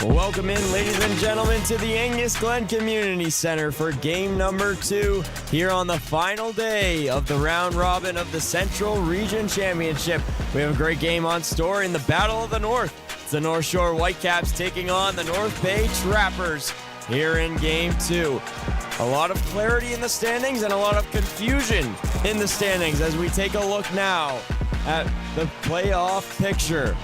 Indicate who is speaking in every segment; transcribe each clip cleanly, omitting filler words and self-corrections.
Speaker 1: Welcome in, ladies and gentlemen, to the Angus Glen Community Centre for game number 2 here on the final day of the round robin of the Central Region Championship. We have a great game on store in the Battle of the North. It's the North Shore Whitecaps taking on the North Bay Trappers here in game 2. A lot of clarity in the standings and a lot of confusion in the standings as we take a look now at the playoff picture.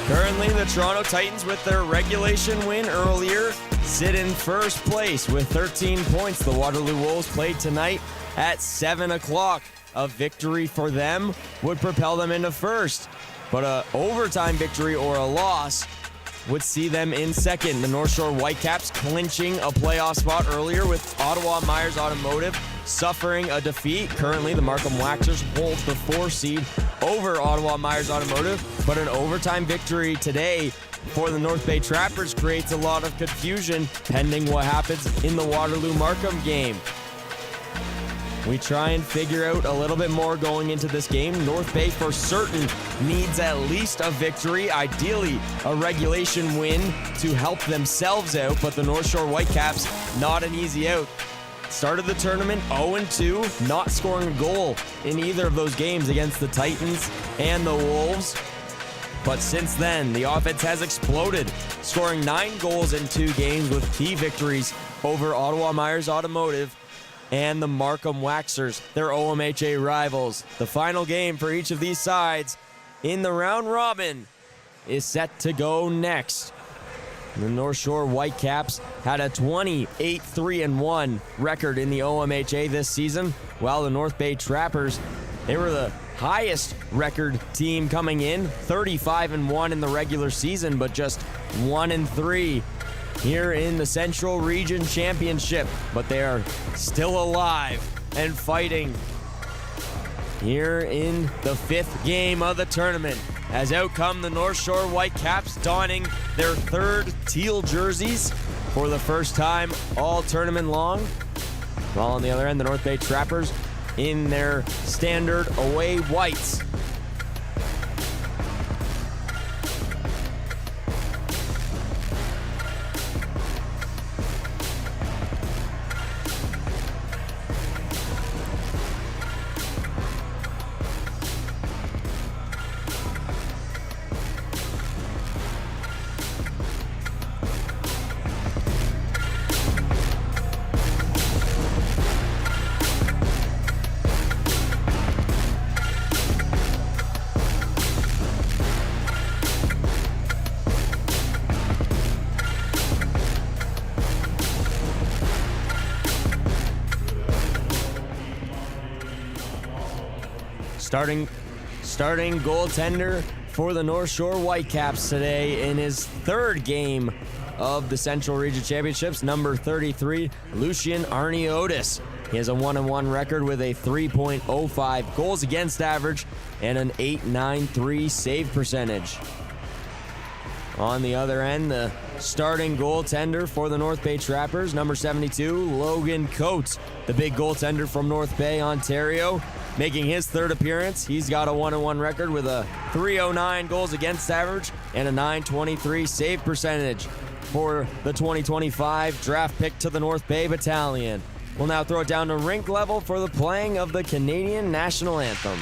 Speaker 1: Currently, the Toronto Titans, with their regulation win earlier, sit in first place with 13 points. The Waterloo Wolves played tonight at 7 o'clock. A victory for them would propel them into first, but an overtime victory or a loss would see them in second. The North Shore Whitecaps clinching a playoff spot earlier with Ottawa Myers Automotive suffering a defeat. Currently, the Markham Waxers hold the 4 seed over Ottawa Myers Automotive, but an overtime victory today for the North Bay Trappers creates a lot of confusion pending what happens in the Waterloo-Markham game. We try and figure out a little bit more going into this game. North Bay for certain needs at least a victory, ideally a regulation win to help themselves out, but the North Shore Whitecaps, not an easy out. Started the tournament 0-2, not scoring a goal in either of those games against the Titans and the Wolves. But since then, the offense has exploded, scoring 9 goals in 2 games with key victories over Ottawa Myers Automotive and the Markham Waxers, their OMHA rivals. The final game for each of these sides in the round robin is set to go next. The North Shore Whitecaps had a 28-3-1 record in the OMHA this season, while the North Bay Trappers, they were the highest record team coming in, 35-1 in the regular season, but just 1-3 here in the Central Region Championship. But they are still alive and fighting here in the 5th game of the tournament. As out come the North Shore Whitecaps, donning their 3rd teal jerseys for the first time all tournament long. While on the other end, the North Bay Trappers in their standard away whites. Starting goaltender for the North Shore Whitecaps today in his 3rd game of the Central Region Championships, number 33, Lucian Arnie Otis. He has a 1-1 record with a 3.05 goals against average and an .893 save percentage. On the other end, the starting goaltender for the North Bay Trappers, number 72, Logan Coates, the big goaltender from North Bay, Ontario. Making his 3rd appearance, he's got a 1-1 record with a 309 goals against average and a .923 save percentage for the 2025 draft pick to the North Bay Battalion. We'll now throw it down to rink level for the playing of the Canadian National Anthem.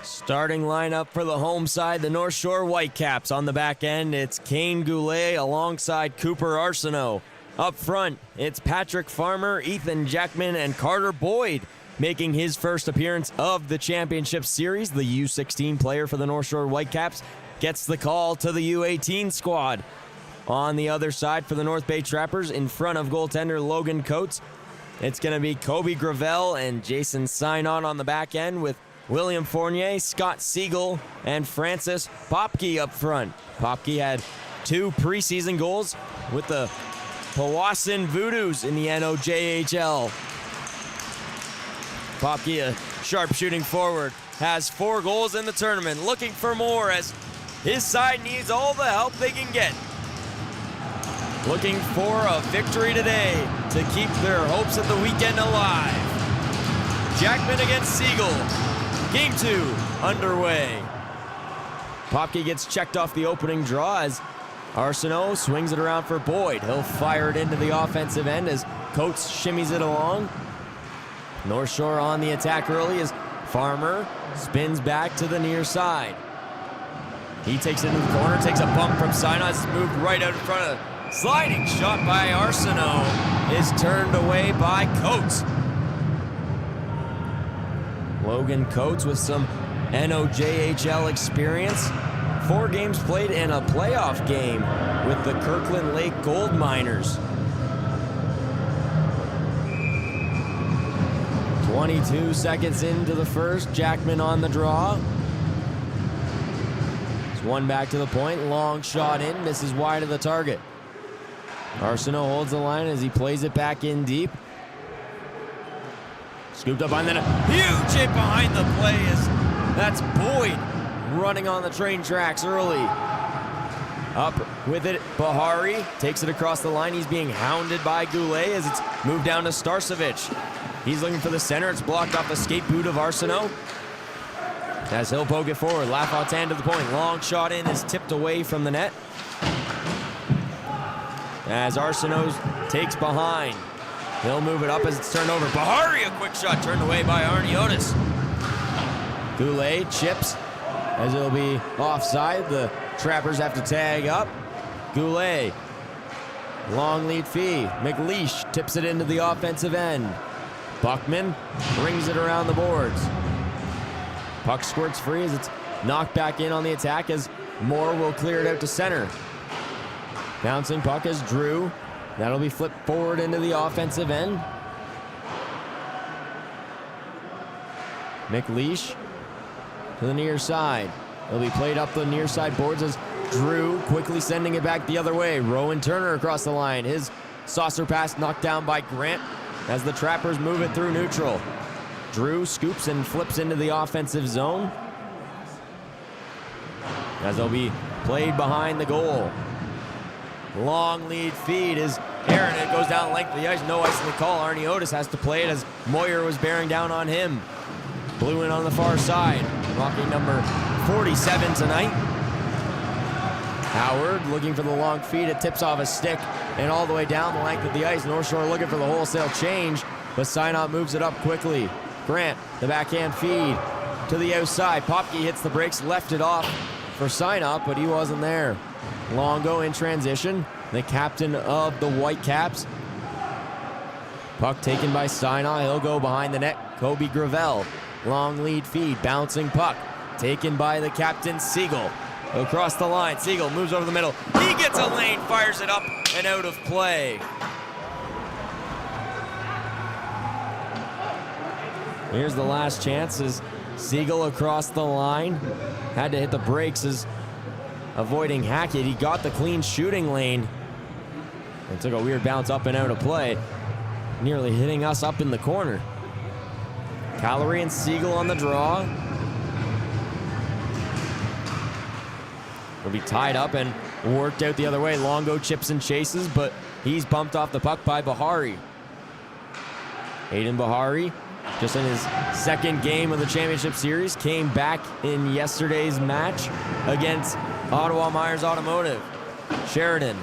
Speaker 1: Starting lineup for the home side, the North Shore Whitecaps. On the back end, it's Kane Goulet alongside Cooper Arsenault. Up front, it's Patrick Farmer, Ethan Jackman, and Carter Boyd making his first appearance of the championship series. The U16 player for the North Shore Whitecaps gets the call to the U18 squad. On the other side for the North Bay Trappers, in front of goaltender Logan Coates, it's going to be Kobe Gravel and Jason Sinon on the back end, with William Fournier, Scott Siegel, and Francis Popke up front. Popke had 2 preseason goals with the Powassan Voodoos in the NOJHL. Popke, a sharp-shooting forward, has 4 goals in the tournament, looking for more as his side needs all the help they can get. Looking for a victory today to keep their hopes at the weekend alive. Jackman against Siegel. Game 2 underway. Popke gets checked off the opening draw as Arsenault swings it around for Boyd. He'll fire it into the offensive end as Coates shimmies it along. North Shore on the attack early as Farmer spins back to the near side. He takes it into the corner, takes a bump from Sinon, moved right out in front of. Sliding shot by Arsenault is turned away by Coates. Logan Coates with some NOJHL experience. 4 games played in a playoff game with the Kirkland Lake Gold Miners. 22 seconds into the first, Jackman on the draw. It's one back to the point, long shot in, misses wide of the target. Arsenault holds the line as he plays it back in deep. Scooped up behind the net. Huge hit behind the play as that's Boyd running on the train tracks early. Up with it, Bahari takes it across the line. He's being hounded by Goulet as it's moved down to Starcevic. He's looking for the center. It's blocked off the skate boot of Arsenault. As he'll poke it forward, Lafontaine to the point. Long shot in is tipped away from the net. As Arsenault takes behind. He'll move it up as it's turned over. Bahari, a quick shot turned away by Arnie Otis. Goulet chips as it'll be offside. The Trappers have to tag up. Goulet, long lead fee. McLeish tips it into the offensive end. Buckman brings it around the boards. Puck squirts free as it's knocked back in on the attack as Moore will clear it out to center. Bouncing puck is Drew. That'll be flipped forward into the offensive end. McLeish to the near side. It'll be played up the near side boards as Drew quickly sending it back the other way. Rowan Turner across the line. His saucer pass knocked down by Grant as the Trappers move it through neutral. Drew scoops and flips into the offensive zone as they'll be played behind the goal. Long lead feed is Aaron. It goes down the length of the ice. No ice in the call. Arnie Otis has to play it as Moyer was bearing down on him. Blue in on the far side. Rocking number 47 tonight. Howard looking for the long feed. It tips off a stick and all the way down the length of the ice. North Shore looking for the wholesale change, but Sinon moves it up quickly. Grant, the backhand feed to the outside. Popke hits the brakes, left it off for Sinon, but he wasn't there. Longo in transition, the captain of the Whitecaps. Puck taken by Sinon. He'll go behind the net. Kobe Gravel. Long lead feed, bouncing puck. Taken by the captain, Siegel. Across the line, Siegel moves over the middle. He gets a lane, fires it up and out of play. Here's the last chance as Siegel across the line. Had to hit the brakes as avoiding Hackett. He got the clean shooting lane and took a weird bounce up and out of play, nearly hitting us up in the corner. Callery and Siegel on the draw. Will be tied up and worked out the other way. Longo chips and chases, but he's bumped off the puck by Bahari. Aiden Bahari, just in his second game of the championship series, came back in yesterday's match against Ottawa Myers Automotive. Sheridan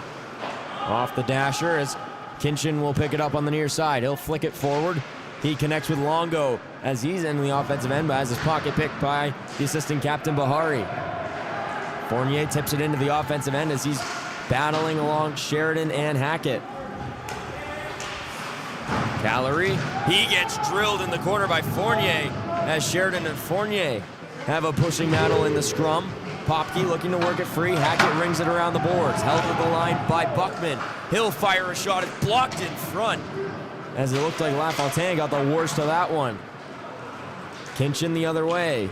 Speaker 1: off the dasher as Kinchin will pick it up on the near side. He'll flick it forward. He connects with Longo as he's in the offensive end, but has his pocket picked by the assistant captain, Bahari. Fournier tips it into the offensive end as he's battling along Sheridan and Hackett. Callery, he gets drilled in the corner by Fournier as Sheridan and Fournier have a pushing battle in the scrum. Popke looking to work it free. Hackett rings it around the boards. Held to the line by Buckman. He'll fire a shot. It's blocked in front as it looked like LaFontaine got the worst of that one. Kinchin the other way.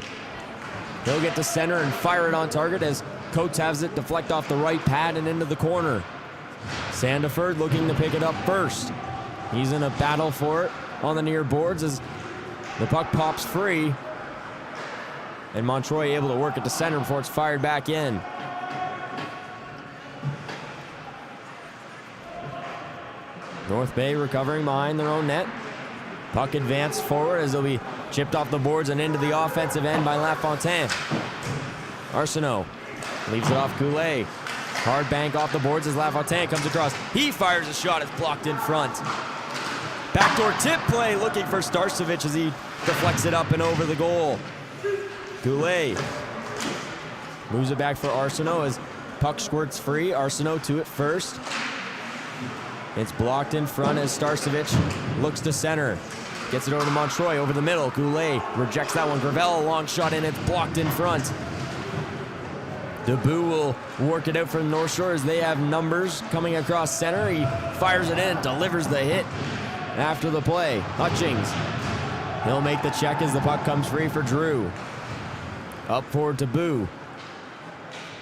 Speaker 1: He'll get to center and fire it on target as Coates has it deflect off the right pad and into the corner. Sandiford looking to pick it up first. He's in a battle for it on the near boards as the puck pops free. And Montroy able to work it to center before it's fired back in. North Bay recovering behind their own net. Puck advanced forward as it'll be chipped off the boards and into the offensive end by LaFontaine. Arsenault leaves it off Goulet. Hard bank off the boards as LaFontaine comes across. He fires a shot. It's blocked in front. Backdoor tip play looking for Starcevic as he deflects it up and over the goal. Goulet moves it back for Arsenault as puck squirts free. Arsenault to it first. It's blocked in front as Starcevic looks to center. Gets it over to Montroy over the middle. Goulet rejects that one. Gravel, a long shot in. It's blocked in front. Debout will work it out for the North Shore as they have numbers coming across center. He fires it in, delivers the hit after the play. Hutchings, he'll make the check as the puck comes free for Drew. Up forward to Boo.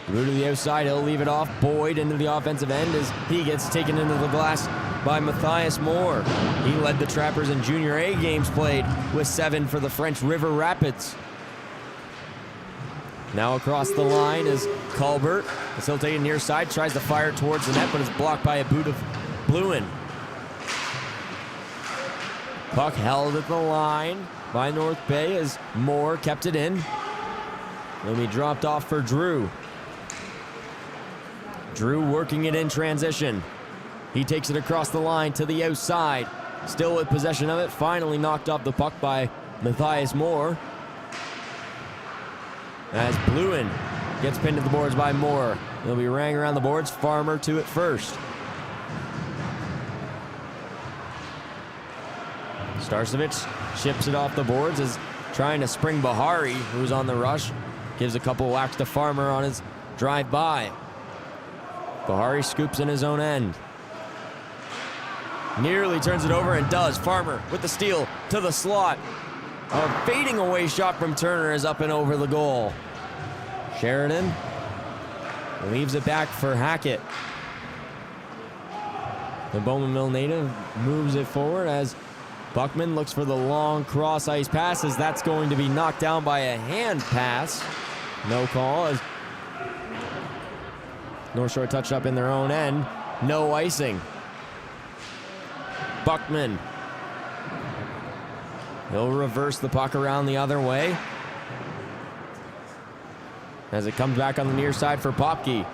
Speaker 1: Boo to the outside, he'll leave it off. Boyd into the offensive end as he gets taken into the glass by Matthias Moore. He led the Trappers in Junior A games played with 7 for the French River Rapids. Now across the line is Culbert. He'll take it near side, tries to fire towards the net, but it's blocked by a boot of Bluin. Puck held at the line by North Bay as Moore kept it in. It'll be dropped off for Drew. Drew working it in transition. He takes it across the line to the outside. Still with possession of it. Finally knocked off the puck by Matthias Moore. As Bluin gets pinned to the boards by Moore. He'll be rang around the boards. Farmer to it first. Starcevic ships it off the boards as trying to spring Bahari, who's on the rush. Gives a couple whacks to Farmer on his drive by. Bahari scoops in his own end. Nearly turns it over and does. Farmer with the steal to the slot. A fading away shot from Turner is up and over the goal. Sheridan leaves it back for Hackett. The Bowman Mill native moves it forward as Buckman looks for the long cross ice pass as that's going to be knocked down by a hand pass. No call as North Shore touched up in their own end. No icing. Buckman. He'll reverse the puck around the other way as it comes back on the near side for Popke.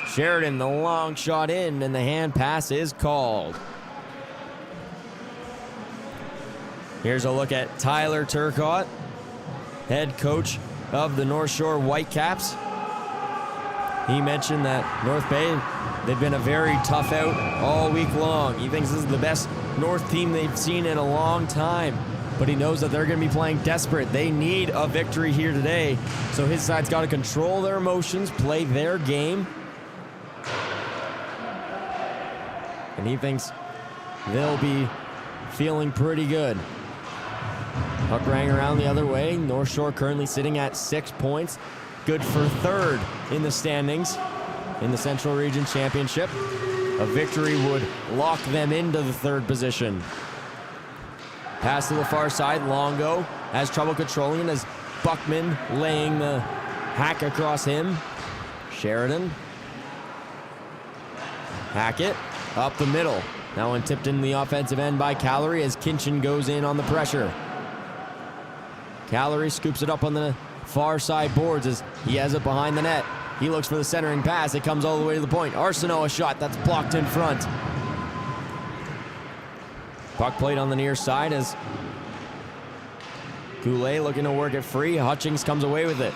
Speaker 1: Sheridan, the long shot in, and the hand pass is called. Here's a look at Tyler Turcotte, head coach of the North Shore Whitecaps. He mentioned that North Bay, they've been a very tough out all week long. He thinks this is the best North team they've seen in a long time, but he knows that they're going to be playing desperate. They need a victory here today, so his side's got to control their emotions, play their game, and he thinks they'll be feeling pretty good. Puck rang around the other way. North Shore currently sitting at 6 points. Good for third in the standings in the Central Region Championship. A victory would lock them into the third position. Pass to the far side. Longo has trouble controlling it as Buckman laying the hack across him. Sheridan. Hackett up the middle. Now one tipped in the offensive end by Callery as Kinchin goes in on the pressure. Callery scoops it up on the far side boards as he has it behind the net. He looks for the centering pass. It comes all the way to the point. Arsenault a shot that's blocked in front. Puck played on the near side as Goulet looking to work it free. Hutchings comes away with it.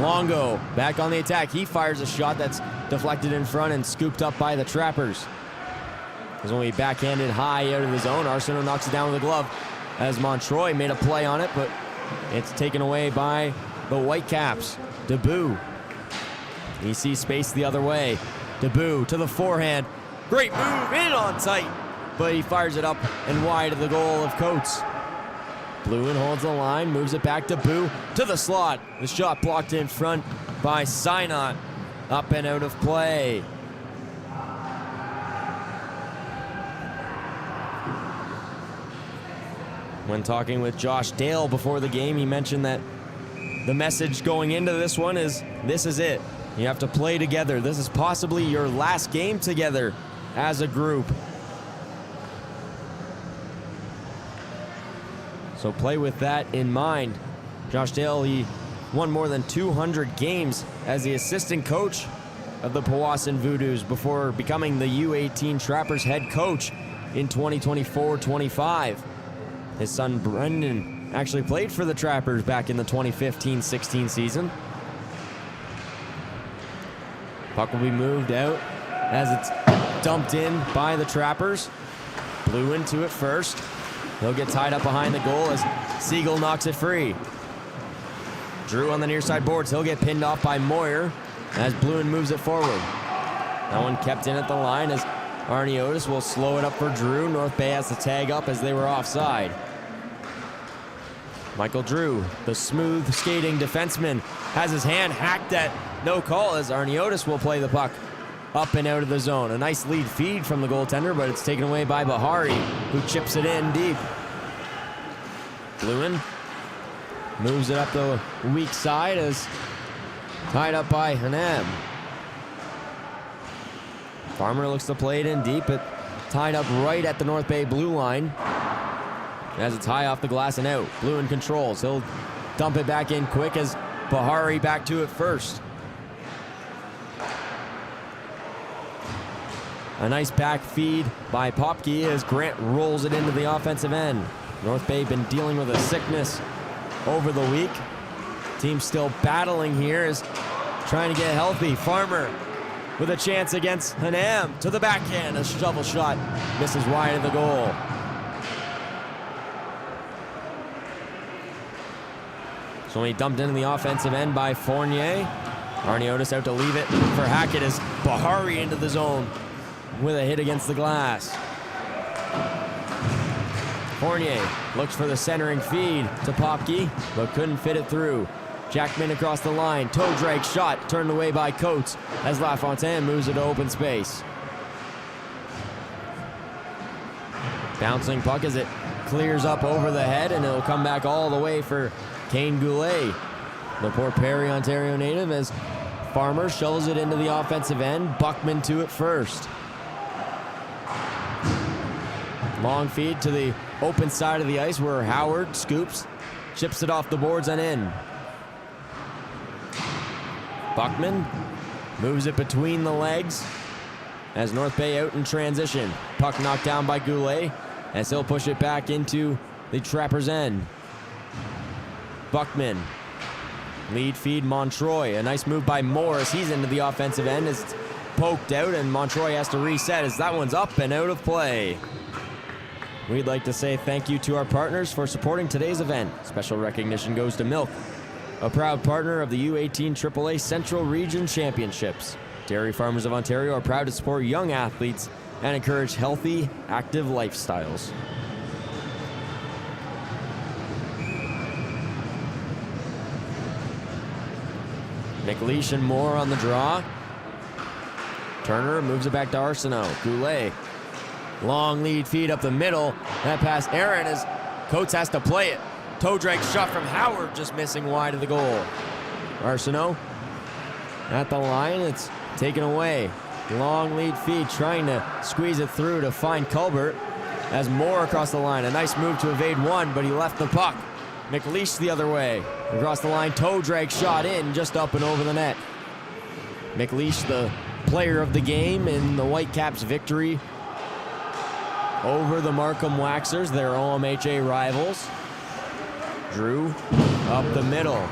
Speaker 1: Longo back on the attack. He fires a shot that's deflected in front and scooped up by the Trappers. There's only backhanded high out of the zone. Arsenault knocks it down with a glove as Montroy made a play on it, but it's taken away by the Whitecaps. Debut. He sees space the other way. Debut to the forehand. Great move in on tight, but he fires it up and wide of the goal of Coates. Bluin holds the line, moves it back to Boo to the slot. The shot blocked in front by Synot. Up and out of play. When talking with Josh Dale before the game, he mentioned that the message going into this one is, this is it. You have to play together. This is possibly your last game together as a group. So play with that in mind. Josh Dale, he won more than 200 games as the assistant coach of the Powassan Voodoos before becoming the U18 Trappers head coach in 2024-25. His son Brendan actually played for the Trappers back in the 2015-16 season. Puck will be moved out as it's dumped in by the Trappers. Blew into it first. He'll get tied up behind the goal as Siegel knocks it free. Drew on the near side boards. He'll get pinned off by Moyer as Bluin moves it forward. That one kept in at the line as Arnie Otis will slow it up for Drew. North Bay has the tag up as they were offside. Michael Drew, the smooth skating defenseman, has his hand hacked at no call as Arnie Otis will play the puck up and out of the zone. A nice lead feed from the goaltender, but it's taken away by Bahari, who chips it in deep. Bluin moves it up the weak side as tied up by Hanem. Farmer looks to play it in deep, but tied up right at the North Bay blue line as it's high off the glass and out. Bluin controls. He'll dump it back in quick as Bahari back to it first. A nice back feed by Popke as Grant rolls it into the offensive end. North Bay been dealing with a sickness over the week. Team still battling here, is trying to get healthy. Farmer with a chance against Hanem to the backhand. A shovel shot misses wide of the goal. So only dumped into the offensive end by Fournier. Arnie Otis out to leave it for Hackett as Bahari into the zone with a hit against the glass. Fournier looks for the centering feed to Popke, but couldn't fit it through. Jackman across the line, toe drag shot turned away by Coates as LaFontaine moves it to open space. Bouncing puck as it clears up over the head, and it'll come back all the way for Kane Goulet, the Port Perry, Ontario native, as Farmer shovels it into the offensive end. Buckman to it first. Long feed to the open side of the ice where Howard scoops, chips it off the boards and in. Buckman moves it between the legs as North Bay out in transition. Puck knocked down by Goulet as he'll push it back into the Trappers' end. Buckman, lead feed Montroy. A nice move by Morris. He's into the offensive end as it's poked out, and Montroy has to reset as that one's up and out of play. We'd like to say thank you to our partners for supporting today's event. Special recognition goes to Milk, a proud partner of the U18 AAA Central Region Championships. Dairy Farmers of Ontario are proud to support young athletes and encourage healthy, active lifestyles. McLeish and Moore on the draw. Turner moves it back to Arsenault. Goulet. Long lead feed up the middle. That pass Aaron as Coates has to play it. Toe drag shot from Howard, just missing wide of the goal. Arsenault at the line. It's taken away. Long lead feed trying to squeeze it through to find Culbert as Moore across the line. A nice move to evade one, but he left the puck. McLeish the other way. Across the line, toe drag shot in, just up and over the net. McLeish, the player of the game in the Whitecaps' victory over the Markham Waxers, their OMHA rivals. Drew up the middle.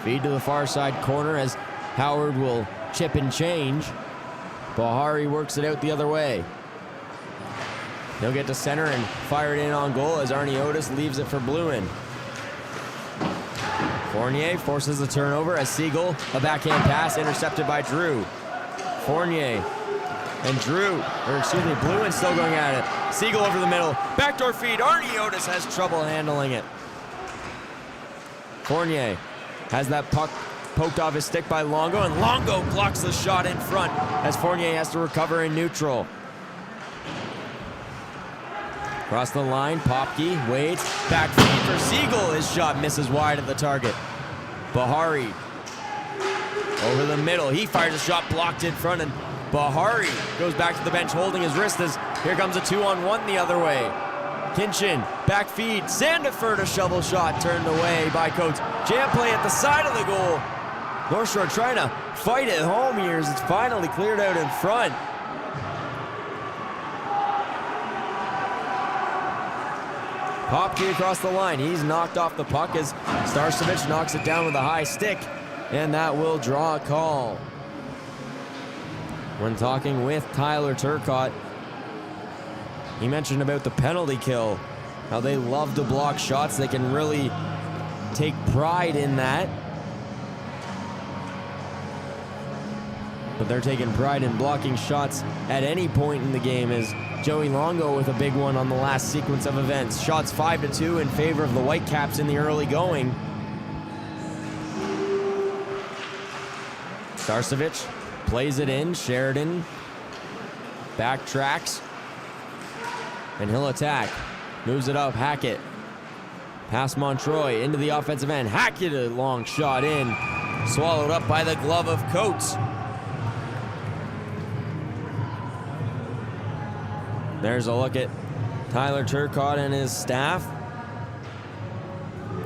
Speaker 1: Feed to the far side corner as Howard will chip and change. Bahari works it out the other way. He'll get to center and fire it in on goal as Arnie Otis leaves it for Bluin. Fournier forces the turnover as Siegel, a backhand pass intercepted by Drew. Fournier and Bluin still going at it. Siegel over the middle, backdoor feed. Arnie Otis has trouble handling it. Fournier has that puck poked off his stick by Longo, and Longo blocks the shot in front as Fournier has to recover in neutral. Across the line, Popke waits, back feed for Siegel. His shot misses wide at the target. Bahari over the middle. He fires a shot blocked in front, and Bahari goes back to the bench holding his wrist as here comes a 2-on-1 the other way. Kinchin, back feed, Sandiford, a shovel shot turned away by Coates. Jam play at the side of the goal. North Shore trying to fight it home here as it's finally cleared out in front. Popke across the line. He's knocked off the puck as Starcevich knocks it down with a high stick, and that will draw a call. When talking with Tyler Turcotte, he mentioned about the penalty kill, how they love to block shots. They can really take pride in that. But they're taking pride in blocking shots at any point in the game, as Joey Longo with a big one on the last sequence of events. Shots 5-2 in favor of the Whitecaps in the early going. Starcevich plays it in. Sheridan backtracks, and he'll attack. Moves it up. Hackett. Past Montroy into the offensive end. Hackett, a long shot in. Swallowed up by the glove of Coates. There's a look at Tyler Turcotte and his staff.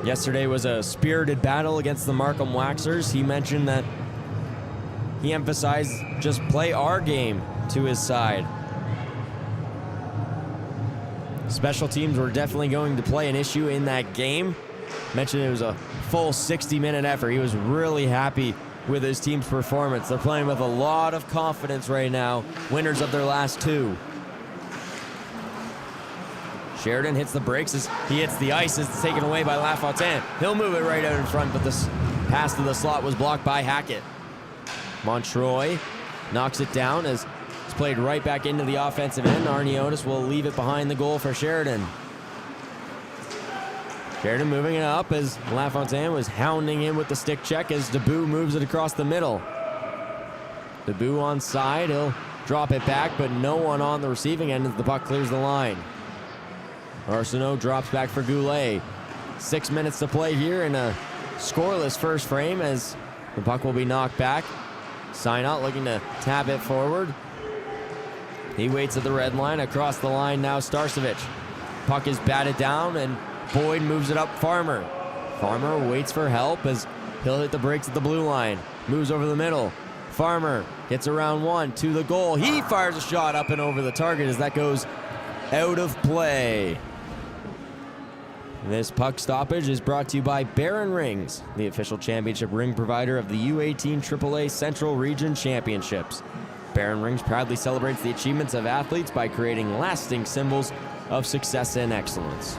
Speaker 1: Yesterday was a spirited battle against the Markham Waxers. He mentioned that he emphasized just play our game to his side. Special teams were definitely going to play an issue in that game. Mentioned it was a full 60-minute effort. He was really happy with his team's performance. They're playing with a lot of confidence right now. Winners of their last two. Sheridan hits the brakes as he hits the ice. It's taken away by LaFontaine. He'll move it right out in front, but this pass to the slot was blocked by Hackett. Montroy knocks it down as it's played right back into the offensive end. Arnie Otis will leave it behind the goal for Sheridan. Sheridan moving it up as LaFontaine was hounding him with the stick check as Debut moves it across the middle. Debut on side. He'll drop it back, but no one on the receiving end as the puck clears the line. Arsenault drops back for Goulet. 6 minutes to play here in a scoreless first frame as the puck will be knocked back. Synot looking to tap it forward. He waits at the red line. Across the line now, Starcevich. Puck is batted down and Boyd moves it up Farmer. Farmer waits for help as he'll hit the brakes at the blue line. Moves over the middle. Farmer gets around one to the goal. He fires a shot up and over the target as that goes out of play. This puck stoppage is brought to you by Baron Rings, the official championship ring provider of the U18 AAA Central Region Championships. Baron Rings proudly celebrates the achievements of athletes by creating lasting symbols of success and excellence.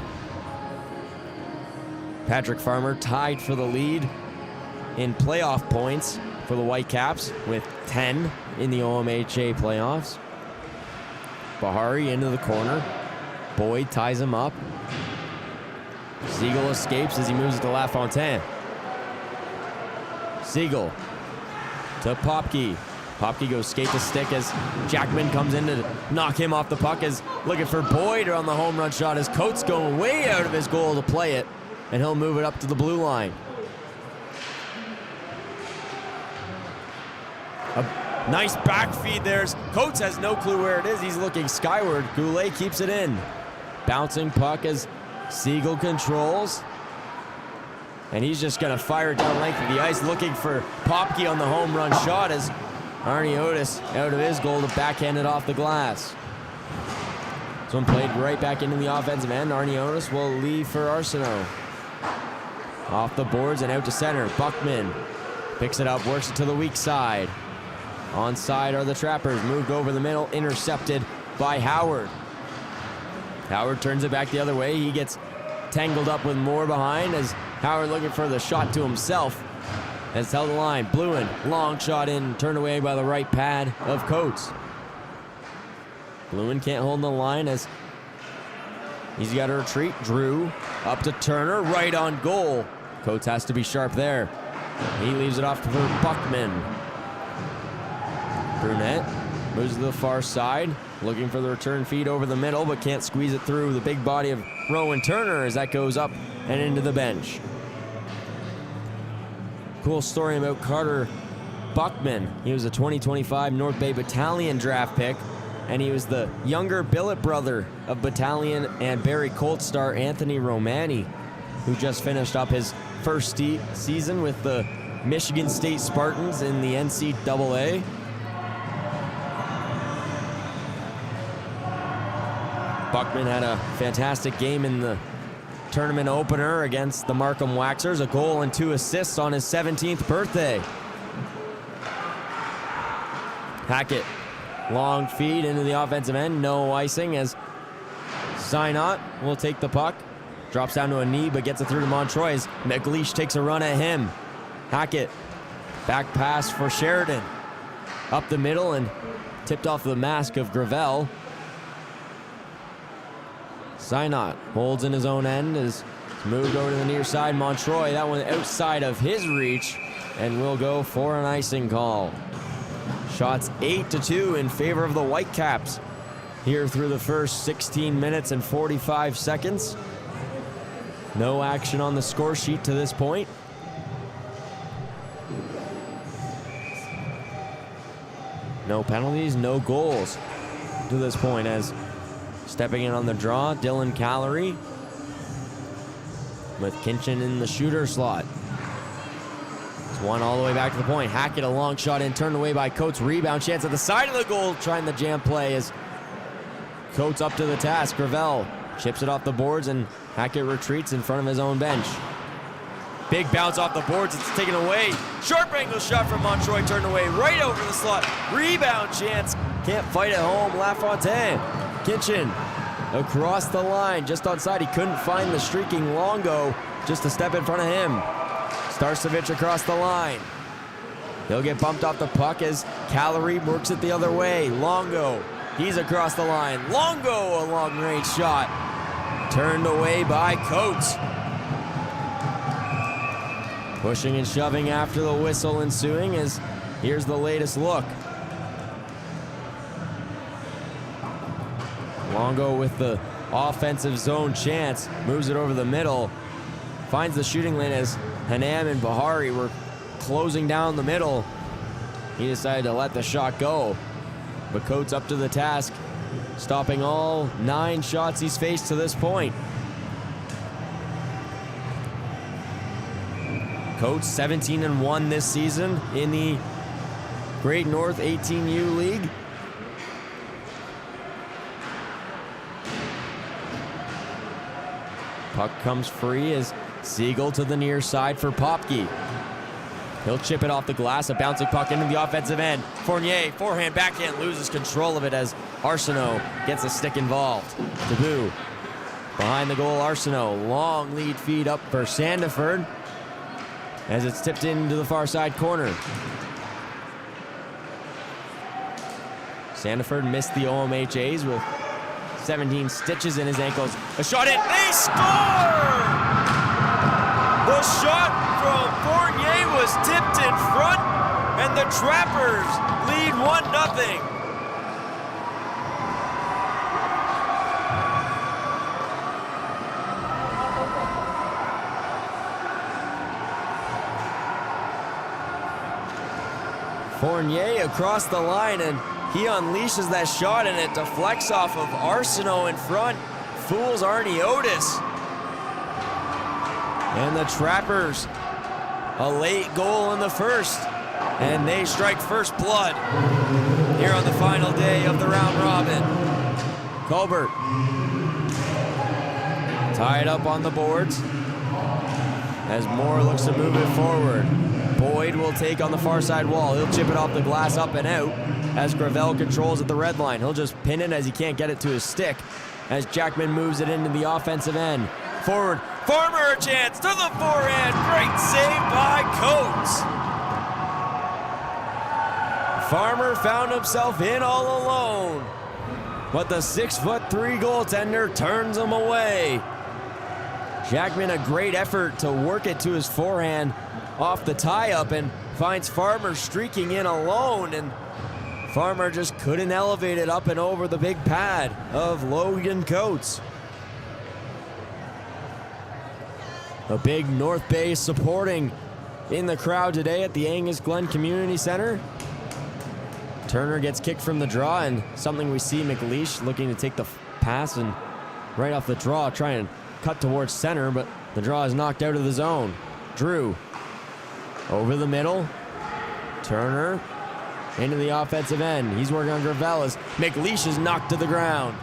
Speaker 1: Patrick Farmer tied for the lead in playoff points for the Whitecaps with 10 in the OMHA playoffs. Bahari into the corner. Boyd ties him up. Siegel escapes as he moves it to LaFontaine. Siegel to Popke. Popke goes skate to stick as Jackman comes in to knock him off the puck, as looking for Boyd on the home run shot as Coates going way out of his goal to play it, and he'll move it up to the blue line. A nice back feed there. Coates has no clue where it is. He's looking skyward. Goulet keeps it in. Bouncing puck as Siegel controls. And he's just going to fire it down the length of the ice, looking for Popke on the home run shot as Arnie Otis out of his goal to backhand it off the glass. This one played right back into the offensive end. Arnie Otis will leave for Arsenault. Off the boards and out to center. Buckman picks it up, works it to the weak side. Onside are the Trappers. Moved over the middle, intercepted by Howard. Howard turns it back the other way. He gets tangled up with Moore behind as Howard looking for the shot to himself. Has held the line. Bluen, long shot in, turned away by the right pad of Coates. Bluen can't hold the line as he's got to retreat. Drew up to Turner, right on goal. Coates has to be sharp there. He leaves it off for Buckman. Brunette moves to the far side, looking for the return feed over the middle, but can't squeeze it through the big body of Rowan Turner as that goes up and into the bench. Cool story about Carter Buckman. He was a 2025 North Bay Battalion draft pick, and he was the younger billet brother of Battalion and Barrie Colt star Anthony Romani, who just finished up his first season with the Michigan State Spartans in the NCAA. Buckman had a fantastic game in the tournament opener against the Markham Waxers, a goal and 2 assists on his 17th birthday. Hackett, long feed into the offensive end, no icing as Synot will take the puck. Drops down to a knee but gets it through to Montroy as McLeish takes a run at him. Hackett, back pass for Sheridan. Up the middle and tipped off the mask of Gravel. Synot holds in his own end, is moved over to the near side. Montroy, that one outside of his reach, and will go for an icing call. Shots 8-2 in favor of the Whitecaps here through the first 16 minutes and 45 seconds. No action on the score sheet to this point. No penalties, no goals to this point, as stepping in on the draw, Dylan Callery with Kinchin in the shooter slot. It's one all the way back to the point. Hackett, a long shot in, turned away by Coates. Rebound chance at the side of the goal, trying the jam play as Coates up to the task. Gravel chips it off the boards and Hackett retreats in front of his own bench. Big bounce off the boards, it's taken away. Sharp angle shot from Montroy, turned away right over the slot. Rebound chance, can't fight at home, LaFontaine. Kinchin across the line, just onside. He couldn't find the streaking Longo, just a step in front of him. Starcevic across the line. He'll get bumped off the puck as Callery works it the other way. Longo, he's across the line. Longo, a long range shot. Turned away by Coates. Pushing and shoving after the whistle ensuing as here's the latest look. Longo with the offensive zone chance, moves it over the middle, finds the shooting lane as Hanam and Bahari were closing down the middle. He decided to let the shot go, but Coates up to the task, stopping all 9 shots he's faced to this point. Coates 17-1 this season in the Great North 18U League. Puck comes free as Siegel to the near side for Popke. He'll chip it off the glass, a bouncing puck into the offensive end. Fournier, forehand, backhand, loses control of it as Arsenault gets a stick involved. Taboo behind the goal, Arsenault. Long lead feed up for Sandiford as it's tipped into the far side corner. Sandiford missed the OMHAs with 17 stitches in his ankles. A shot in, they score! The shot from Fournier was tipped in front, and the Trappers lead 1-0. Fournier across the line, and he unleashes that shot, and it deflects off of Arsenault in front. Fools Arnie Otis. And the Trappers, a late goal in the first, and they strike first blood here on the final day of the round robin. Colbert tied up on the boards as Moore looks to move it forward. Boyd will take on the far side wall. He'll chip it off the glass up and out as Gravel controls at the red line. He'll just pin it as he can't get it to his stick as Jackman moves it into the offensive end. Forward, Farmer a chance to the forehand. Great save by Coates. Farmer found himself in all alone, but the 6'3" goaltender turns him away. Jackman, a great effort to work it to his forehand off the tie-up and finds Farmer streaking in alone, and Farmer just couldn't elevate it up and over the big pad of Logan Coates. A big North Bay supporting in the crowd today at the Angus Glen Community Centre. Turner gets kicked from the draw, and something we see McLeish looking to take the pass and right off the draw try and cut towards center, but the draw is knocked out of the zone. Drew over the middle. Turner into the offensive end. He's working on Gravel as McLeish is knocked to the ground.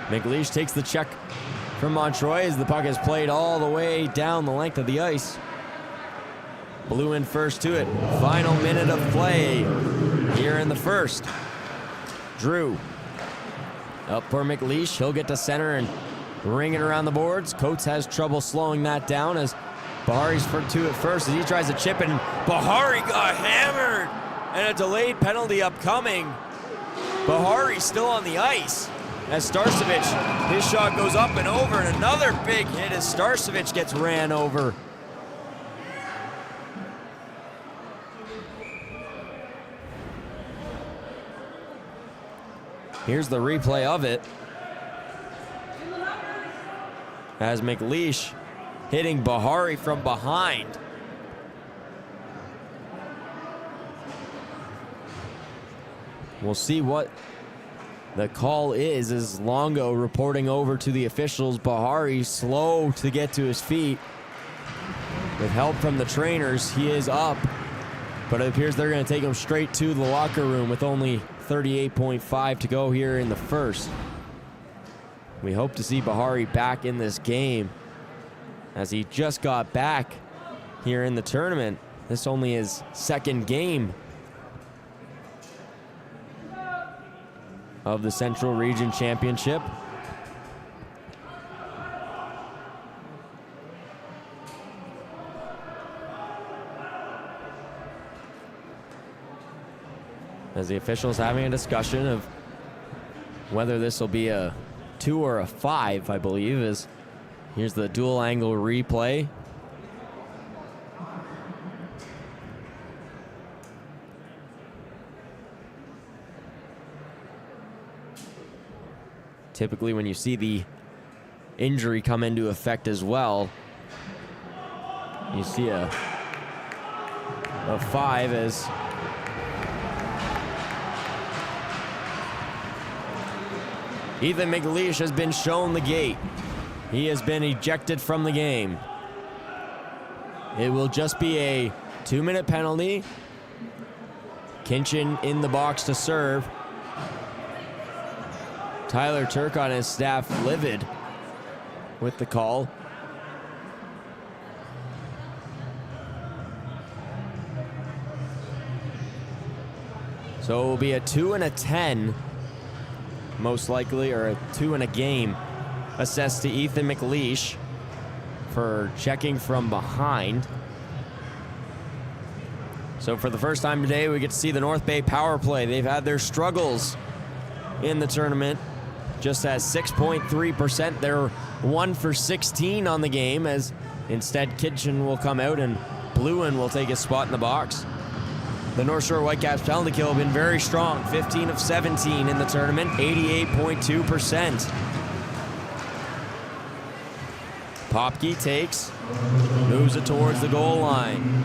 Speaker 1: McLeish takes the check from Montroy as the puck is played all the way down the length of the ice. Blue in first to it. Final minute of play here in the first. Drew up for McLeish. He'll get to center and ring it around the boards. Coates has trouble slowing that down as Bahari's to it first as he tries to chip it, and Bahari got hammered, and a delayed penalty upcoming. Bahari still on the ice as Starcevic, his shot goes up and over, and another big hit as Starcevic gets ran over. Here's the replay of it as McLeish hitting Bahari from behind. We'll see what the call is as Longo reporting over to the officials. Bahari slow to get to his feet. With help from the trainers, he is up, but it appears they're going to take him straight to the locker room with only 38.5 to go here in the first. We hope to see Bahari back in this game as he just got back here in the tournament. This only his second game of the Central Region Championship. As the officials having a discussion of whether this will be a 2 or a 5, I believe, is here's the dual angle replay. Typically when you see the injury come into effect as well, you see a 5 as Ethan McLeish has been shown the gate. He has been ejected from the game. It will just be a 2-minute penalty. Kinchin in the box to serve. Tyler Turk on his staff livid with the call. So it will be a 2 and a 10. Most likely, or a 2 in a game, assessed to Ethan McLeish for checking from behind. So for the first time today, we get to see the North Bay power play. They've had their struggles in the tournament, just at 6.3%. They're 1 for 16 on the game, as instead Kitchen will come out and Bluin will take his spot in the box. The North Shore Whitecaps penalty kill have been very strong. 15 of 17 in the tournament, 88.2%. Popke takes, moves it towards the goal line.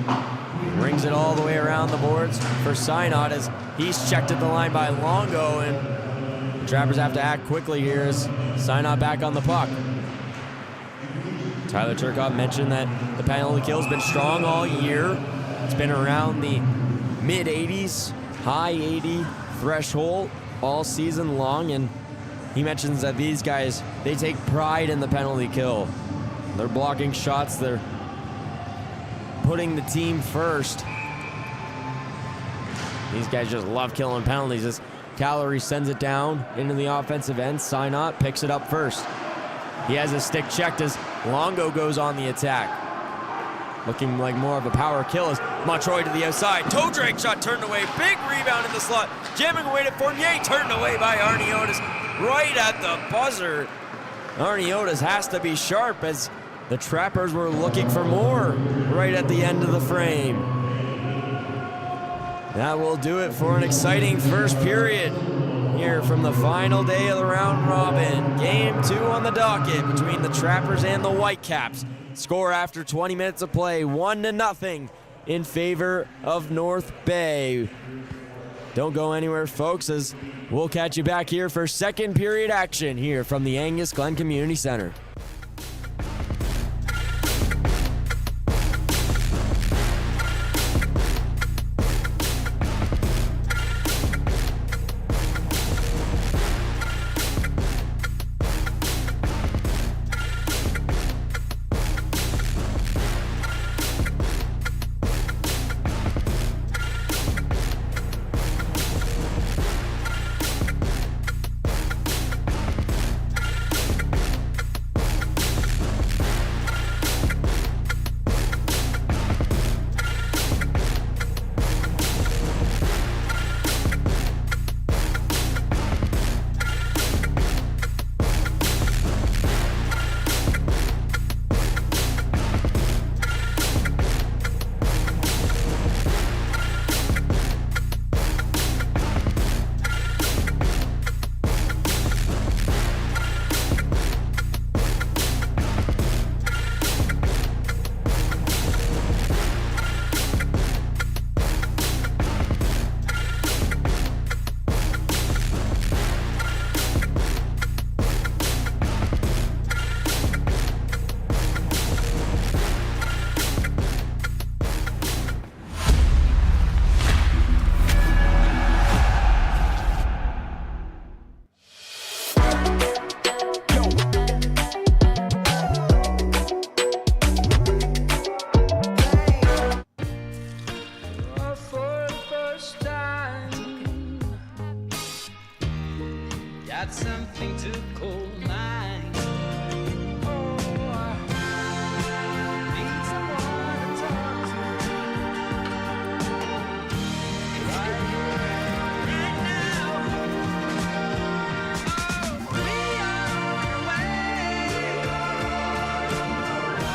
Speaker 1: Rings it all the way around the boards for Synod as he's checked at the line by Longo, and the Trappers have to act quickly here as Synod back on the puck. Tyler Turcotte mentioned that the penalty kill has been strong all year. It's been around the mid-80s, high 80 threshold all season long, and he mentions that these guys, they take pride in the penalty kill. They're blocking shots, they're putting the team first. These guys just love killing penalties. As Callery sends it down into the offensive end, Synot picks it up first. He has his stick checked as Longo goes on the attack. Looking like more of a power kill as Montroy to the outside. Toe drag shot turned away. Big rebound in the slot. Jamming away to Fournier. Turned away by Arnie Otis. Right at the buzzer. Arnie Otis has to be sharp as the Trappers were looking for more right at the end of the frame. That will do it for an exciting first period here from the final day of the round robin. Game 2 on the docket between the Trappers and the Whitecaps. Score after 20 minutes of play, 1-0 in favor of North Bay. Don't go anywhere, folks, as we'll catch you back here for second period action here from the Angus Glen Community Centre.
Speaker 2: Something to call mine. Oh, need someone to talk to. Right here, right now. Oh, we are on the way.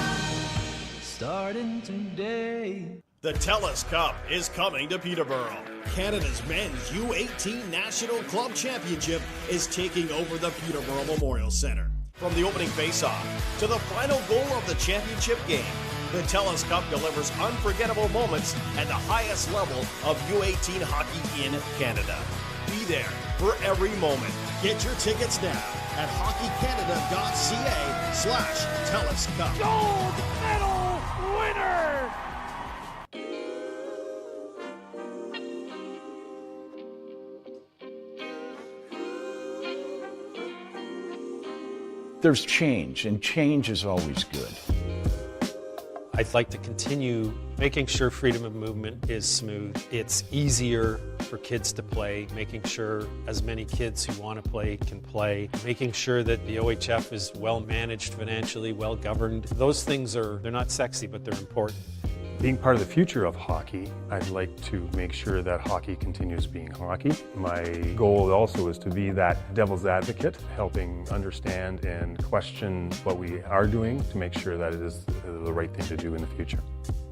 Speaker 2: Starting today.
Speaker 3: The TELUS Cup is coming to Peterborough. Canada's men's U18 National Club Championship is taking over the Peterborough Memorial Centre. From the opening face-off to the final goal of the championship game, the TELUS Cup delivers unforgettable moments at the highest level of U18 hockey in Canada. Be there for every moment. Get your tickets now at hockeycanada.ca/TELUS Cup.
Speaker 2: Gold medal winner!
Speaker 4: There's change, and change is always good.
Speaker 5: I'd like to continue making sure freedom of movement is smooth. It's easier for kids to play, making sure as many kids who want to play can play, making sure that the OHF is well managed financially, well governed. Those things they're not sexy, but they're important.
Speaker 6: Being part of the future of hockey, I'd like to make sure that hockey continues being hockey. My goal also is to be that devil's advocate, helping understand and question what we are doing to make sure that it is the right thing to do in the future.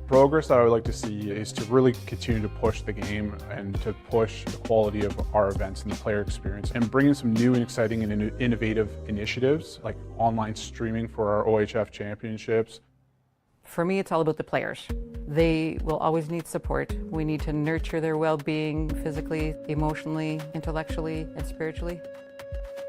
Speaker 7: Progress that I would like to see is to really continue to push the game and to push the quality of our events and the player experience and bring in some new and exciting and innovative initiatives like online streaming for our OHF championships.
Speaker 8: For me, it's all about the players. They will always need support. We need to nurture their well-being physically, emotionally, intellectually, and spiritually.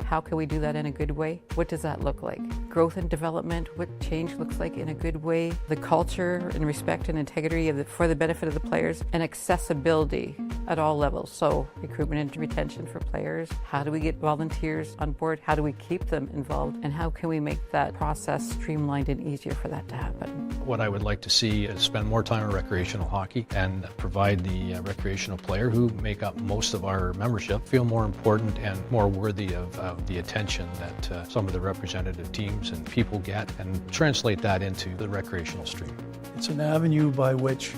Speaker 8: How can we do that in a good way? What does that look like? Growth and development, what change looks like in a good way? The culture and respect and integrity for the benefit of the players, and accessibility at all levels. So recruitment and retention for players. How do we get volunteers on board? How do we keep them involved? And how can we make that process streamlined and easier for that to happen?
Speaker 9: What I would like to see is spend more time on recreational hockey and provide the recreational player who make up most of our membership feel more important and more worthy of the attention that some of the representative teams and people get, and translate that into the recreational stream.
Speaker 10: It's an avenue by which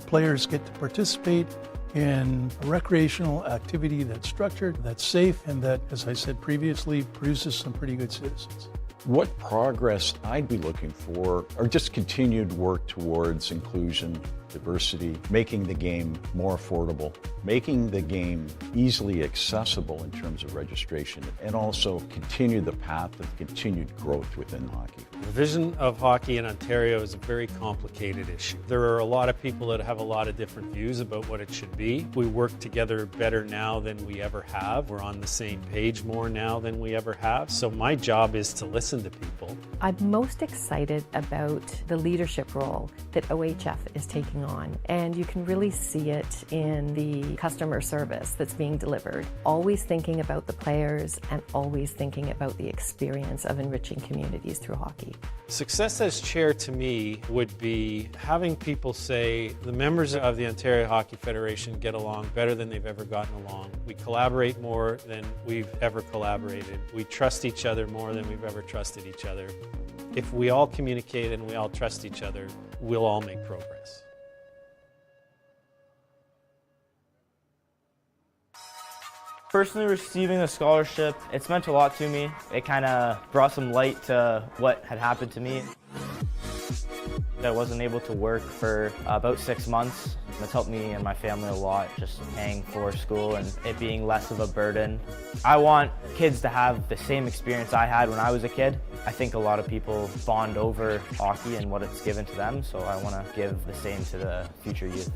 Speaker 10: players get to participate in a recreational activity that's structured, that's safe, and that, as I said previously, produces some pretty good citizens.
Speaker 4: What progress I'd be looking for are just continued work towards inclusion, diversity, making the game more affordable, making the game easily accessible in terms of registration, and also continue the path of continued growth within hockey.
Speaker 5: The vision of hockey in Ontario is a very complicated issue. There are a lot of people that have a lot of different views about what it should be. We work together better now than we ever have. We're on the same page more now than we ever have. So my job is to listen to people.
Speaker 11: I'm most excited about the leadership role that OHF is taking on, and you can really see it in the customer service that's being delivered. Always thinking about the players and always thinking about the experience of enriching communities through hockey.
Speaker 5: Success as chair to me would be having people say the members of the Ontario Hockey Federation get along better than they've ever gotten along. We collaborate more than we've ever collaborated. We trust each other more than we've ever trusted each other. If we all communicate and we all trust each other, we'll all make progress.
Speaker 12: Personally, receiving the scholarship, it's meant a lot to me. It kind of brought some light to what had happened to me. I wasn't able to work for about 6 months. It's helped me and my family a lot, just paying for school and it being less of a burden. I want kids to have the same experience I had when I was a kid. I think a lot of people bond over hockey and what it's given to them, so I want to give the same to the future youth.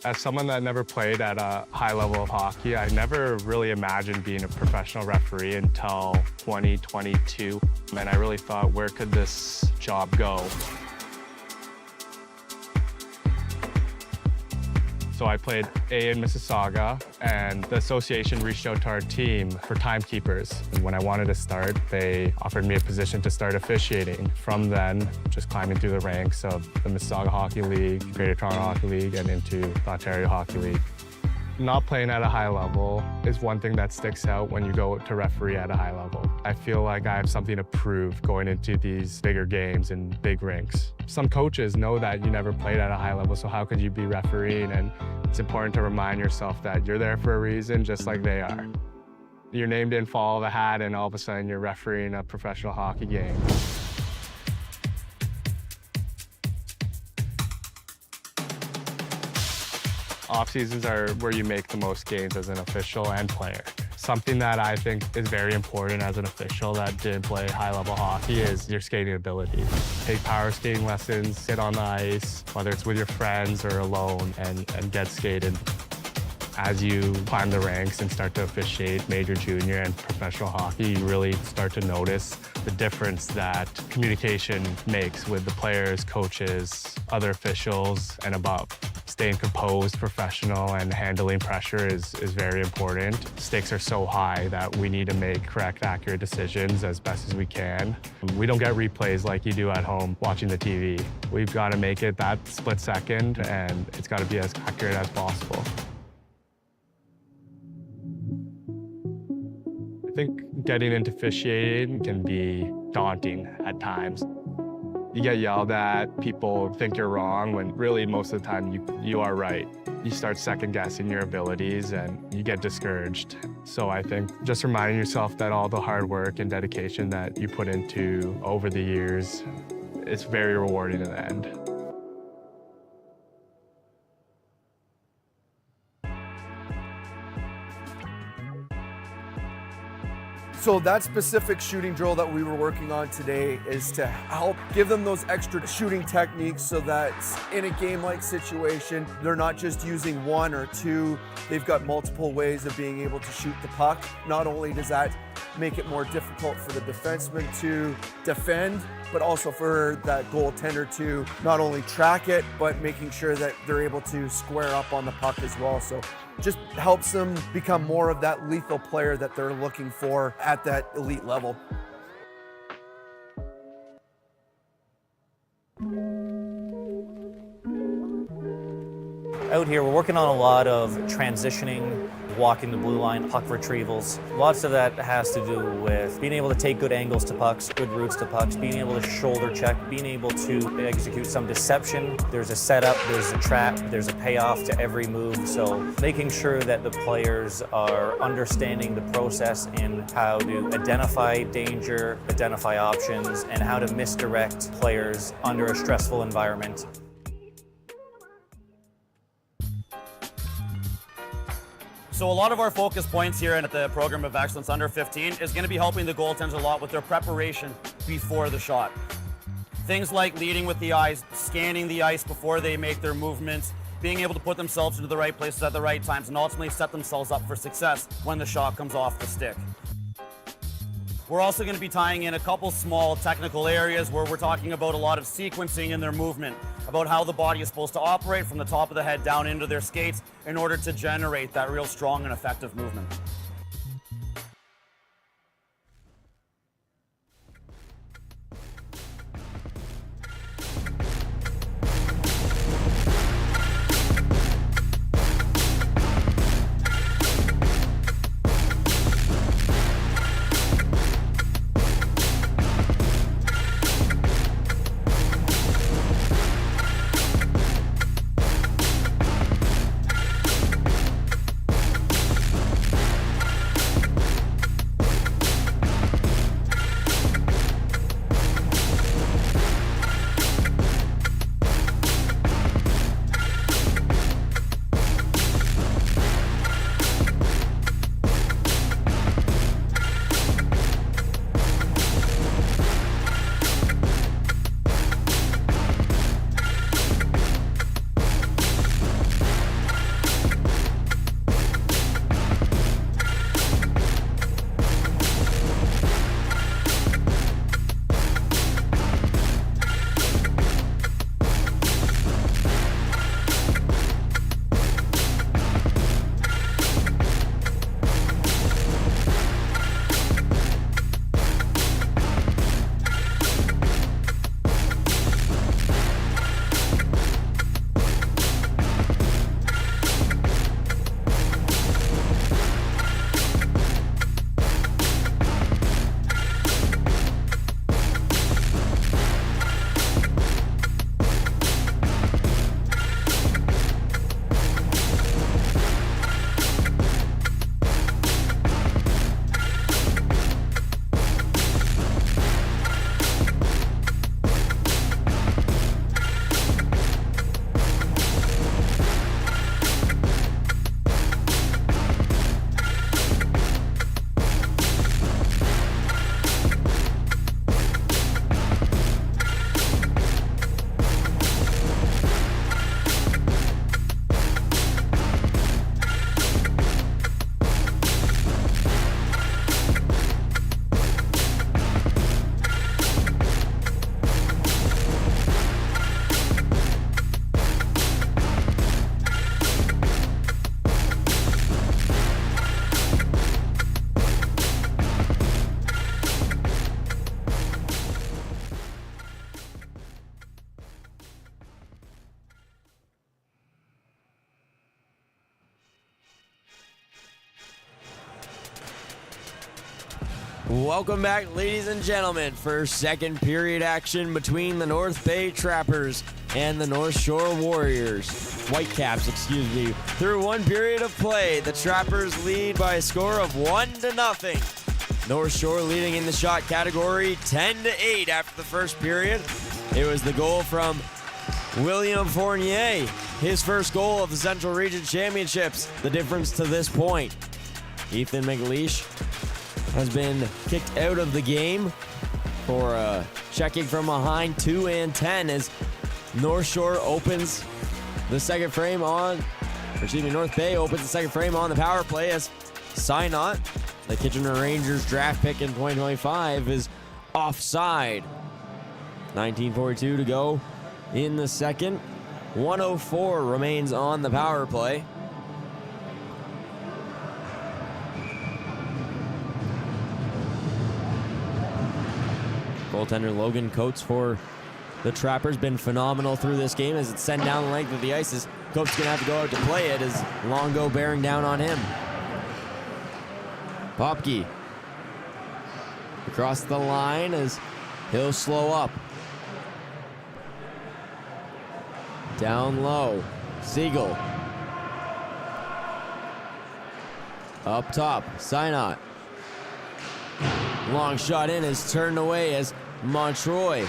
Speaker 6: As someone that never played at a high level of hockey, I never really imagined being a professional referee until 2022. And I really thought, where could this job go? So I played A in Mississauga, and the association reached out to our team for timekeepers. And when I wanted to start, they offered me a position to start officiating. From then, just climbing through the ranks of the Mississauga Hockey League, Greater Toronto Hockey League, and into the Ontario Hockey League. Not playing at a high level is one thing that sticks out when you go to referee at a high level. I feel like I have something to prove going into these bigger games and big rinks. Some coaches know that you never played at a high level, so how could you be refereeing? And it's important to remind yourself that you're there for a reason, just like they are. Your name didn't fall out of a hat and all of a sudden you're refereeing a professional hockey game. Off seasons are where you make the most gains as an official and player. Something that I think is very important as an official that didn't play high-level hockey is your skating ability. Take power skating lessons, sit on the ice, whether it's with your friends or alone, and get skated. As you climb the ranks and start to officiate major, junior, and professional hockey, you really start to notice the difference that communication makes with the players, coaches, other officials, and above. Staying composed, professional, and handling pressure is very important. Stakes are so high that we need to make correct, accurate decisions as best as we can. We don't get replays like you do at home watching the TV. We've got to make it that split second, and it's got to be as accurate as possible. I think getting into officiating can be daunting at times. You get yelled at, people think you're wrong, when really most of the time you are right. You start second-guessing your abilities and you get discouraged. So I think just reminding yourself that all the hard work and dedication that you put into over the years, it's very rewarding in the end.
Speaker 13: So that specific shooting drill that we were working on today is to help give them those extra shooting techniques so that in a game-like situation, they're not just using one or two, they've got multiple ways of being able to shoot the puck. Not only does that make it more difficult for the defenseman to defend, but also for that goaltender to not only track it, but making sure that they're able to square up on the puck as well. So just helps them become more of that lethal player that they're looking for at that elite level.
Speaker 14: Out here, we're working on a lot of transitioning, walking the blue line, puck retrievals. Lots of that has to do with being able to take good angles to pucks, good routes to pucks, being able to shoulder check, being able to execute some deception. There's a setup, there's a trap, there's a payoff to every move. So making sure that the players are understanding the process in how to identify danger, identify options, and how to misdirect players under a stressful environment.
Speaker 15: So a lot of our focus points here at the Program of Excellence Under 15 is going to be helping the goaltenders a lot with their preparation before the shot. Things like leading with the eyes, scanning the ice before they make their movements, being able to put themselves into the right places at the right times, and ultimately set themselves up for success when the shot comes off the stick. We're also going to be tying in a couple small technical areas where we're talking about a lot of sequencing in their movement, about how the body is supposed to operate from the top of the head down into their skates in order to generate that real strong and effective movement.
Speaker 1: Welcome back, ladies and gentlemen, for second period action between the North Bay Trappers and the North Shore Warriors. Whitecaps, excuse me. Through one period of play, the Trappers lead by a score of 1-0. North Shore leading in the shot category 10-8 after the first period. It was the goal from William Fournier, his first goal of the Central Region Championships, the difference to this point. Ethan McLeish has been kicked out of the game for checking from behind. 2 and 10 as North Shore opens the second frame on, North Bay opens the second frame on the power play as Synot, the Kitchener Rangers draft pick in 2025, is offside. 19:42 to go in the second. 104 remains on the power play. Goaltender Logan Coates for the Trappers been phenomenal through this game as it's sent down the length of the ice. As Coates gonna have to go out to play it as Longo bearing down on him. Popke across the line as he'll slow up. Down low, Siegel. Up top, Synot. Long shot in is turned away as Montroy.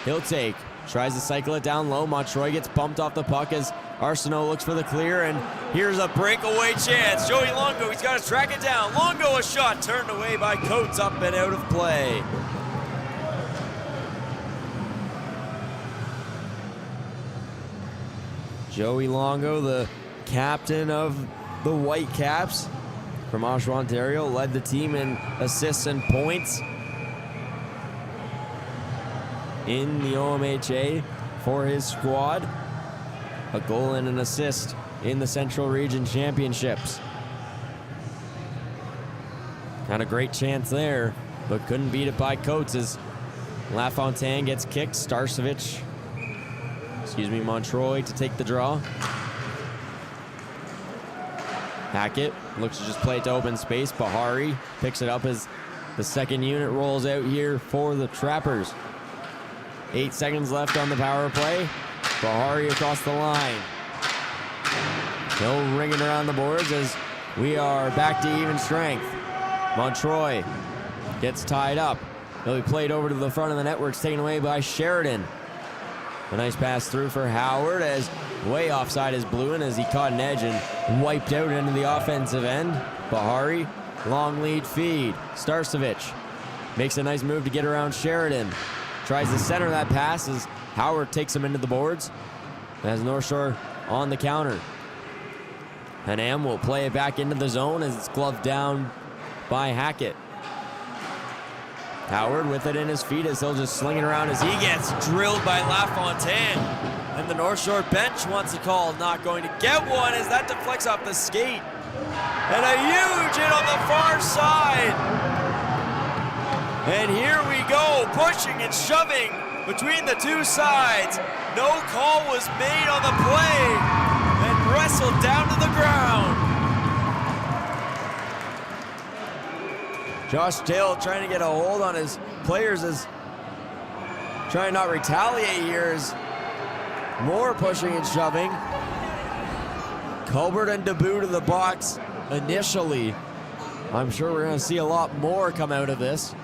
Speaker 1: He'll take, tries to cycle it down low. Montroy gets bumped off the puck as Arsenault looks for the clear, and here's a breakaway chance. Joey Longo, he's got to track it down. Longo, a shot turned away by Coates, up and out of play. Joey Longo, the captain of the Whitecaps from Oshawa, Ontario, led the team in assists and points in the OMHA for his squad. A goal and an assist in the Central Region Championships. Had a great chance there, but couldn't beat it by Coates as LaFontaine gets kicked. Montroy to take the draw. Hackett looks to just play it to open space. Bahari picks it up as the second unit rolls out here for the Trappers. 8 seconds left on the power play. Bahari across the line. No ringing around the boards as we are back to even strength. Montroy gets tied up. He'll be played over to the front of the net where it's taken away by Sheridan. A nice pass through for Howard as way offside is Bluin as he caught an edge and wiped out into the offensive end. Bahari, long lead feed. Starcevic makes a nice move to get around Sheridan. Tries to center that pass as Howard takes him into the boards. As North Shore on the counter. Hanam will play it back into the zone as it's gloved down by Hackett. Howard with it in his feet as he'll just sling it around as he gets drilled by LaFontaine. And the North Shore bench wants a call, not going to get one as that deflects off the skate. And a huge hit on the far side. And here we go, pushing and shoving between the two sides. No call was made on the play and wrestled down to the ground. Josh Dale trying to get a hold on his players as trying not retaliate here as more pushing and shoving. Colbert and Debut to the box initially. I'm sure we're going to see a lot more come out of this.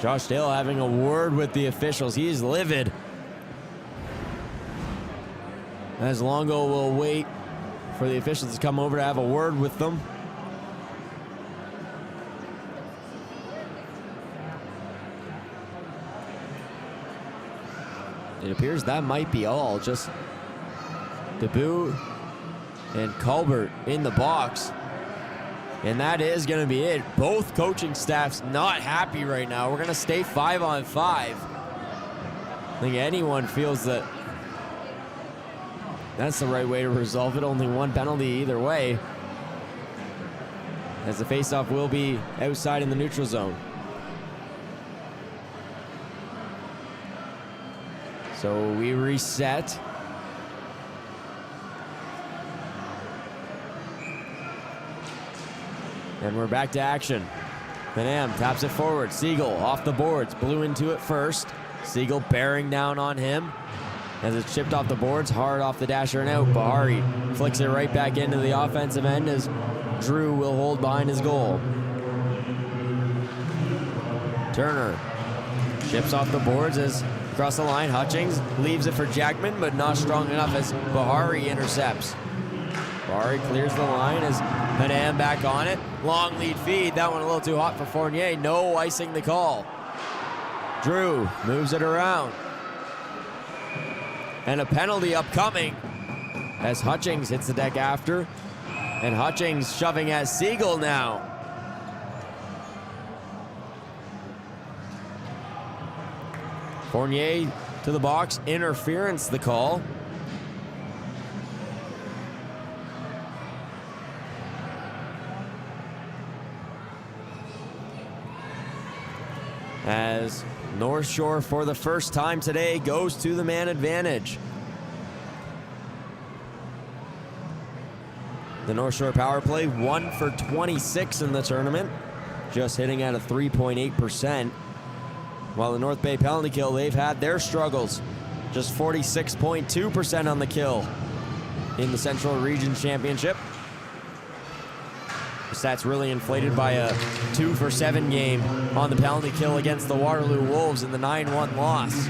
Speaker 1: Josh Dale having a word with the officials. He is livid. As Longo will wait for the officials to come over to have a word with them. It appears that might be all. Just Debut and Colbert in the box. And that is going to be it. Both coaching staffs not happy right now. We're going to stay 5-on-5. I think anyone feels that that's the right way to resolve it. Only one penalty either way, as the faceoff will be outside in the neutral zone. So we reset. And we're back to action. Panam taps it forward. Siegel off the boards. Blew into it first. Siegel bearing down on him. As it's chipped off the boards, hard off the dasher and out. Bahari flicks it right back into the offensive end as Drew will hold behind his goal. Turner chips off the boards as Across the line, Hutchings leaves it for Jackman, but not strong enough as Bahari intercepts. Bahari clears the line as Madame back on it. Long lead feed, that one a little too hot for Fournier. No icing the call. Drew moves it around. And a penalty upcoming as Hutchings hits the deck after. And Hutchings shoving at Siegel now. Fournier to the box, interference the call. As North Shore for the first time today goes to the man advantage. The North Shore power play 1 for 26 in the tournament, just hitting at a 3.8%. While the North Bay penalty kill, they've had their struggles. Just 46.2% on the kill in the Central Region Championship. The stats really inflated by a 2 for 7 game on the penalty kill against the Waterloo Wolves in the 9-1 loss.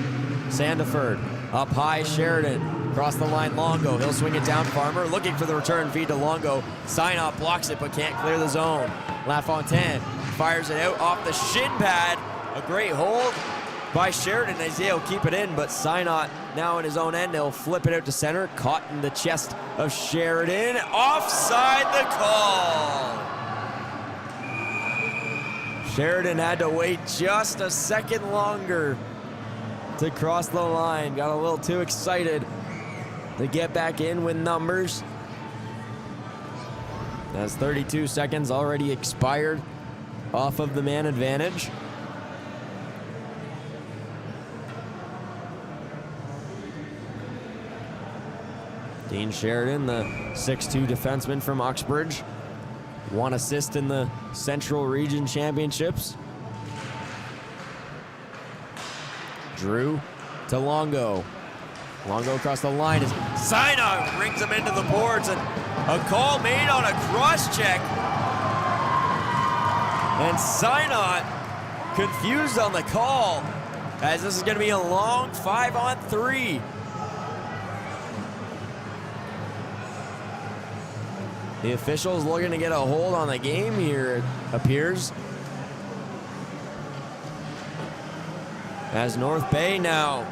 Speaker 1: Sandiford up high, Sheridan across the line, Longo. He'll swing it down, Farmer looking for the return feed to Longo. Signot blocks it but can't clear the zone. LaFontaine fires it out off the shin pad. A great hold by Sheridan. Isaiah will keep it in, but Signot now in his own end. He'll flip it out to center. Caught in the chest of Sheridan. Offside the call. Sheridan had to wait just a second longer to cross the line. Got a little too excited to get back in with numbers. That's 32 seconds already expired off of the man advantage. Dean Sheridan, the 6'2 defenseman from Uxbridge. 1 assist in the Central Region Championships. Drew to Longo. Longo across the line as Signot rings him into the boards, and a call made on a cross-check. And Signot confused on the call, as this is going to be a long 5-on-3. The officials looking to get a hold on the game here, it appears. As North Bay now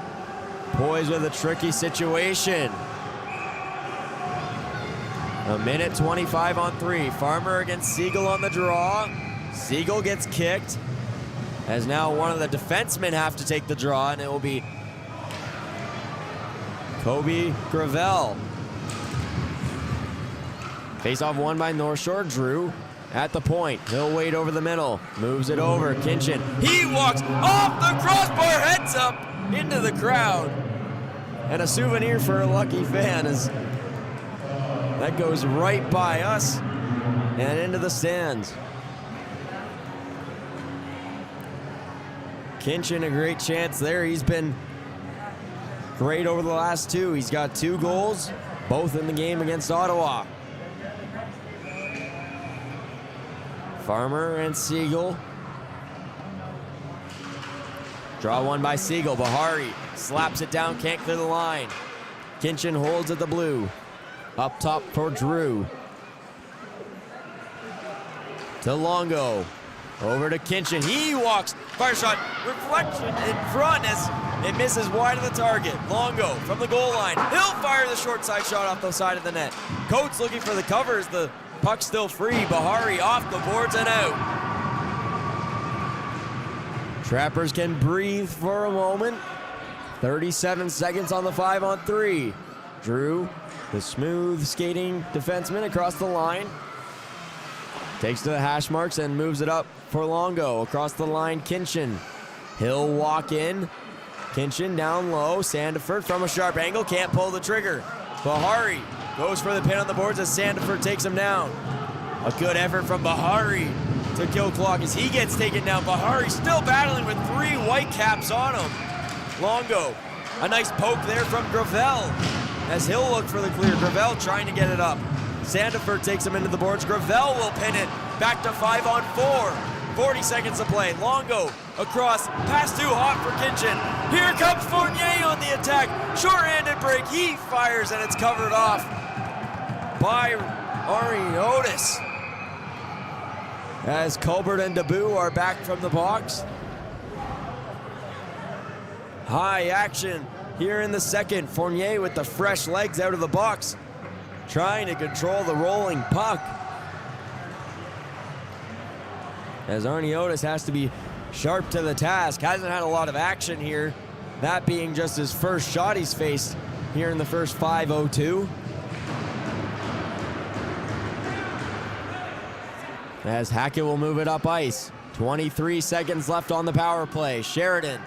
Speaker 1: poised with a tricky situation. A minute 25 on 3. Farmer against Siegel on the draw. Siegel gets kicked. As now one of the defensemen have to take the draw, and it will be Kobe Gravel. Face-off won by North Shore. Drew at the point. He'll wait over the middle. Moves it over. Kinchin. He walks off the crossbar, heads up into the crowd. And a souvenir for a lucky fan as that goes right by us and into the stands. Kinchin, a great chance there. He's been great over the last 2. He's got 2 goals, both in the game against Ottawa. Farmer and Siegel. Draw one by Siegel. Bahari slaps it down, can't clear the line. Kinchin holds at the blue. Up top for Drew. To Longo. Over to Kinchin. He walks. Fire shot. Reflection in front as it misses wide of the target. Longo from the goal line. He'll fire the short side shot off the side of the net. Coates looking for the covers. The puck still free. Bahari off the boards and out. Trappers can breathe for a moment. 37 seconds on the 5-on-3. Drew, the smooth skating defenseman across the line. Takes to the hash marks and moves it up for Longo. Across the line, Kinchin. He'll walk in. Kinchin down low. Sandiford from a sharp angle. Can't pull the trigger. Bahari goes for the pin on the boards as Sandiford takes him down. A good effort from Bahari to kill clock as he gets taken down. Bahari still battling with 3 white caps on him. Longo, a nice poke there from Gravel as he'll look for the clear. Gravel trying to get it up. Sandiford takes him into the boards. Gravel will pin it. Back to 5-on-4. 40 seconds to play. Longo across, pass too hot for Kitchen. Here comes Fournier on the attack. Short-handed break, he fires and it's covered off by Arnie Otis. As Colbert and Debut are back from the box. High action here in the second. Fournier with the fresh legs out of the box, trying to control the rolling puck. As Arnie Otis has to be sharp to the task. Hasn't had a lot of action here, that being just his first shot he's faced here in the first 5:02. As Hackett will move it up ice. 23 seconds left on the power play. Sheridan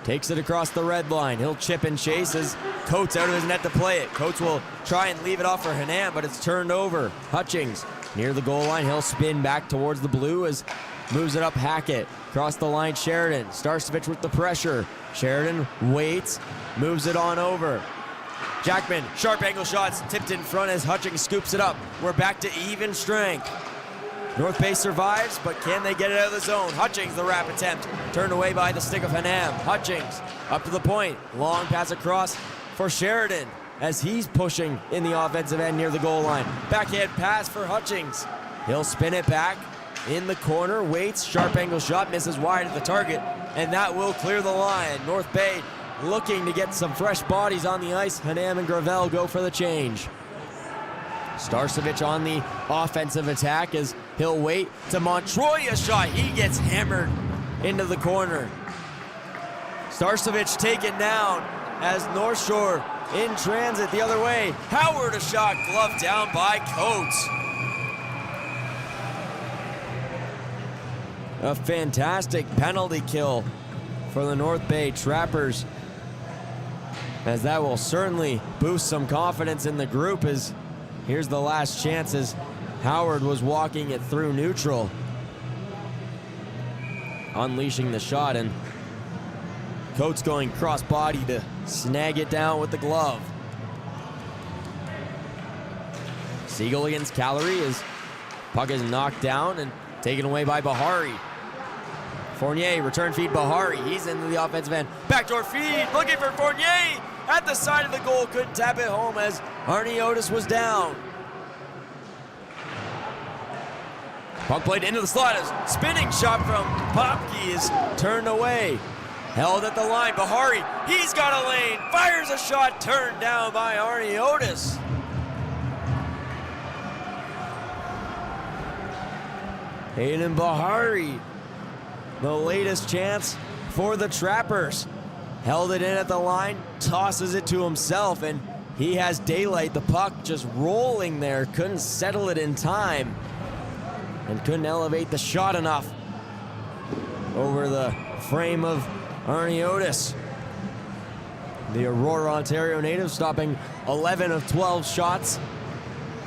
Speaker 1: takes it across the red line. He'll chip and chase as Coates out of his net to play it. Coates will try and leave it off for Hanan, but it's turned over. Hutchings near the goal line. He'll spin back towards the blue as moves it up Hackett. Across the line, Sheridan. Starcevich with the pressure. Sheridan waits, moves it on over. Jackman, sharp angle shots, tipped in front as Hutchings scoops it up. We're back to even strength. North Bay survives, but can they get it out of the zone? Hutchings, the wrap attempt, turned away by the stick of Hanam. Hutchings, up to the point, long pass across for Sheridan as he's pushing in the offensive end near the goal line. Backhand pass for Hutchings. He'll spin it back in the corner, waits, sharp angle shot, misses wide of the target, and that will clear the line. North Bay looking to get some fresh bodies on the ice. Hanam and Gravel go for the change. Starcevich on the offensive attack as he'll wait to Montroy, a shot. He gets hammered into the corner. Starcevich taken down as North Shore in transit the other way. Howard, a shot, glove down by Coates. A fantastic penalty kill for the North Bay Trappers, as that will certainly boost some confidence in the group. As here's the last chance as Howard was walking it through neutral, unleashing the shot, and Coates going cross body to snag it down with the glove. Siegel against Callery as puck is knocked down and taken away by Bahari. Fournier, return feed Bahari. He's into the offensive end. Backdoor feed, looking for Fournier at the side of the goal. Couldn't tap it home as Arnie Otis was down. Puck played into the slot as spinning shot from Popke is turned away. Held at the line, Bahari, he's got a lane. Fires a shot, turned down by Arnie Otis. Hayden Bahari, the latest chance for the Trappers. Held it in at the line, tosses it to himself, and he has daylight. The puck just rolling there, couldn't settle it in time, and couldn't elevate the shot enough over the frame of Arnie Otis. The Aurora, Ontario native stopping 11 of 12 shots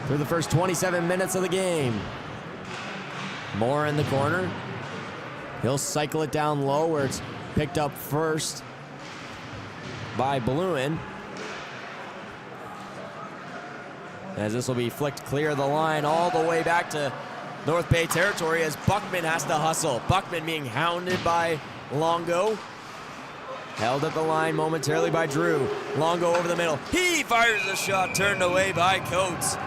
Speaker 1: through the first 27 minutes of the game. Moore in the corner. He'll cycle it down low where it's picked up first by Bluin. As this will be flicked clear of the line all the way back to North Bay territory as Buckman has to hustle. Buckman being hounded by Longo. Held at the line momentarily by Drew. Longo over the middle. He fires a shot, turned away by Coates.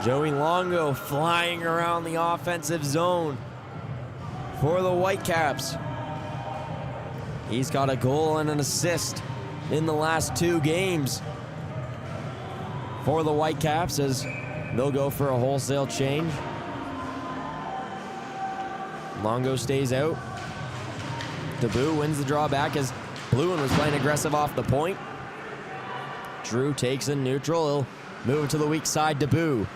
Speaker 1: Joey Longo flying around the offensive zone for the Whitecaps. He's got a goal and an assist in the last 2 games for the Whitecaps as they'll go for a wholesale change. Longo stays out. Debut wins the draw back as Bluin was playing aggressive off the point. Drew takes in neutral. He'll move it to the weak side. Debut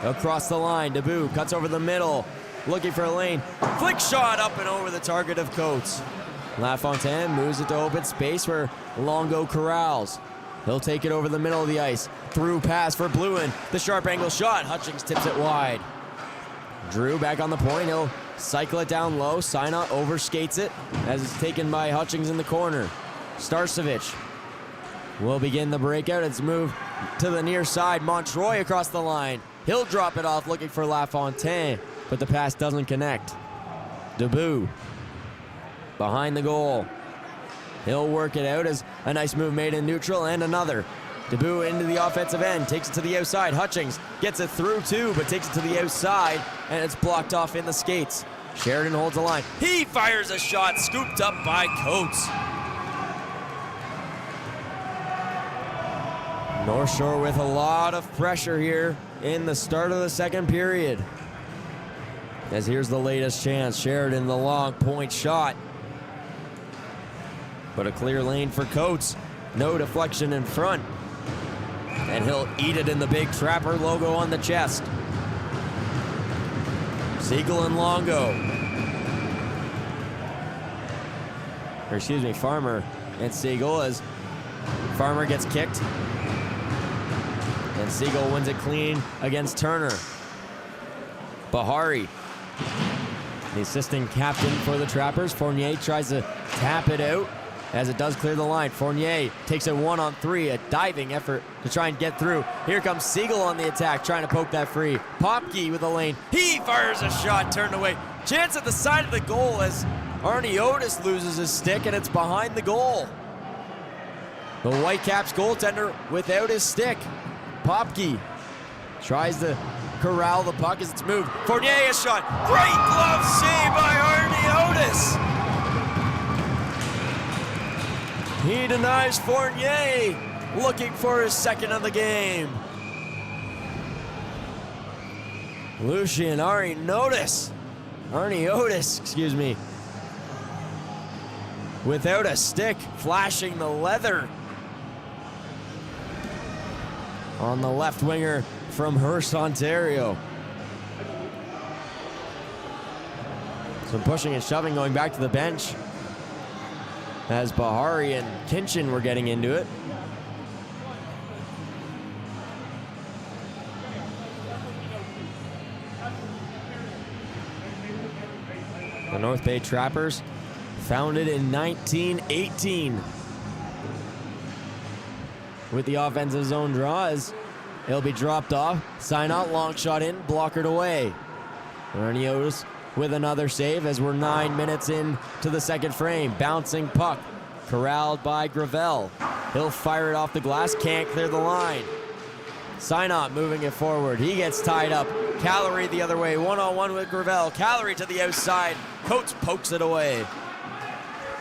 Speaker 1: across the line. Debut cuts over the middle, looking for a lane. Flick shot up and over the target of Coates. LaFontaine moves it to open space where Longo corrals. He'll take it over the middle of the ice. Through pass for Bluin. The sharp angle shot. Hutchings tips it wide. Drew back on the point. He'll cycle it down low. Sinot overskates it as it's taken by Hutchings in the corner. Starcevich will begin the breakout. It's moved to the near side. Montroy across the line. He'll drop it off looking for LaFontaine, but the pass doesn't connect. Debut behind the goal. He'll work it out as a nice move made in neutral and another. Debut into the offensive end, takes it to the outside. Hutchings gets it through too, but takes it to the outside, and it's blocked off in the skates. Sheridan holds the line. He fires a shot, scooped up by Coates. North Shore with a lot of pressure here in the start of the second period. As here's the latest chance. Sheridan, the long point shot. But a clear lane for Coates. No deflection in front. And he'll eat it in the big Trapper logo on the chest. Siegel and Longo. Or excuse me, Farmer and Siegel as Farmer gets kicked. And Siegel wins it clean against Turner. Bahari, the assistant captain for the Trappers. Fournier tries to tap it out as it does clear the line. Fournier takes it 1-on-3, a diving effort to try and get through. Here comes Siegel on the attack, trying to poke that free. Popke with a lane. He fires a shot, turned away. Chance at the side of the goal as Arnie Otis loses his stick, and it's behind the goal. The Whitecaps goaltender without his stick. Popke tries to corral the puck as it's moved. Fournier a shot. Great glove save by Arnie Otis. He denies Fournier, looking for his second of the game. Arnie Otis, excuse me, without a stick, flashing the leather on the left winger from Hearst, Ontario. Some pushing and shoving going back to the bench as Bahari and Kinchin were getting into it. The North Bay Trappers, founded in 1918. With the offensive zone draw as it'll be dropped off. Sign out, long shot in, blockered away. Arnie Otis with another save as we're 9 minutes into the second frame. Bouncing puck, corralled by Gravel. He'll fire it off the glass, can't clear the line. Signot moving it forward. He gets tied up. Callery the other way, one-on-one with Gravel. Callery to the outside. Coates pokes it away.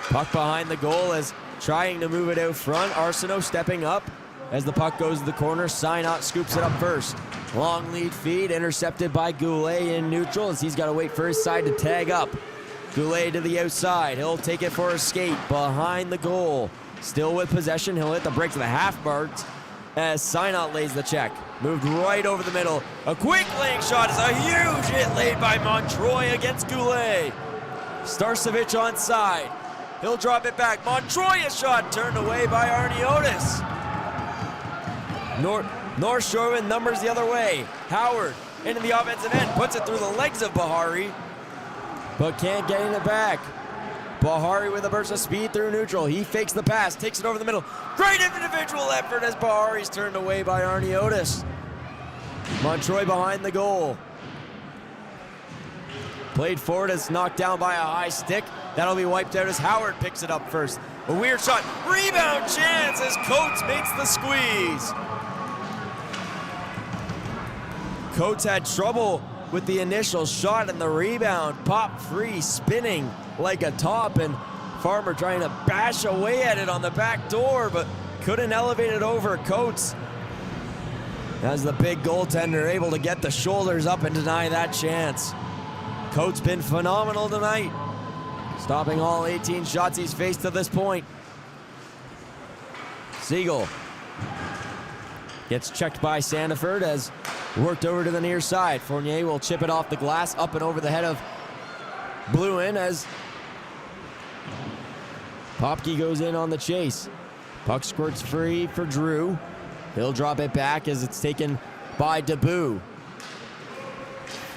Speaker 1: Puck behind the goal as trying to move it out front. Arsenault stepping up as the puck goes to the corner. Signot scoops it up first. Long lead feed intercepted by Goulet in neutral as he's got to wait for his side to tag up. Goulet to the outside. He'll take it for a skate behind the goal. Still with possession. He'll hit the break to the half marks as Signot lays the check. Moved right over the middle. A quick laying shot is a huge hit laid by Montroy against Goulet. Starcevic on side. He'll drop it back. Montroy a shot turned away by Arnie Otis. North Shore with numbers the other way. Howard into the offensive end. Puts it through the legs of Bahari, but can't get it back. Bahari with a burst of speed through neutral. He fakes the pass, takes it over the middle. Great individual effort as Bahari's turned away by Arnie Otis. Montroy behind the goal. Played forward as knocked down by a high stick. That'll be wiped out as Howard picks it up first. A weird shot. Rebound chance as Coates makes the squeeze. Coates had trouble with the initial shot and the rebound. Pop free, spinning like a top, and Farmer trying to bash away at it on the back door, but couldn't elevate it over Coates. As the big goaltender able to get the shoulders up and deny that chance. Coates been phenomenal tonight, stopping all 18 shots he's faced to this point. Siegel gets checked by Sandiford as worked over to the near side. Fournier will chip it off the glass, up and over the head of Bluin as Popke goes in on the chase. Puck squirts free for Drew. He'll drop it back as it's taken by Debut.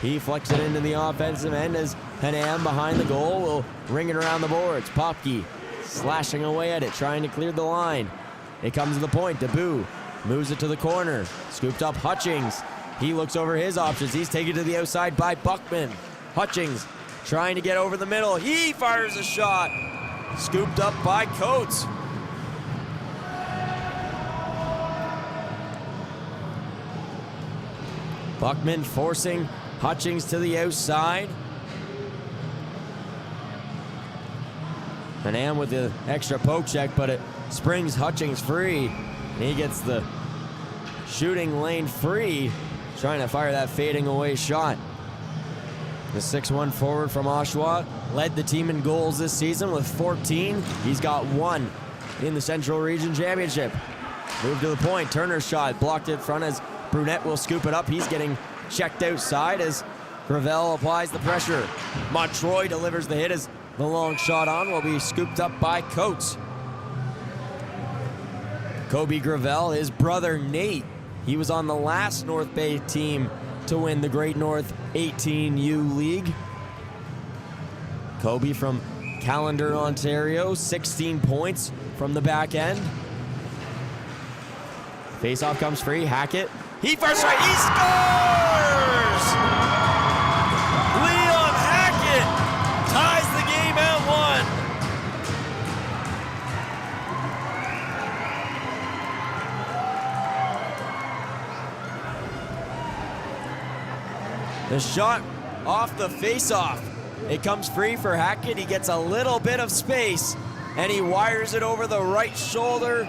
Speaker 1: He flecks it into the offensive end as Hanam behind the goal will ring it around the boards. Popke slashing away at it, trying to clear the line. It comes to the point. Debut moves it to the corner. Scooped up Hutchings. He looks over his options. He's taken to the outside by Buckman. Hutchings trying to get over the middle. He fires a shot. Scooped up by Coates. Buckman forcing Hutchings to the outside. Manam with the extra poke check, but it springs Hutchings free. And he gets the shooting lane free, trying to fire that fading away shot. The 6'1" forward from Oshawa led the team in goals this season with 14. He's got 1 in the Central Region Championship. Move to the point. Turner's shot blocked in front as Brunette will scoop it up. He's getting checked outside as Gravel applies the pressure. Montroy delivers the hit as the long shot on will be scooped up by Coates. Kobe Gravel, his brother Nate, he was on the last North Bay team to win the Great North 18U League. Kobe from Callender, Ontario, 16 points from the back end. Faceoff comes free, Hackett. He first right, he scores! Liam Hackett ties the game at 1. The shot off the faceoff. It comes free for Hackett. He gets a little bit of space and he wires it over the right shoulder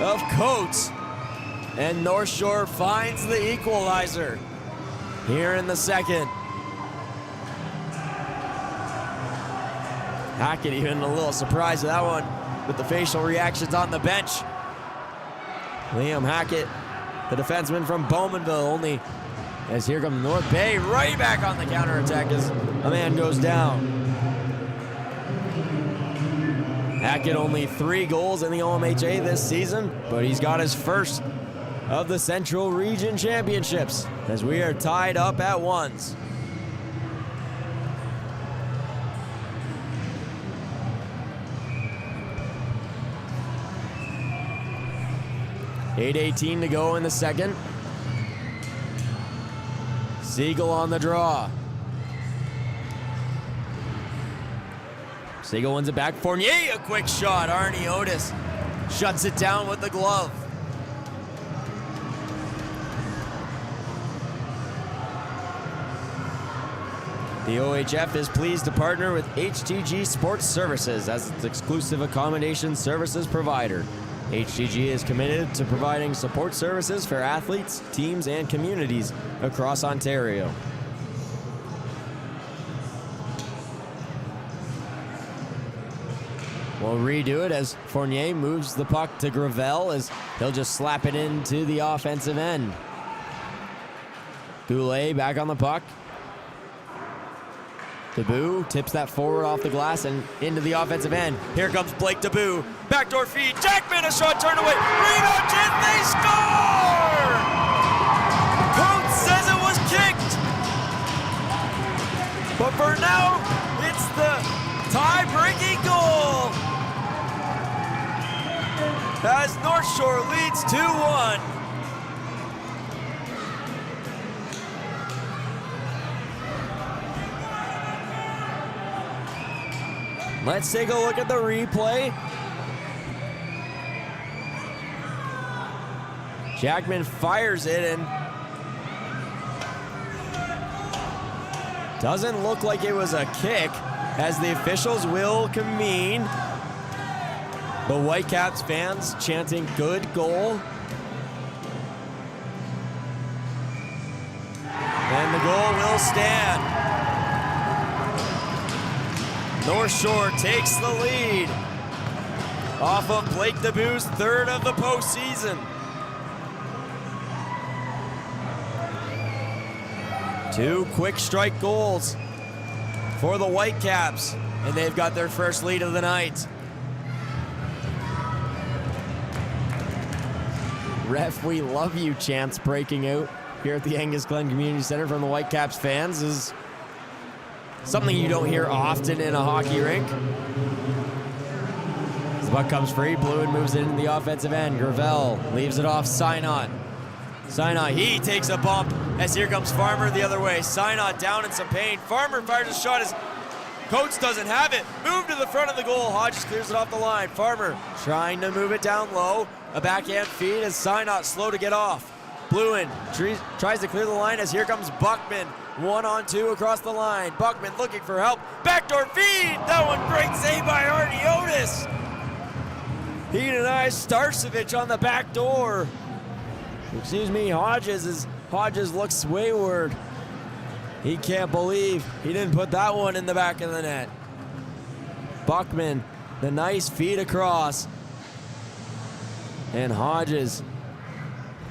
Speaker 1: of Coates. And North Shore finds the equalizer here in the second. Hackett even a little surprised at that one with the facial reactions on the bench. Liam Hackett, the defenseman from Bowmanville, only as here comes North Bay right back on the counterattack as a man goes down. Hackett only 3 goals in the OMHA this season, but he's got his first of the Central Region Championships as we are tied up at 1s. .8:18 to go in the second. Siegel on the draw. Siegel wins it back. Fournier, a quick shot. Arnie Otis shuts it down with the glove. The OHF is pleased to partner with HTG Sports Services as its exclusive accommodation services provider. HTG is committed to providing support services for athletes, teams, and communities across Ontario. We'll redo it as Fournier moves the puck to Gravel as he'll just slap it into the offensive end. Goulet back on the puck. Deboo tips that forward off the glass and into the offensive end. Here comes Blake Deboo. Backdoor feed. Jackman, a shot turned away. Rebound, and they score! Coates says it was kicked. But for now, it's the tie-breaking goal as North Shore leads 2-1. Let's take a look at the replay. Jackman fires it and doesn't look like it was a kick as the officials will convene. The Whitecaps fans chanting good goal. And the goal will stand. North Shore takes the lead off of Blake Deboo's 3rd of the postseason. 2 quick strike goals for the Whitecaps, and they've got their first lead of the night. Ref, we love you chants breaking out here at the Angus Glen Community Centre from the Whitecaps fans is something you don't hear often in a hockey rink. As the puck comes free, Bluin moves it into the offensive end. Gravel leaves it off Synot. Sinot, he takes a bump as here comes Farmer the other way. Sinot down in some pain. Farmer fires a shot as Coates doesn't have it. Move to the front of the goal. Hodges clears it off the line. Farmer trying to move it down low. A backhand feed as Sinot slow to get off. Bluin tries to clear the line as here comes Buckman. 1-on-2 across the line. Buckman looking for help. Backdoor feed. That one great save by Arnie Otis. He denies Starcevic on the back door. Excuse me, Hodges looks wayward. He can't believe he didn't put that one in the back of the net. Buckman, the nice feed across. And Hodges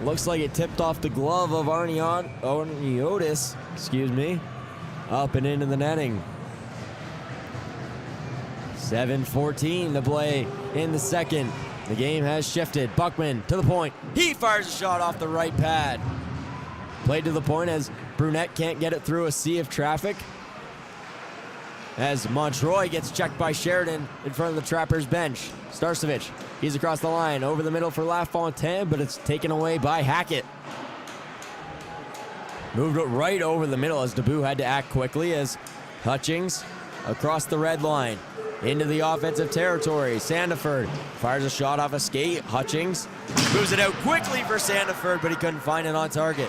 Speaker 1: looks like it tipped off the glove of Arnie Otis, up and into the netting. 7:14 to play in the second. The game has shifted. Buckman to the point. He fires a shot off the right pad. Played to the point as Brunette can't get it through a sea of traffic. As Montroy gets checked by Sheridan in front of the Trappers bench. Starcevic, he's across the line, over the middle for LaFontaine, but it's taken away by Hackett. Moved it right over the middle as Debut had to act quickly as Hutchings across the red line. Into the offensive territory. Sandiford fires a shot off a skate. Hutchings moves it out quickly for Sandiford, but he couldn't find it on target.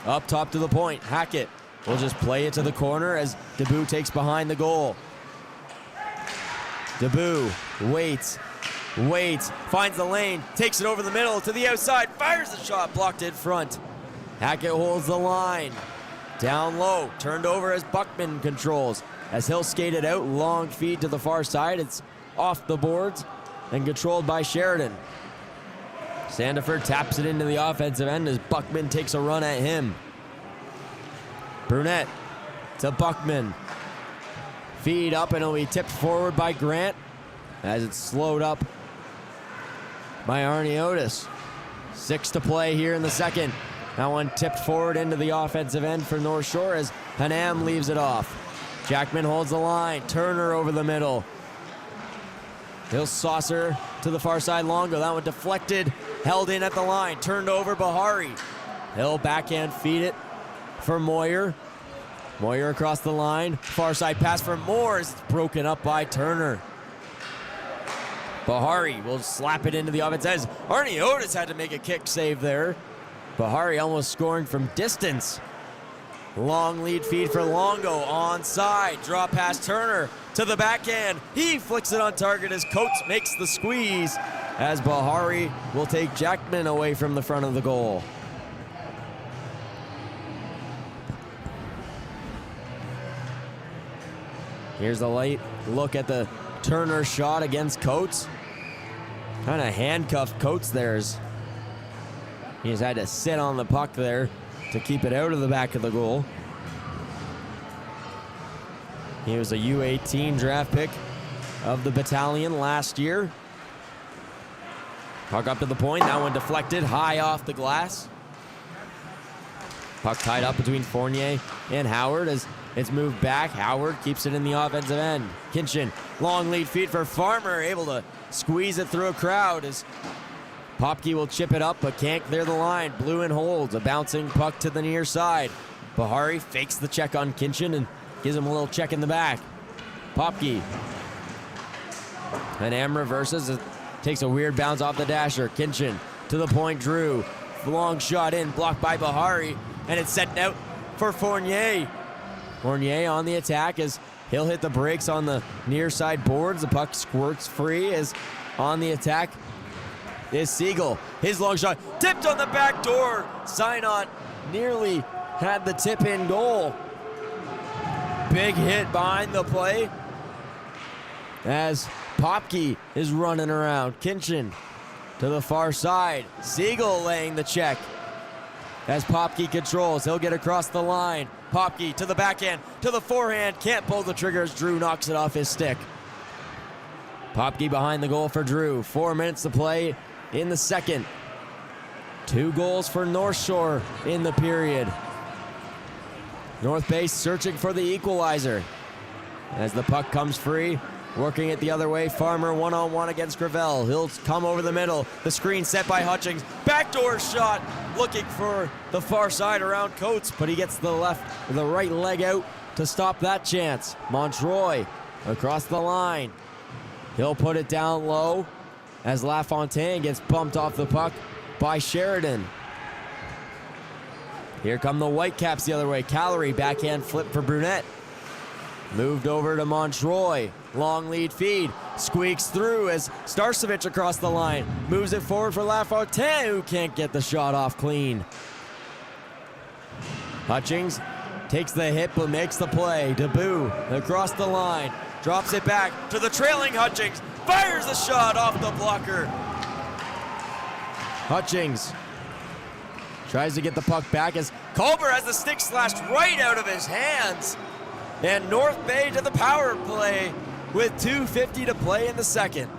Speaker 1: Up top to the point. Hackett will just play it to the corner as Debut takes behind the goal. Debut waits, finds the lane, takes it over the middle to the outside, fires the shot, blocked in front. Hackett holds the line. Down low, turned over as Buckman controls. As he'll skate it out, long feed to the far side. It's off the boards and controlled by Sheridan. Sandiford taps it into the offensive end as Buckman takes a run at him. Brunette to Buckman. Feed up and it'll be tipped forward by Grant as it's slowed up by Arnie Otis. 6 to play here in the second. That one tipped forward into the offensive end for North Shore as Hanam leaves it off. Jackman holds the line. Turner over the middle. He'll saucer to the far side. Longo. That one deflected. Held in at the line. Turned over Bahari. He'll backhand feed it for Moyer. Moyer across the line. Far side pass for Moore. It's broken up by Turner. Bahari will slap it into the offense edge. Arnie Otis had to make a kick save there. Bahari almost scoring from distance. Long lead feed for Longo, onside, draw past Turner to the backhand. He flicks it on target as Coates makes the squeeze as Bahari will take Jackman away from the front of the goal. Here's a light look at the Turner shot against Coates. Kind of handcuffed Coates there. He just had to sit on the puck there to keep it out of the back of the goal. He was a U18 draft pick of the battalion last year. Puck up to the point, that one deflected high off the glass. Puck tied up between Fournier and Howard as it's moved back. Howard keeps it in the offensive end. Kinchin, long lead feed for Farmer, able to squeeze it through a crowd as Popke will chip it up but can't clear the line. Bluin holds a bouncing puck to the near side. Bahari fakes the check on Kinchin and gives him a little check in the back. Popke. And Am reverses. It takes a weird bounce off the dasher. Kinchin to the point. Drew. Long shot in, blocked by Bahari. And it's set out for Fournier. Fournier on the attack as he'll hit the brakes on the near side boards. The puck squirts free as on the attack is Siegel. His long shot tipped on the back door. Sinot nearly had the tip in goal. Big hit behind the play as Popke is running around. Kinchin to the far side. Siegel laying the check as Popke controls. He'll get across the line. Popke to the backhand, to the forehand. Can't pull the trigger as Drew knocks it off his stick. Popke behind the goal for Drew. 4 minutes to play in the second. 2 goals for North Shore in the period. North Bay searching for the equalizer. As the puck comes free, working it the other way. Farmer one-on-one against Gravel. He'll come over the middle. The screen set by Hutchings. Backdoor shot looking for the far side around Coates, but he gets the right leg out to stop that chance. Montroy across the line. He'll put it down low as LaFontaine gets bumped off the puck by Sheridan. Here come the Whitecaps the other way. Callery backhand flip for Brunette. Moved over to Montroy. Long lead feed. Squeaks through as Starcevic across the line. Moves it forward for LaFontaine, who can't get the shot off clean. Hutchings takes the hit but makes the play. Debut across the line. Drops it back to the trailing Hutchings. Fires the shot off the blocker. Hutchings tries to get the puck back as Culver has the stick slashed right out of his hands. And North Bay to the power play with 2:50 to play in the second.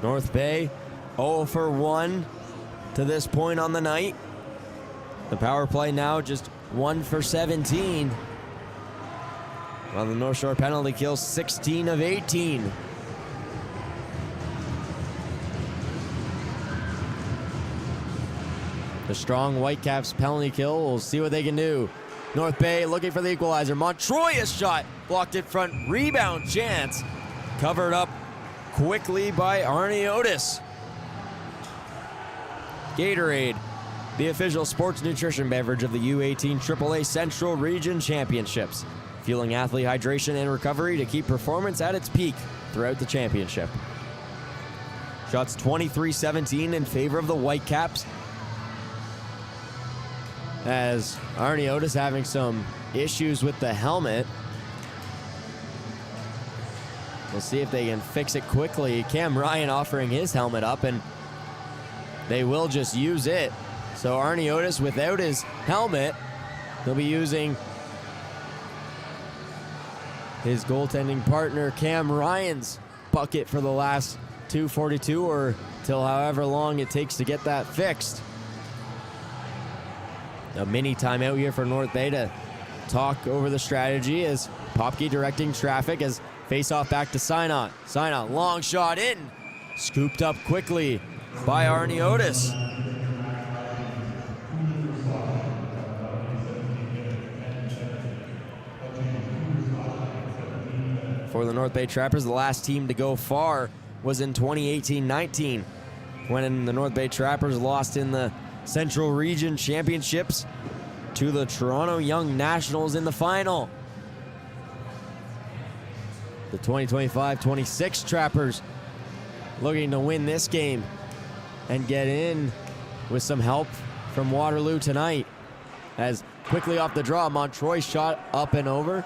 Speaker 1: North Bay 0 for 1 to this point on the night. The power play now just 1 for 17. While the North Shore penalty kill 16 of 18. The strong Whitecaps penalty kill. We'll see what they can do. North Bay looking for the equalizer. Montroy's shot blocked in front. Rebound chance. Covered up quickly by Arnie Otis. Gatorade, the official sports nutrition beverage of the U18 AAA Central Region Championships. Fueling athlete hydration and recovery to keep performance at its peak throughout the championship. Shots 23-17 in favor of the Whitecaps. As Arnie Otis having some issues with the helmet. We'll see if they can fix it quickly. Cam Ryan offering his helmet up, and they will just use it. So Arnie Otis without his helmet, he'll be using his goaltending partner Cam Ryan's bucket for the last 2:42 or till however long it takes to get that fixed. A mini timeout here for North Bay to talk over the strategy as Popke directing traffic as face-off back to Sinot. Sinot, long shot in. Scooped up quickly by Arnie Otis. For the North Bay Trappers, the last team to go far was in 2018-19 when the North Bay Trappers lost in the Central Region Championships to the Toronto Young Nationals in the final. The 2025-26 Trappers looking to win this game and get in with some help from Waterloo tonight. As quickly off the draw, Montroy shot up and over.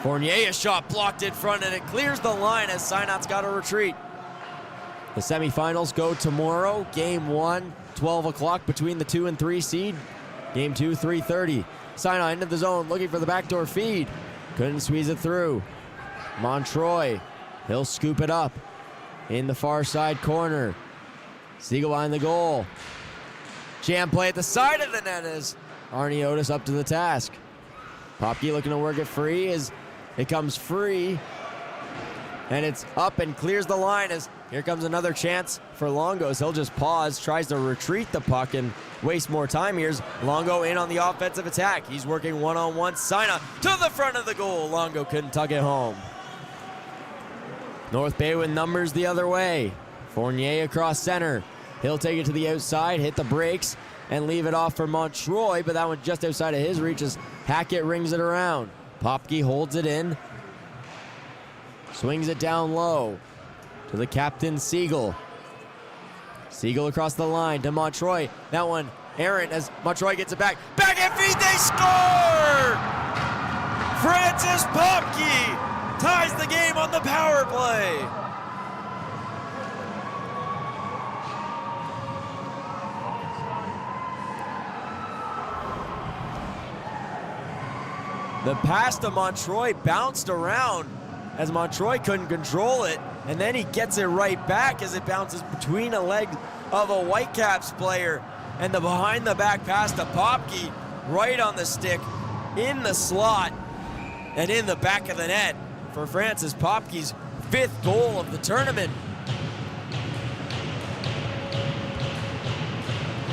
Speaker 1: Fournier, a shot blocked in front, and it clears the line as Sinot's got to retreat. The semifinals go tomorrow. Game 1, 12 o'clock between the 2 and 3 seed. Game 2, 3:30. Sinot into the zone, looking for the backdoor feed. Couldn't squeeze it through. Montroy, he'll scoop it up in the far side corner. Siegel behind the goal. Jam play at the side of the net as Arnie Otis up to the task. Popke looking to work it free as it comes free. And it's up and clears the line as here comes another chance for Longos. He'll just pause, tries to retreat the puck and waste more time. Here's Longo in on the offensive attack. He's working one-on-one. Sinot to the front of the goal. Longo couldn't tug it home. North Bay with numbers the other way. Fournier across center. He'll take it to the outside, hit the brakes, and leave it off for Montroy, but that one just outside of his reach as Hackett rings it around. Popke holds it in. Swings it down low to the captain, Siegel. Siegel across the line to Montroy. That one errant as Montroy gets it back. Back and feed, they score! Francis Popke ties the game on the power play. The pass to Montroy bounced around as Montroy couldn't control it, and then he gets it right back as it bounces between a leg of a Whitecaps player, and the behind-the-back pass to Popke right on the stick, in the slot, and in the back of the net for Francis Popke's 5th goal of the tournament.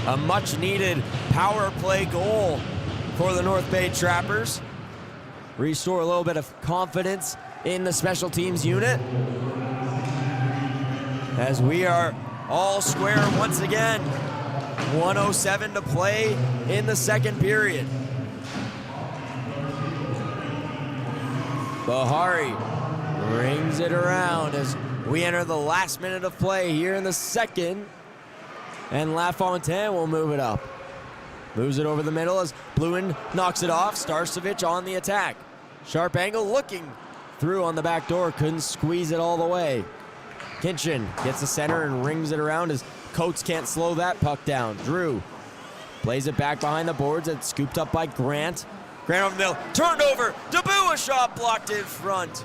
Speaker 1: A much-needed power play goal for the North Bay Trappers. Restore a little bit of confidence in the special teams unit. As we are all square once again. 1:07 to play in the second period. Bahari rings it around as we enter the last minute of play here in the second. And LaFontaine will move it up. Moves it over the middle as Bluin knocks it off. Starcevic on the attack. Sharp angle looking through on the back door. Couldn't squeeze it all the way. Kinchin gets the center and rings it around as Coates can't slow that puck down. Drew plays it back behind the boards. It's scooped up by Grant. Grant over the middle. Turned over. Debu, a shot blocked in front.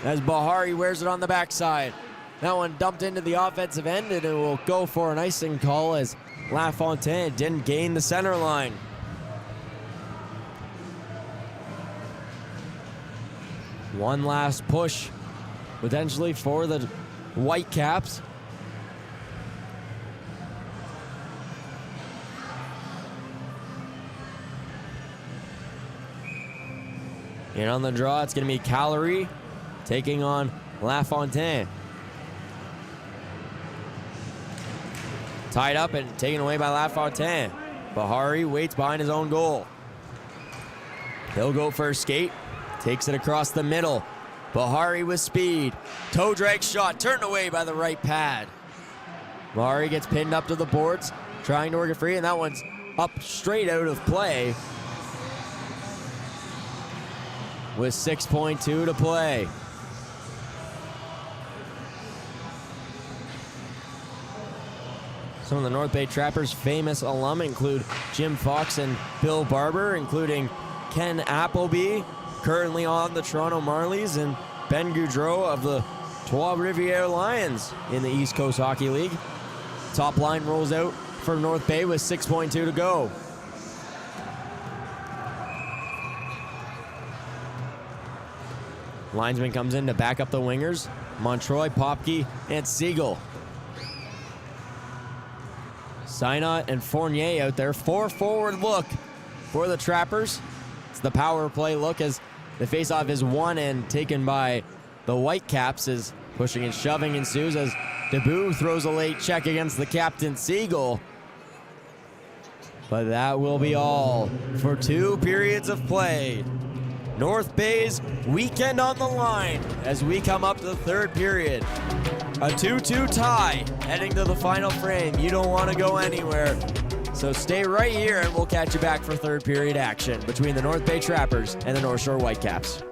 Speaker 1: As Bahari wears it on the backside. That one dumped into the offensive end, and it will go for an icing call as LaFontaine didn't gain the center line. One last push, potentially for the Whitecaps. And on the draw, it's going to be Callery taking on LaFontaine. Tied up and taken away by LaFontaine. Bahari waits behind his own goal. He'll go for a skate. Takes it across the middle. Bahari with speed. Toe drag shot turned away by the right pad. Bahari gets pinned up to the boards, trying to work it free, and that one's up straight out of play. With 6.2 to play. Some of the North Bay Trappers' famous alum include Jim Fox and Bill Barber, including Ken Appleby, currently on the Toronto Marlies, and Ben Goudreau of the Trois-Rivières Lions in the East Coast Hockey League. Top line rolls out for North Bay with 6.2 to go. Linesman comes in to back up the wingers. Montroy, Popke, and Siegel. Synot and Fournier out there. 4-forward look for the Trappers. It's the power play look as the faceoff is won and taken by the Whitecaps as pushing and shoving ensues as Debu throws a late check against the captain Siegel. But that will be all for 2 periods of play. North Bay's weekend on the line as we come up to the third period. A 2-2 tie heading to the final frame. You don't want to go anywhere. So stay right here and we'll catch you back for third period action between the North Bay Trappers and the North Shore Whitecaps.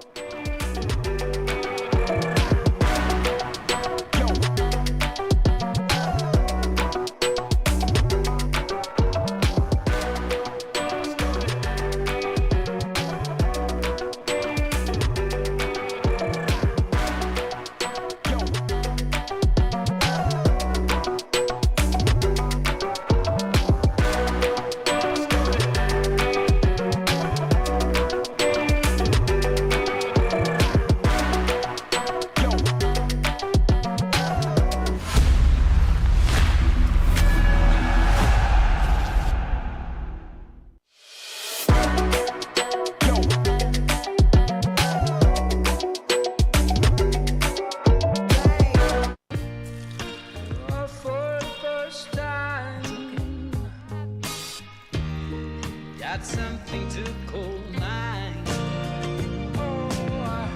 Speaker 2: Something to call mine. Oh, I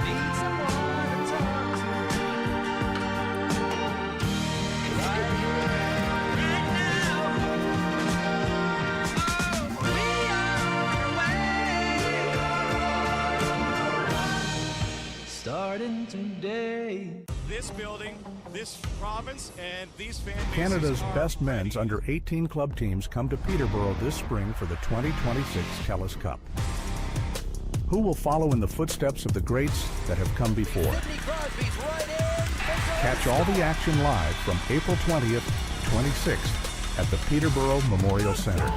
Speaker 2: need someone to talk to. Right here, right now. Oh, we are on our way. Starting today.
Speaker 3: This building, this province, and these fan bases
Speaker 16: Canada's
Speaker 3: are
Speaker 16: best men's under 18 club teams come to Peterborough this spring for the 2026 TELUS Cup. Who will follow in the footsteps of the greats that have come before? Catch all the action live from April 20th to 26th at the Peterborough Memorial Centre.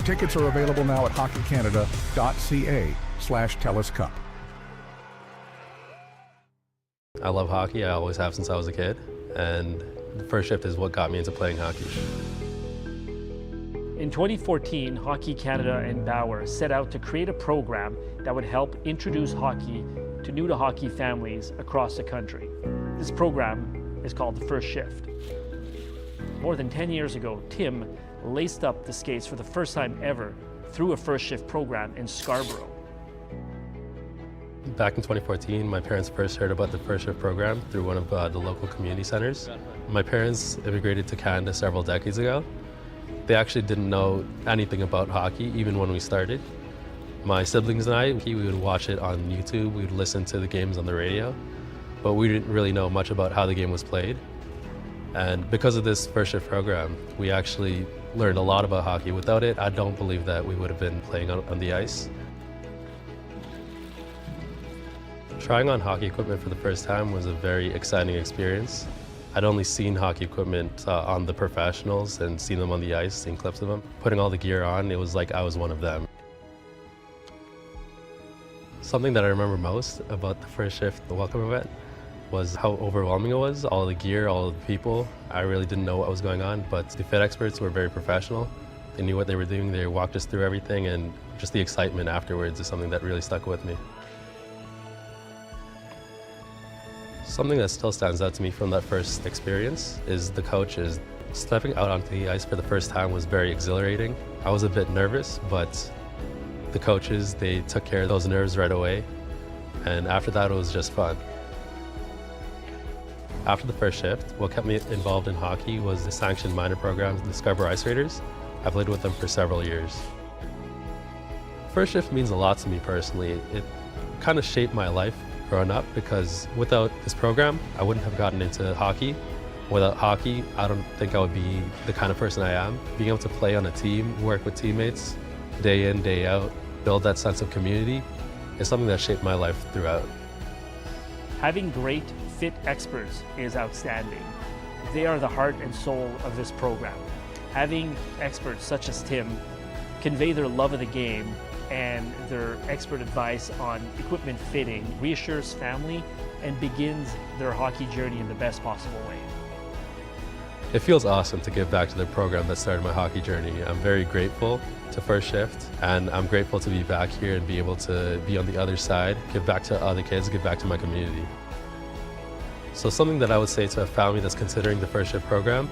Speaker 16: Tickets are available now at hockeycanada.ca TELUS Cup.
Speaker 17: I love hockey. I always have since I was a kid. And the first shift is what got me into playing hockey.
Speaker 18: In 2014, Hockey Canada and Bauer set out to create a program that would help introduce hockey to new-to-hockey families across the country. This program is called the First Shift. More than 10 years ago, Tim laced up the skates for the first time ever through a First Shift program in Scarborough.
Speaker 17: Back in 2014, my parents first heard about the First Shift program through one of the local community centers. My parents immigrated to Canada several decades ago. They actually didn't know anything about hockey, even when we started. My siblings and I, we would watch it on YouTube, we would listen to the games on the radio, but we didn't really know much about how the game was played. And because of this First Shift program, we actually learned a lot about hockey. Without it, I don't believe that we would have been playing on the ice. Trying on hockey equipment for the first time was a very exciting experience. I'd only seen hockey equipment on the professionals and seen them on the ice, seen clips of them. Putting all the gear on, it was like I was one of them. Something that I remember most about the First Shift, the welcome event, was how overwhelming it was. All the gear, all the people. I really didn't know what was going on, but the fit experts were very professional. They knew what they were doing. They walked us through everything, and just the excitement afterwards is something that really stuck with me. Something that still stands out to me from that first experience is the coaches. Stepping out onto the ice for the first time was very exhilarating. I was a bit nervous, but the coaches, they took care of those nerves right away. And after that, it was just fun. After the First Shift, what kept me involved in hockey was the sanctioned minor program, the Scarborough Ice Raiders. I played with them for several years. First Shift means a lot to me personally. It kind of shaped my life growing up, because without this program, I wouldn't have gotten into hockey. Without hockey, I don't think I would be the kind of person I am. Being able to play on a team, work with teammates, day in, day out, build that sense of community is something that shaped my life throughout.
Speaker 18: Having great fit experts is outstanding. They are the heart and soul of this program. Having experts such as Tim convey their love of the game and their expert advice on equipment fitting reassures family and begins their hockey journey in the best possible way.
Speaker 17: It feels awesome to give back to the program that started my hockey journey. I'm very grateful to First Shift, and I'm grateful to be back here and be able to be on the other side, give back to other kids, give back to my community. So something that I would say to a family that's considering the First Shift program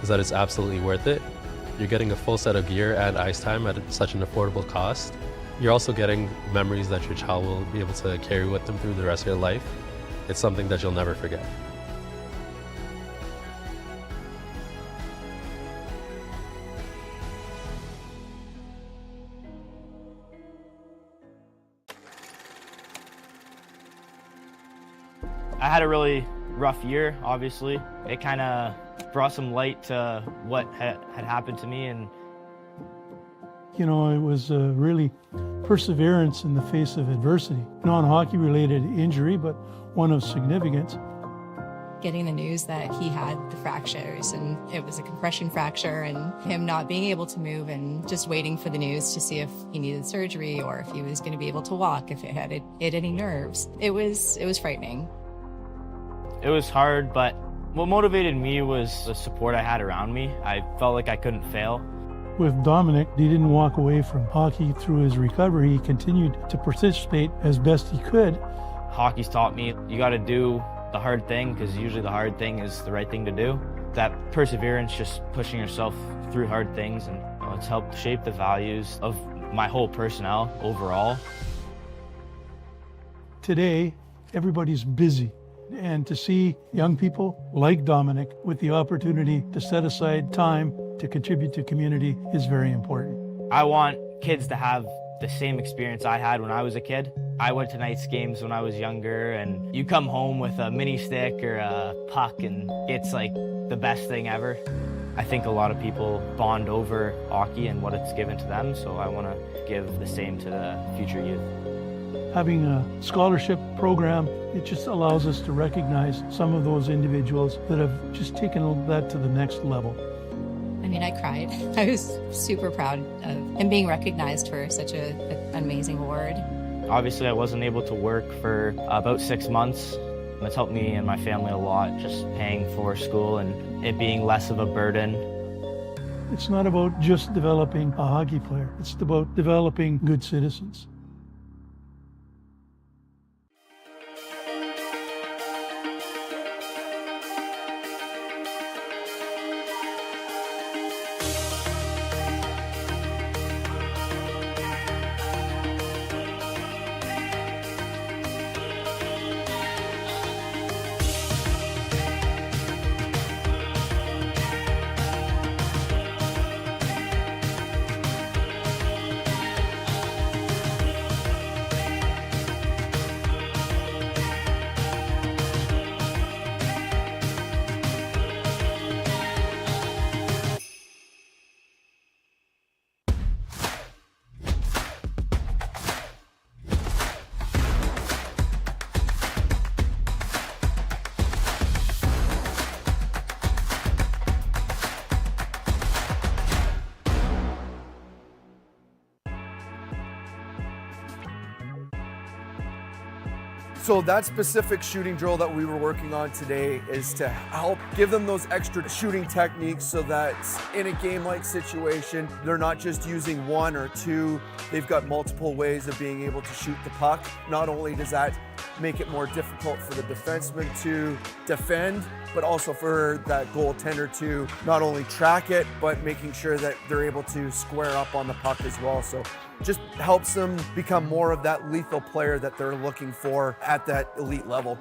Speaker 17: is that it's absolutely worth it. You're getting a full set of gear and ice time at such an affordable cost. You're also getting memories that your child will be able to carry with them through the rest of your life. It's something that you'll never forget.
Speaker 12: I had a really rough year, obviously. It kind of brought some light to what had happened to me. And
Speaker 10: you know, it was really perseverance in the face of adversity. Non-hockey related injury, but one of significance.
Speaker 19: Getting the news that he had the fractures, and it was a compression fracture, and him not being able to move, and just waiting for the news to see if he needed surgery or if he was going to be able to walk, if it had hit any nerves. It was frightening.
Speaker 12: it was hard, but what motivated me was the support I had around me. I felt like I couldn't fail.
Speaker 10: With Dominic, he didn't walk away from hockey through his recovery. He continued to participate as best he could.
Speaker 12: Hockey's taught me you got to do the hard thing, because usually the hard thing is the right thing to do. That perseverance, just pushing yourself through hard things, and it's helped shape the values of my whole personnel overall.
Speaker 10: Today, everybody's busy. And to see young people like Dominic with the opportunity to set aside time to contribute to community is very important.
Speaker 12: I want kids to have the same experience I had when I was a kid. I went to Knights games when I was younger, and you come home with a mini stick or a puck, and it's like the best thing ever. I think a lot of people bond over hockey and what it's given to them, so I want to give the same to the future youth.
Speaker 10: Having a scholarship program, it just allows us to recognize some of those individuals that have just taken that to the next level.
Speaker 19: I mean, I cried. I was super proud of him being recognized for such an amazing award.
Speaker 12: Obviously, I wasn't able to work for about 6 months. It's helped me and my family a lot, just paying for school and it being less of a burden.
Speaker 10: It's not about just developing a hockey player. It's about developing good citizens.
Speaker 13: So that specific shooting drill that we were working on today is to help give them those extra shooting techniques so that in a game-like situation, they're not just using one or two, they've got multiple ways of being able to shoot the puck. Not only does that make it more difficult for the defenseman to defend, but also for that goaltender to not only track it, but making sure that they're able to square up on the puck as well. So just helps them become more of that lethal player that they're looking for at that elite level.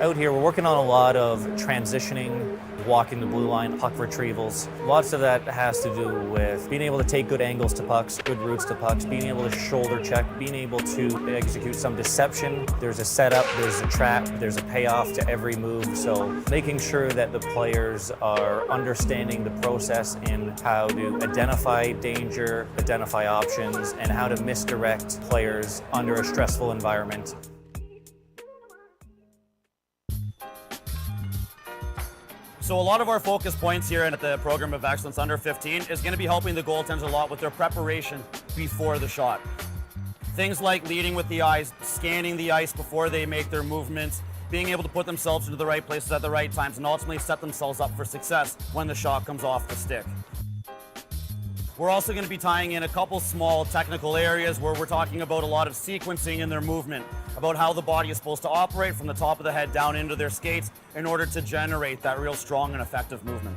Speaker 14: Out here, we're working on a lot of transitioning, walking the blue line, puck retrievals. Lots of that has to do with being able to take good angles to pucks, good routes to pucks, being able to shoulder check, being able to execute some deception. There's a setup, there's a trap, there's a payoff to every move. So making sure that the players are understanding the process in how to identify danger, identify options, and how to misdirect players under a stressful environment.
Speaker 15: So a lot of our focus points here at the Program of Excellence Under 15 is going to be helping the goaltenders a lot with their preparation before the shot. Things like leading with the eyes, scanning the ice before they make their movements, being able to put themselves into the right places at the right times, and ultimately set themselves up for success when the shot comes off the stick. We're also going to be tying in a couple small technical areas where we're talking about a lot of sequencing in their movement, about how the body is supposed to operate from the top of the head down into their skates in order to generate that real strong and effective movement.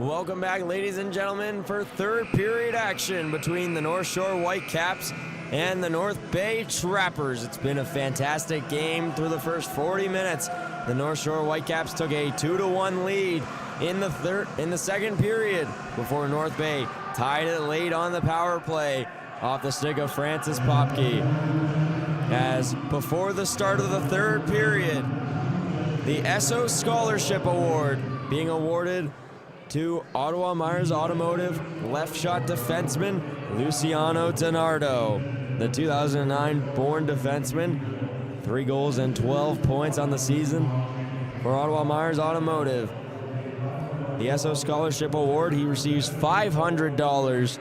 Speaker 1: Welcome back, ladies and gentlemen, for third period action between the North Shore Whitecaps and the North Bay Trappers. It's been a fantastic game through the first 40 minutes. The North Shore Whitecaps took a 2-1 lead in the second period before North Bay tied it late on the power play off the stick of Francis Popke. As before the start of the third period, the Esso Scholarship Award being awarded to Ottawa Myers Automotive left shot defenseman Luciano Donardo, the 2009 born defenseman. 3 goals and 12 points on the season for Ottawa Myers Automotive. The Esso Scholarship Award, he receives $500,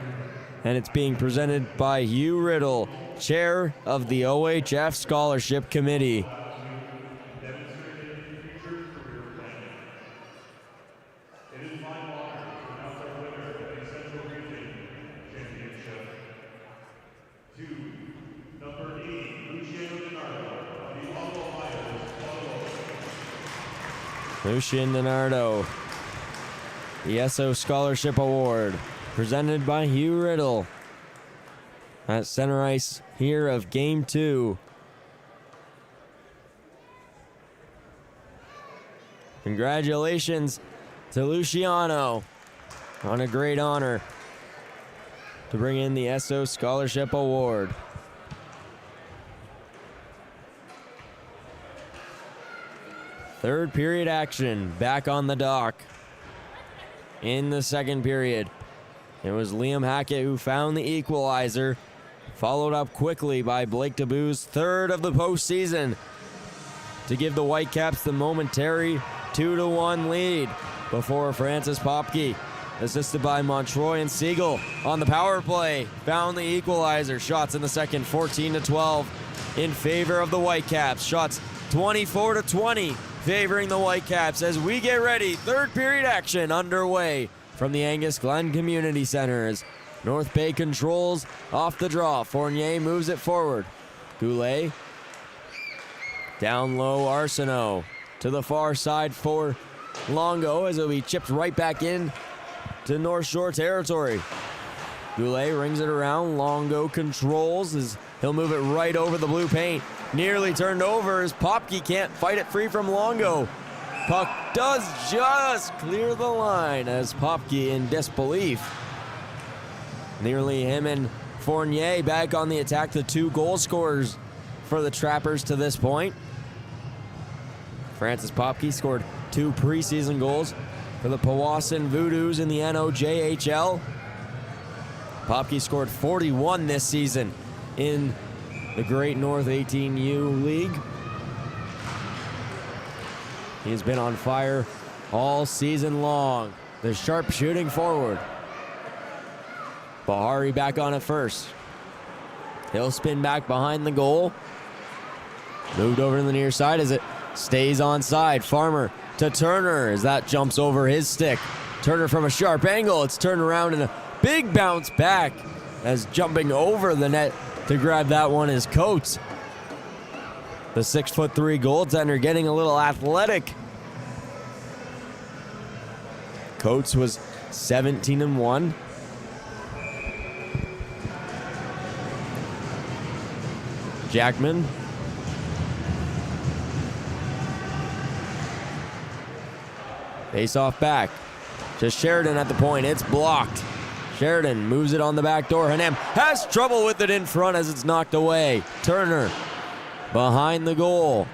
Speaker 1: and it's being presented by Hugh Riddle, chair of the OHF Scholarship Committee. Lucian Donardo, the Esso Scholarship Award, presented by Hugh Riddle at center ice here of Game 2. Congratulations to Luciano on a great honor to bring in the Esso Scholarship Award. Third period action back on the dock. In the second period, it was Liam Hackett who found the equalizer, followed up quickly by Blake DeBoo's third of the postseason to give the Whitecaps the momentary 2-1 lead before Francis Popke, assisted by Montroy and Siegel on the power play, found the equalizer. Shots in the second, 14-12 in favor of the Whitecaps. Shots 24-20 favoring the Whitecaps as we get ready. Third period action underway from the Angus Glen Community Centre as North Bay controls off the draw. Fournier moves it forward. Goulet down low. Arsenault to the far side for Longo as it'll be chipped right back in to North Shore territory. Goulet rings it around. Longo controls as he'll move it right over the blue paint. Nearly turned over as Popke can't fight it free from Longo. Puck does just clear the line as Popke in disbelief. Nearly him and Fournier back on the attack, the 2 goal scorers for the Trappers to this point. Francis Popke scored 2 preseason goals for the Powassan Voodoos in the NOJHL. Popke scored 41 this season in the Great North 18U League. He's been on fire all season long. The sharp shooting forward. Bahari back on it first. He'll spin back behind the goal. Moved over to the near side as it stays onside. Farmer to Turner as that jumps over his stick. Turner from a sharp angle. It's turned around and a big bounce back as jumping over the net to grab that one is Coates. The 6'3" goaltender getting a little athletic. Coates was 17-1. Jackman. Face off back to Sheridan at the point. It's blocked. Sheridan moves it on the back door. Hanem has trouble with it in front as it's knocked away. Turner behind the goal.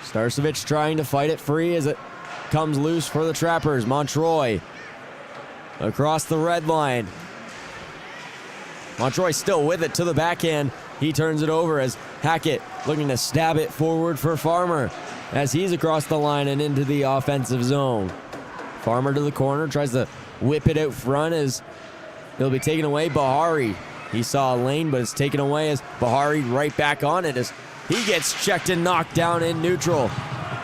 Speaker 1: Starcevic trying to fight it free as it comes loose for the Trappers. Montroy across the red line. Montroy still with it to the backhand. He turns it over as Hackett looking to stab it forward for Farmer as he's across the line and into the offensive zone. Farmer to the corner, tries to whip it out front as it'll be taken away. Bahari, he saw a lane, but it's taken away as Bahari right back on it as he gets checked and knocked down in neutral.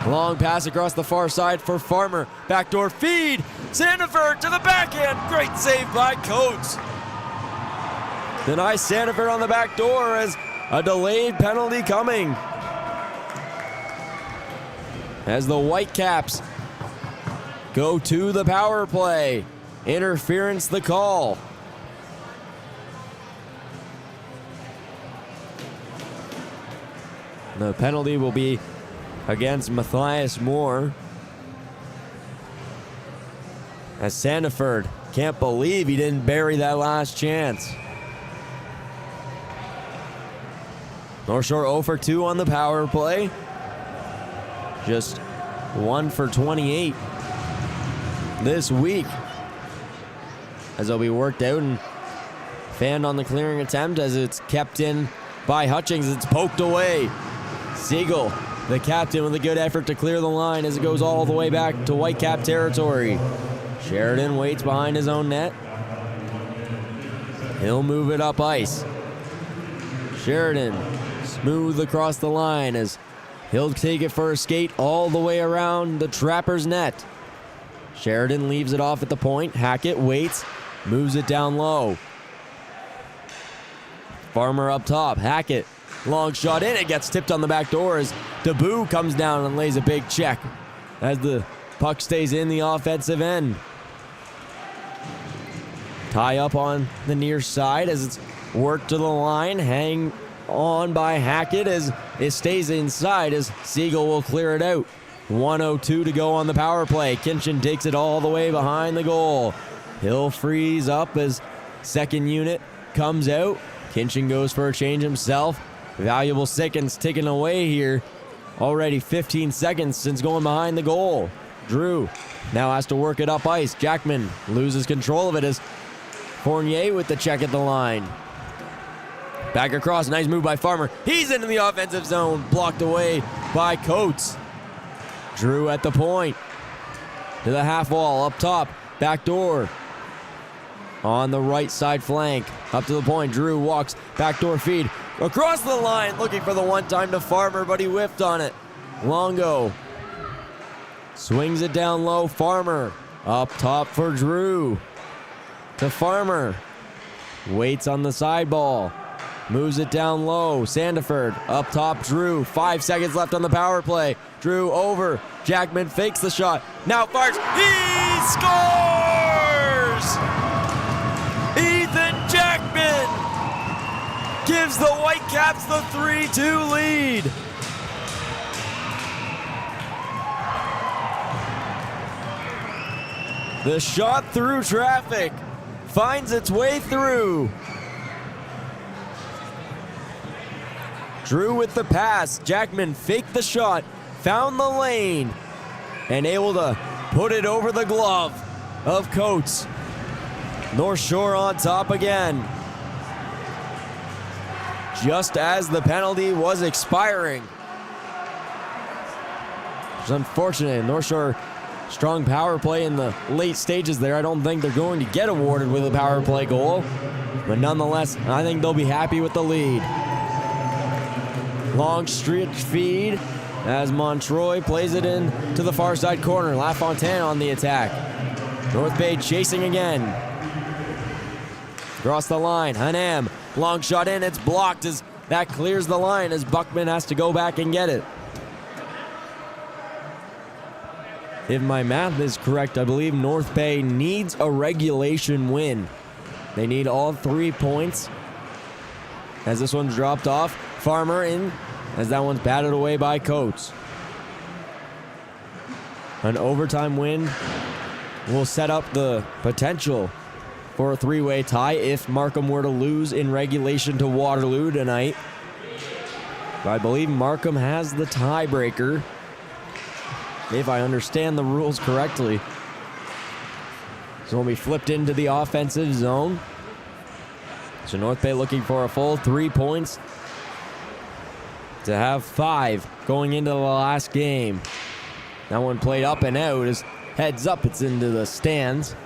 Speaker 1: Long pass across the far side for Farmer. Backdoor feed. Sandiford to the backhand. Great save by Coates. Denies Sandiford on the back door as a delayed penalty coming. As the Whitecaps go to the power play. Interference the call. The penalty will be against Matthias Moore. As Sandiford can't believe he didn't bury that last chance. North Shore 0 for 2 on the power play. Just 1 for 28 this week. As it'll be worked out and fanned on the clearing attempt as it's kept in by Hutchings. It's poked away. Siegel, the captain, with a good effort to clear the line as it goes all the way back to Whitecap territory. Sheridan waits behind his own net. He'll move it up ice. Sheridan smooth across the line as he'll take it for a skate all the way around the Trappers' net. Sheridan leaves it off at the point. Hackett waits, moves it down low. Farmer up top. Hackett, long shot in. It gets tipped on the back door as Deboo comes down and lays a big check as the puck stays in the offensive end. Tie up on the near side as it's worked to the line. Hang on by Hackett as it stays inside as Siegel will clear it out. 1:02 to go on the power play. Kinchin takes it all the way behind the goal. He'll freeze up as second unit comes out. Kinchin goes for a change himself. Valuable seconds taken away here. Already 15 seconds since going behind the goal. Drew now has to work it up ice. Jackman loses control of it as Fournier with the check at the line. Back across, nice move by Farmer. He's into the offensive zone, blocked away by Coates. Drew at the point. To the half wall, up top, back door. On the right side flank, up to the point. Drew walks, backdoor feed. Across the line, looking for the one time to Farmer, but he whiffed on it. Longo swings it down low. Farmer up top for Drew. To Farmer. Waits on the side ball. Moves it down low. Sandiford up top. Drew. 5 seconds left on the power play. Drew over. Jackman fakes the shot. Now fires. He scores! Ethan Jackman gives the Whitecaps the 3-2 lead. The shot through traffic finds its way through. Drew with the pass. Jackman faked the shot, found the lane, and able to put it over the glove of Coates. North Shore on top again. Just as the penalty was expiring. It's unfortunate. North Shore strong power play in the late stages there. I don't think they're going to get awarded with a power play goal. But nonetheless, I think they'll be happy with the lead. Long stretch feed as Montroy plays it in to the far side corner. LaFontaine on the attack. North Bay chasing again. Across the line, Hanam. Long shot in, it's blocked as that clears the line as Buckman has to go back and get it. If my math is correct, I believe North Bay needs a regulation win. They need all 3 points. As this one's dropped off, Farmer in as that one's batted away by Coates. An overtime win will set up the potential for a 3-way tie if Markham were to lose in regulation to Waterloo tonight. But I believe Markham has the tiebreaker, if I understand the rules correctly. So we'll be flipped into the offensive zone. So North Bay looking for a full 3 points to have 5 going into the last game. That one played up and out as heads up, it's into the stands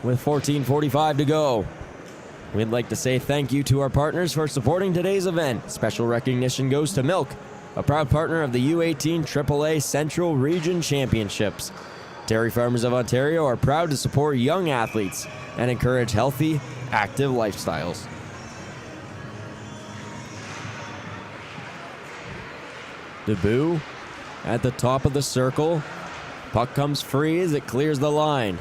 Speaker 1: with 14:45 to go. We'd like to say thank you to our partners for supporting today's event. Special recognition goes to Milk, a proud partner of the U18 AAA Central Region Championships. Dairy Farmers of Ontario are proud to support young athletes and encourage healthy, active lifestyles. Deboo at the top of the circle. Puck comes free as it clears the line.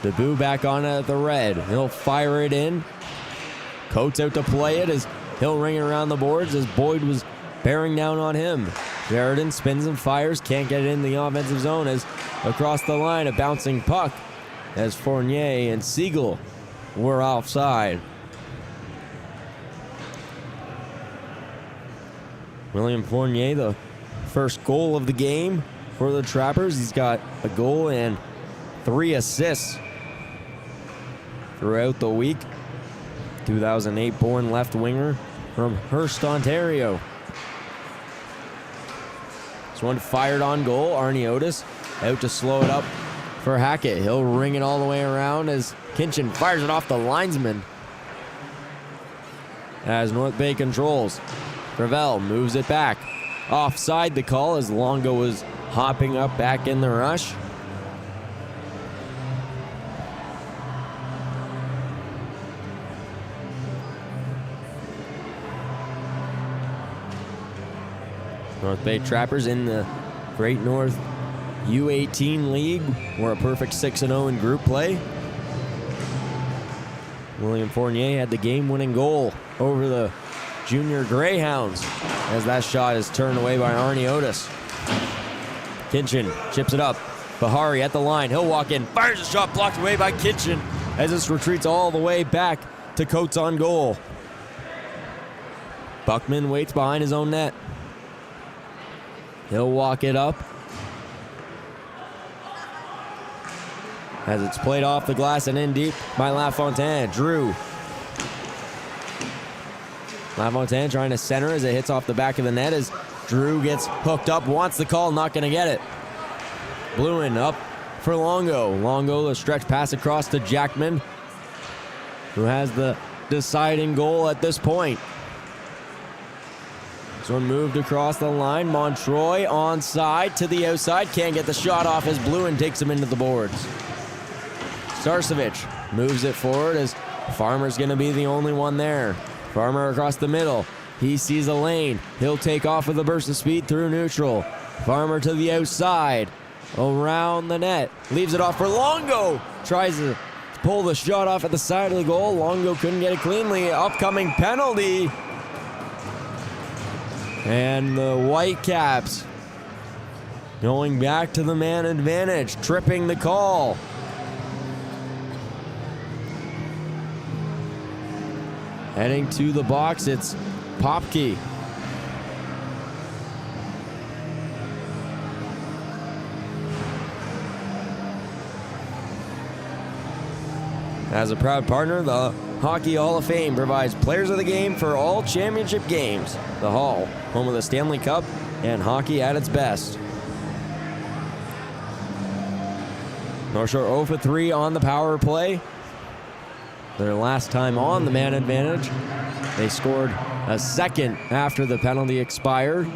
Speaker 1: Debut back on it at the red. He'll fire it in. Coates out to play it as he'll ring it around the boards as Boyd was bearing down on him. Sheridan spins and fires, can't get it in the offensive zone as across the line a bouncing puck as Fournier and Siegel were offside. William Fournier, the first goal of the game for the Trappers. He's got a goal and 3 assists throughout the week. 2008 born left winger from Hearst, Ontario. This one fired on goal. Arnie Otis out to slow it up for Hackett. He'll ring it all the way around as Kinchin fires it off the linesman. As North Bay controls. Gravel moves it back. Offside the call as Longo was hopping up back in the rush. North Bay Trappers in the Great North U18 League. We're a perfect 6-0 in group play. William Fournier had the game-winning goal over the Junior Greyhounds as that shot is turned away by Arnie Otis. Kinchin chips it up. Bahari at the line. He'll walk in. Fires a shot blocked away by Kinchin as this retreats all the way back to Coates on goal. Buckman waits behind his own net. He'll walk it up. As it's played off the glass and in deep by LaFontaine. Drew. LaFontaine trying to center as it hits off the back of the net as Drew gets hooked up, wants the call, not going to get it. Bluin up for Longo. Longo, the stretch pass across to Jackman, who has the deciding goal at this point. This one moved across the line. Montroy onside to the outside. Can't get the shot off as Bluin takes him into the boards. Starcevic moves it forward as Farmer's going to be the only one there. Farmer across the middle. He sees a lane. He'll take off with a burst of speed through neutral. Farmer to the outside. Around the net. Leaves it off for Longo. Tries to pull the shot off at the side of the goal. Longo couldn't get it cleanly. Upcoming penalty. And the Whitecaps going back to the man advantage. Tripping the call. Heading to the box, it's Popke. As a proud partner, the Hockey Hall of Fame provides players of the game for all championship games. The Hall, home of the Stanley Cup and hockey at its best. North Shore 0 for 3 on the power play. Their last time on the man advantage. They scored a second after the penalty expired.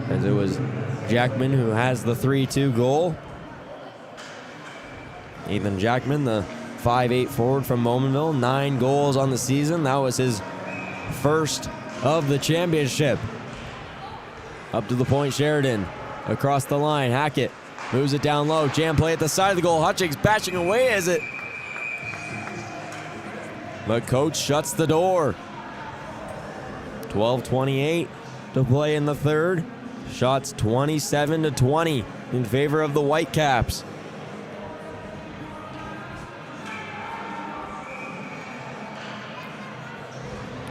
Speaker 1: As it was Jackman who has the 3-2 goal. Ethan Jackman, the 5'8" forward from Bowmanville, 9 goals on the season. That was his first of the championship. Up to the point, Sheridan. Across the line, Hackett moves it down low. Jam play at the side of the goal. Hutchings bashing away as it. But Coach shuts the door. 12:28 to play in the third. Shots 27-20 in favor of the Whitecaps.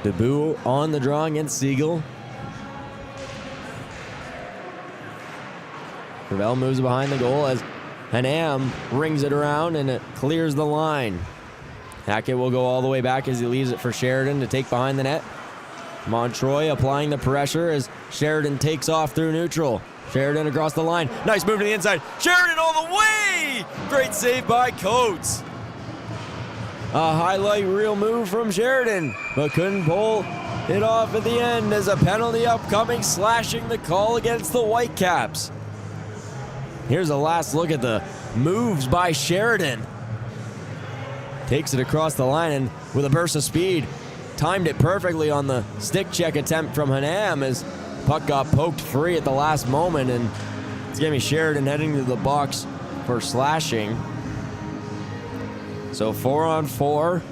Speaker 1: Debut on the draw against Siegel. Gravel moves behind the goal as Hanam rings it around and it clears the line. Hackett will go all the way back as he leaves it for Sheridan to take behind the net. Montroy applying the pressure as Sheridan takes off through neutral. Sheridan across the line. Nice move to the inside. Sheridan all the way! Great save by Coates. A highlight reel move from Sheridan, but couldn't pull it off at the end as a penalty upcoming, slashing the call against the Whitecaps. Here's a last look at the moves by Sheridan. Takes it across the line and with a burst of speed, timed it perfectly on the stick check attempt from Hanam as Puck got poked free at the last moment, and it's going to be Sheridan heading to the box for slashing. So 4-on-4 for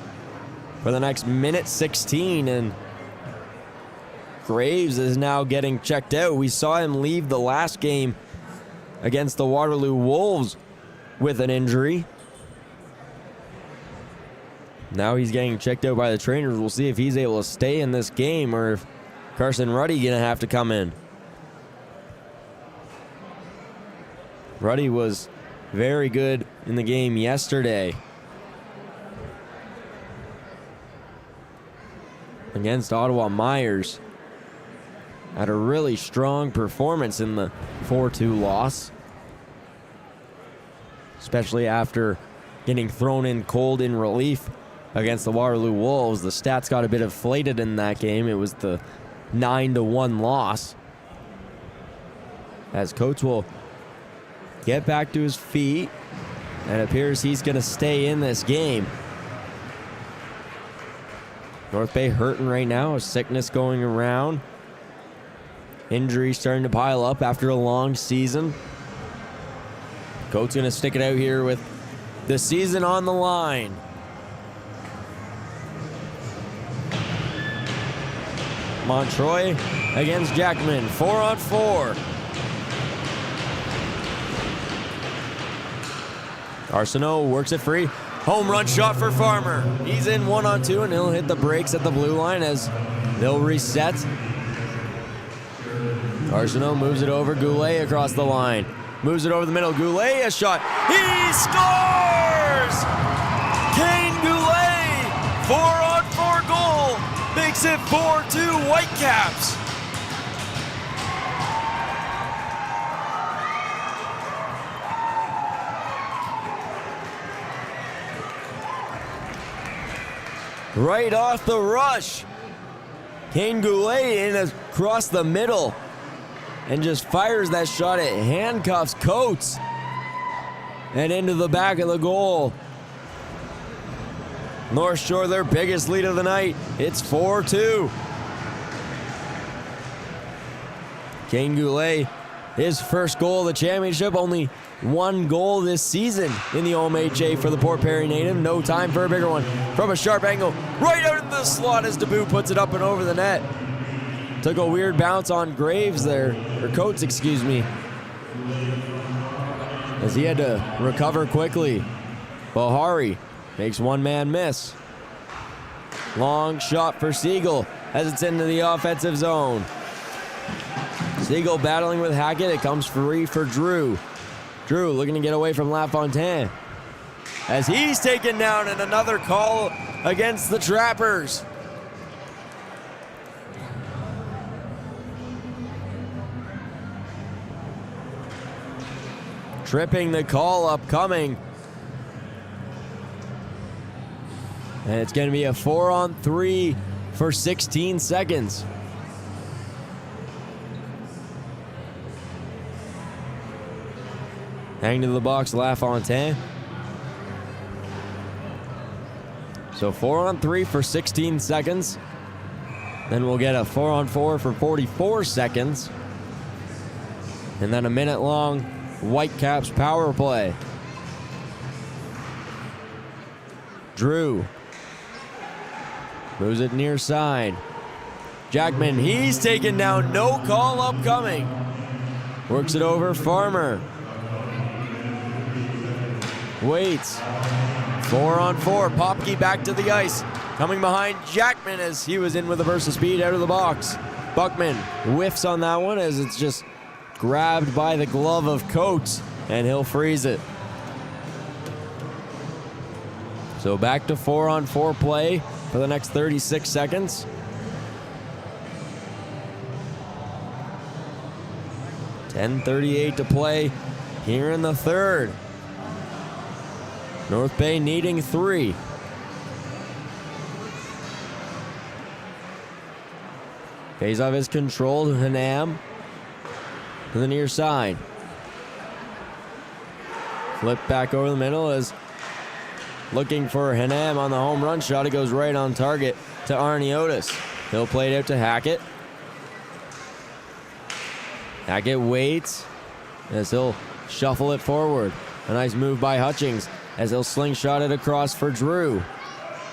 Speaker 1: the next minute 16, and Graves is now getting checked out. We saw him leave the last game against the Waterloo Wolves with an injury. Now he's getting checked out by the trainers. We'll see if he's able to stay in this game or if Carson Ruddy gonna have to come in. Ruddy was very good in the game yesterday against Ottawa Myers. Had a really strong performance in the 4-2 loss, especially after getting thrown in cold in relief against the Waterloo Wolves. The stats got a bit inflated in that game. It was the 9-1 loss. As Coates will get back to his feet, and it appears he's going to stay in this game. North Bay hurting right now, a sickness going around. Injuries starting to pile up after a long season. Coates going to stick it out here with the season on the line. Montroy against Jackman, 4-on-4. Arsenault works it free. Home run shot for Farmer. He's in 1-on-2, and he'll hit the brakes at the blue line as they'll reset. Arsenault moves it over. Goulet across the line. Moves it over the middle. Goulet, a shot. He scores! Kane Goulet, 4-on-4 goal. Makes it 4-2 Whitecaps. Right off the rush. Kane Goulet in across the middle and just fires that shot. It handcuffs Coates and into the back of the goal. North Shore, their biggest lead of the night. It's 4-2. Kane Goulet, his first goal of the championship, only one goal this season in the OMHA for the Port Perry native. No time for a bigger one. From a sharp angle, right out of the slot as Debut puts it up and over the net. Took a weird bounce on Graves there, or Coates, excuse me, as he had to recover quickly. Bahari makes one man miss. Long shot for Siegel as it's into the offensive zone. Siegel battling with Hackett. It comes free for Drew. Drew looking to get away from LaFontaine as he's taken down, and another call against the Trappers. Tripping the call upcoming. And it's going to be a 4-on-3 for 16 seconds. Hang to the box, LaFontaine. So 4-on-3 for 16 seconds. Then we'll get a 4-on-4 for 44 seconds. And then a minute-long Whitecaps power play. Drew moves it near side. Jackman, he's taken down. No call upcoming. Works it over Farmer. Waits. 4-on-4. Popke back to the ice. Coming behind Jackman as he was in with a burst of speed out of the box. Buckman whiffs on that one as it's just grabbed by the glove of Coates, and he'll freeze it. So back to 4-on-4 play for the next 36 seconds. .10:38 to play here in the third. North Bay needing 3. Faceoff is controlled. Hanam to the near side. Flip back over the middle as looking for Hanam on the home run shot. It goes right on target to Arnie Otis. He'll play it out to Hackett. Hackett waits as he'll shuffle it forward. A nice move by Hutchings as he'll slingshot it across for Drew.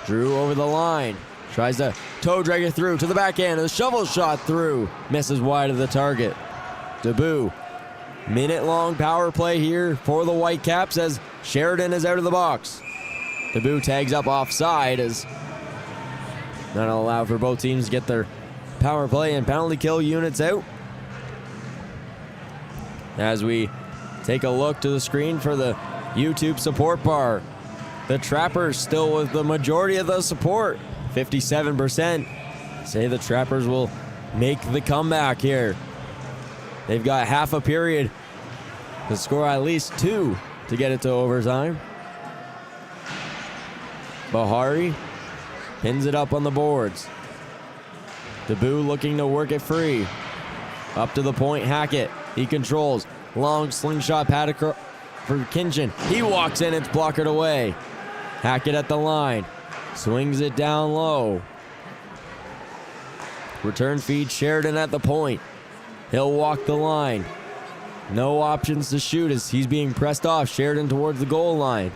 Speaker 1: Drew over the line. Tries to toe drag it through to the backhand. The shovel shot through. Misses wide of the target. Debut. Minute-long power play here for the Whitecaps as Sheridan is out of the box. Debut tags up offside as not allowed for both teams to get their power play and penalty kill units out. As we take a look to the screen for the YouTube support bar. The Trappers still with the majority of the support. 57% say the Trappers will make the comeback here. They've got half a period to score at least 2 to get it to overtime. Bahari pins it up on the boards. Debut looking to work it free. Up to the point, Hackett. He controls. Long slingshot pad for Kinchin. He walks in, it's blockered away. Hackett at the line. Swings it down low. Return feed Sheridan at the point. He'll walk the line. No options to shoot as he's being pressed off. Sheridan towards the goal line.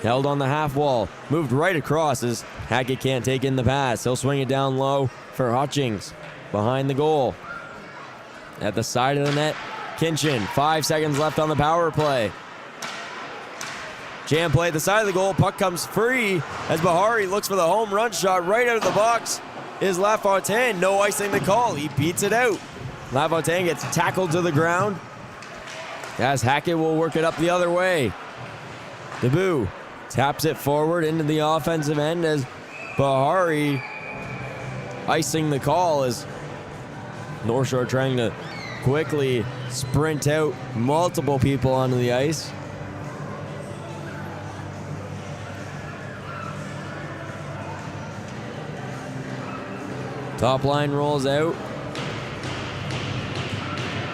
Speaker 1: Held on the half wall. Moved right across as Hackett can't take in the pass. He'll swing it down low for Hutchings. Behind the goal. At the side of the net, Kinchin. 5 seconds left on the power play. Jam play at the side of the goal. Puck comes free as Bahari looks for the home run shot right out of the box. Is LaFontaine. No icing the call. He beats it out. LaFontaine gets tackled to the ground as Hackett will work it up the other way. Debut taps it forward into the offensive end as Bahari icing the call as North Shore trying to quickly sprint out multiple people onto the ice. Top line rolls out.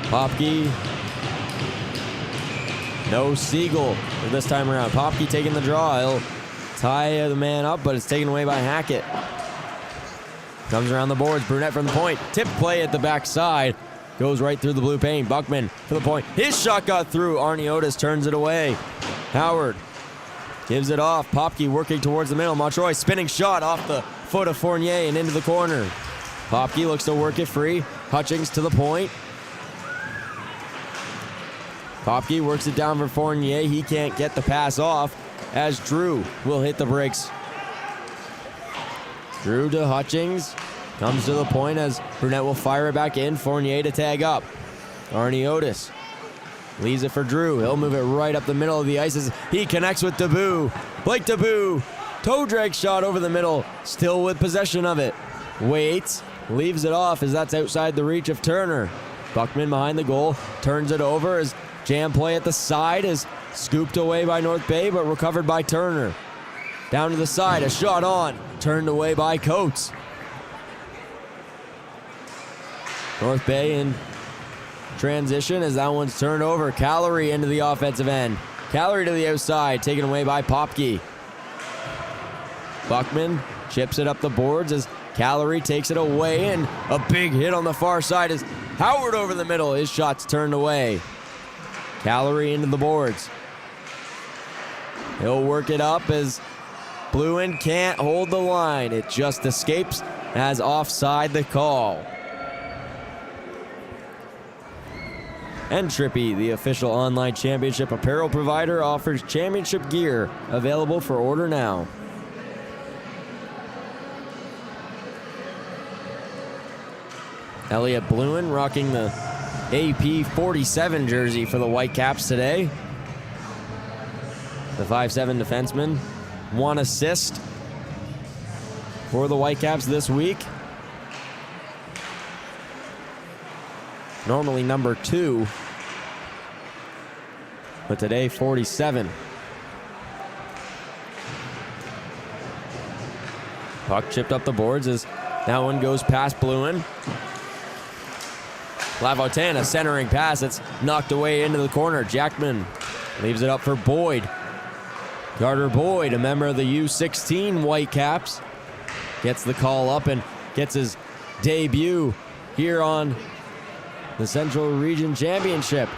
Speaker 1: Popke. No Siegel this time around. Popke taking the draw. He'll tie the man up, but it's taken away by Hackett. Comes around the boards. Brunette from the point. Tip play at the backside. Goes right through the blue paint. Buckman for the point. His shot got through. Arnie Otis turns it away. Howard gives it off. Popke working towards the middle. Montroy spinning shot off the foot of Fournier and into the corner. Popke looks to work it free. Hutchings to the point. Popke works it down for Fournier. He can't get the pass off as Drew will hit the brakes. Drew to Hutchings. Comes to the point as Brunette will fire it back in. Fournier to tag up. Arnie Otis leaves it for Drew. He'll move it right up the middle of the ice as he connects with Debut. Blake Debut. Toe drag shot over the middle. Still with possession of it. Waits. Leaves it off as that's outside the reach of Turner. Buckman behind the goal. Turns it over as jam play at the side is scooped away by North Bay but recovered by Turner. Down to the side. A shot on. Turned away by Coates. North Bay in transition as that one's turned over. Callery into the offensive end. Callery to the outside. Taken away by Popke. Buckman chips it up the boards as Callery takes it away, and a big hit on the far side as Howard over the middle. His shot's turned away. Callery into the boards. He'll work it up as Bluin can't hold the line. It just escapes as offside the call. Entrippy, the official online championship apparel provider, offers championship gear available for order now. Elliot Bluin rocking the AP 47 jersey for the Whitecaps today. The 5'7" defenseman. 1 assist for the Whitecaps this week. Normally number 2, but today 47. Puck chipped up the boards as that one goes past Bluin. LaFontaine, a centering pass that's knocked away into the corner. Jackman leaves it up for Boyd. Carter Boyd, a member of the U16 Whitecaps, gets the call up and gets his debut here on the Central Region Championship.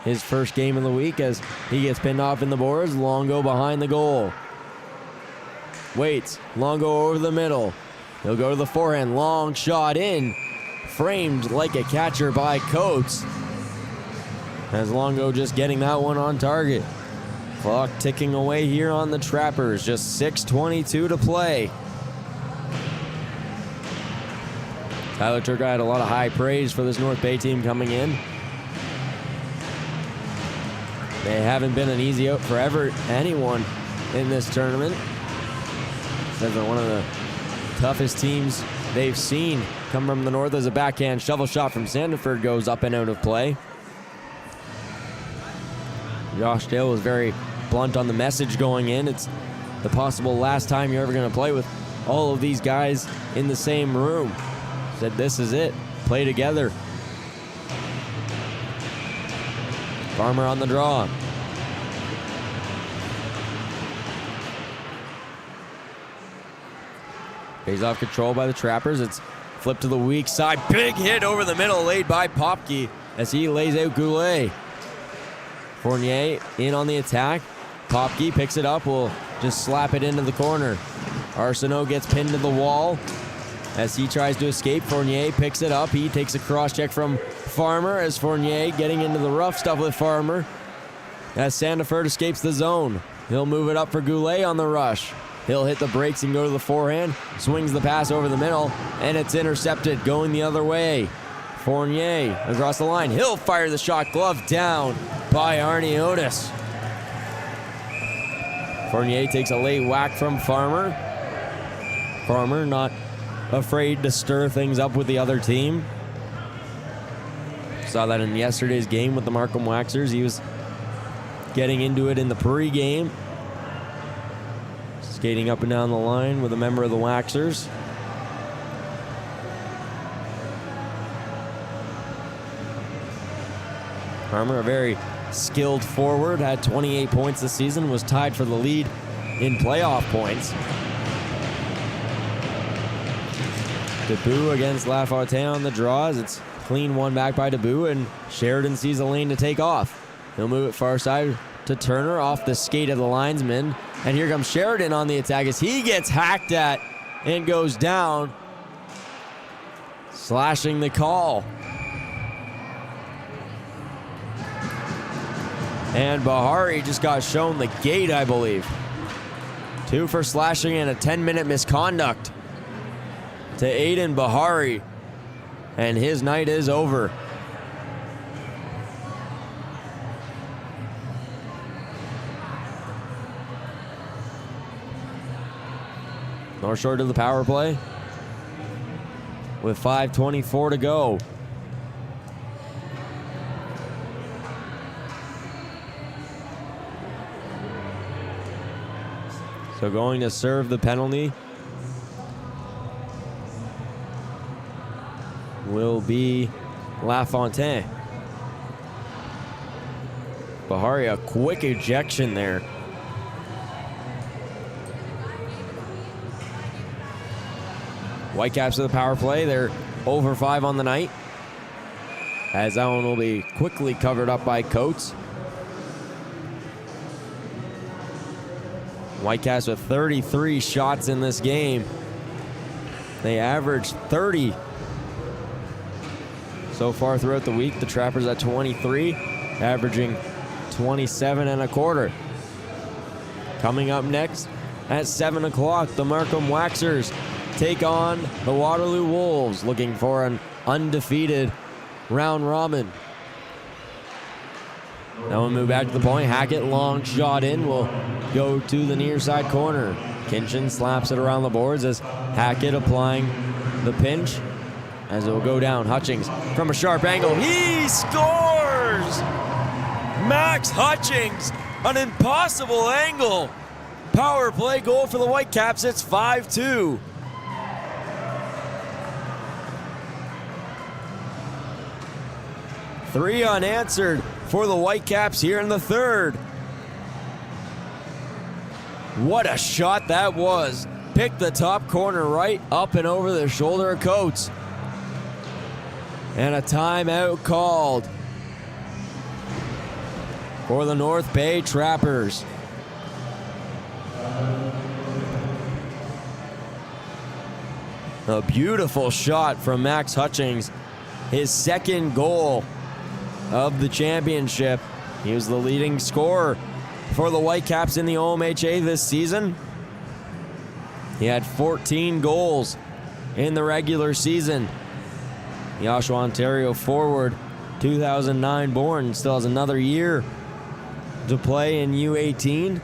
Speaker 1: His first game of the week as he gets pinned off in the boards. Longo behind the goal. Waits. Longo over the middle. He'll go to the forehand. Long shot in. Framed like a catcher by Coates. As Longo just getting that one on target. Clock ticking away here on the Trappers. Just 6:22 to play. Tyler Turco had a lot of high praise for this North Bay team coming in. They haven't been an easy out for anyone in this tournament. Says they're one of the toughest teams they've seen come from the north as a backhand shovel shot from Sandiford goes up and out of play. Josh Dale was very blunt on the message going in. It's the possible last time you're ever going to play with all of these guys in the same room. Said this is it. Play together. Farmer on the draw. Pays off control by the Trappers. It's flipped to the weak side. Big hit over the middle laid by Popke as he lays out Goulet. Fournier in on the attack. Popke picks it up. Will just slap it into the corner. Arsenault gets pinned to the wall as he tries to escape. Fournier picks it up. He takes a cross check from Farmer as Fournier getting into the rough stuff with Farmer. As Sandiford escapes the zone. He'll move it up for Goulet on the rush. He'll hit the brakes and go to the forehand. Swings the pass over the middle, and it's intercepted going the other way. Fournier across the line. He'll fire the shot. Glove down by Arnie Otis. Fournier takes a late whack from Farmer. Farmer not afraid to stir things up with the other team. Saw that in yesterday's game with the Markham Waxers. He was getting into it in the pre-game. Skating up and down the line with a member of the Waxers. Farmer, a very skilled forward, had 28 points this season, was tied for the lead in playoff points. Debut against LaFontaine on the draws. It's clean one back by Debut, and Sheridan sees a lane to take off. He'll move it far side to Turner off the skate of the linesman. And here comes Sheridan on the attack as he gets hacked at and goes down. Slashing the call. And Bahari just got shown the gate, I believe. 2 for slashing and a 10-minute misconduct to Aiden Bahari. And his night is over. North Shore to the power play with 5:24 to go. So going to serve the penalty will be LaFontaine. Bahari, a quick ejection there. Whitecaps to the power play. They're over 5 on the night. As that one will be quickly covered up by Coates. Whitecaps with 33 shots in this game. They averaged 30 so far throughout the week. The Trappers at 23, averaging 27 and a quarter. Coming up next at 7 o'clock, the Markham Waxers take on the Waterloo Wolves, looking for an undefeated round robin. Now we'll move back to the point. Hackett, long shot in, will go to the near side corner. Kinchin slaps it around the boards as Hackett applying the pinch as it will go down. Hutchings from a sharp angle. He scores! Max Hutchings, an impossible angle. Power play goal for the Whitecaps. It's 5-2. Three unanswered for the Whitecaps here in the third. What a shot that was. Picked the top corner right up and over the shoulder of Coates. And a timeout called for the North Bay Trappers. A beautiful shot from Max Hutchings, his second goal of the championship. He was the leading scorer for the Whitecaps in the OMHA this season. He had 14 goals in the regular season. The Oshawa, Ontario forward, 2009 born, still has another year to play in U18.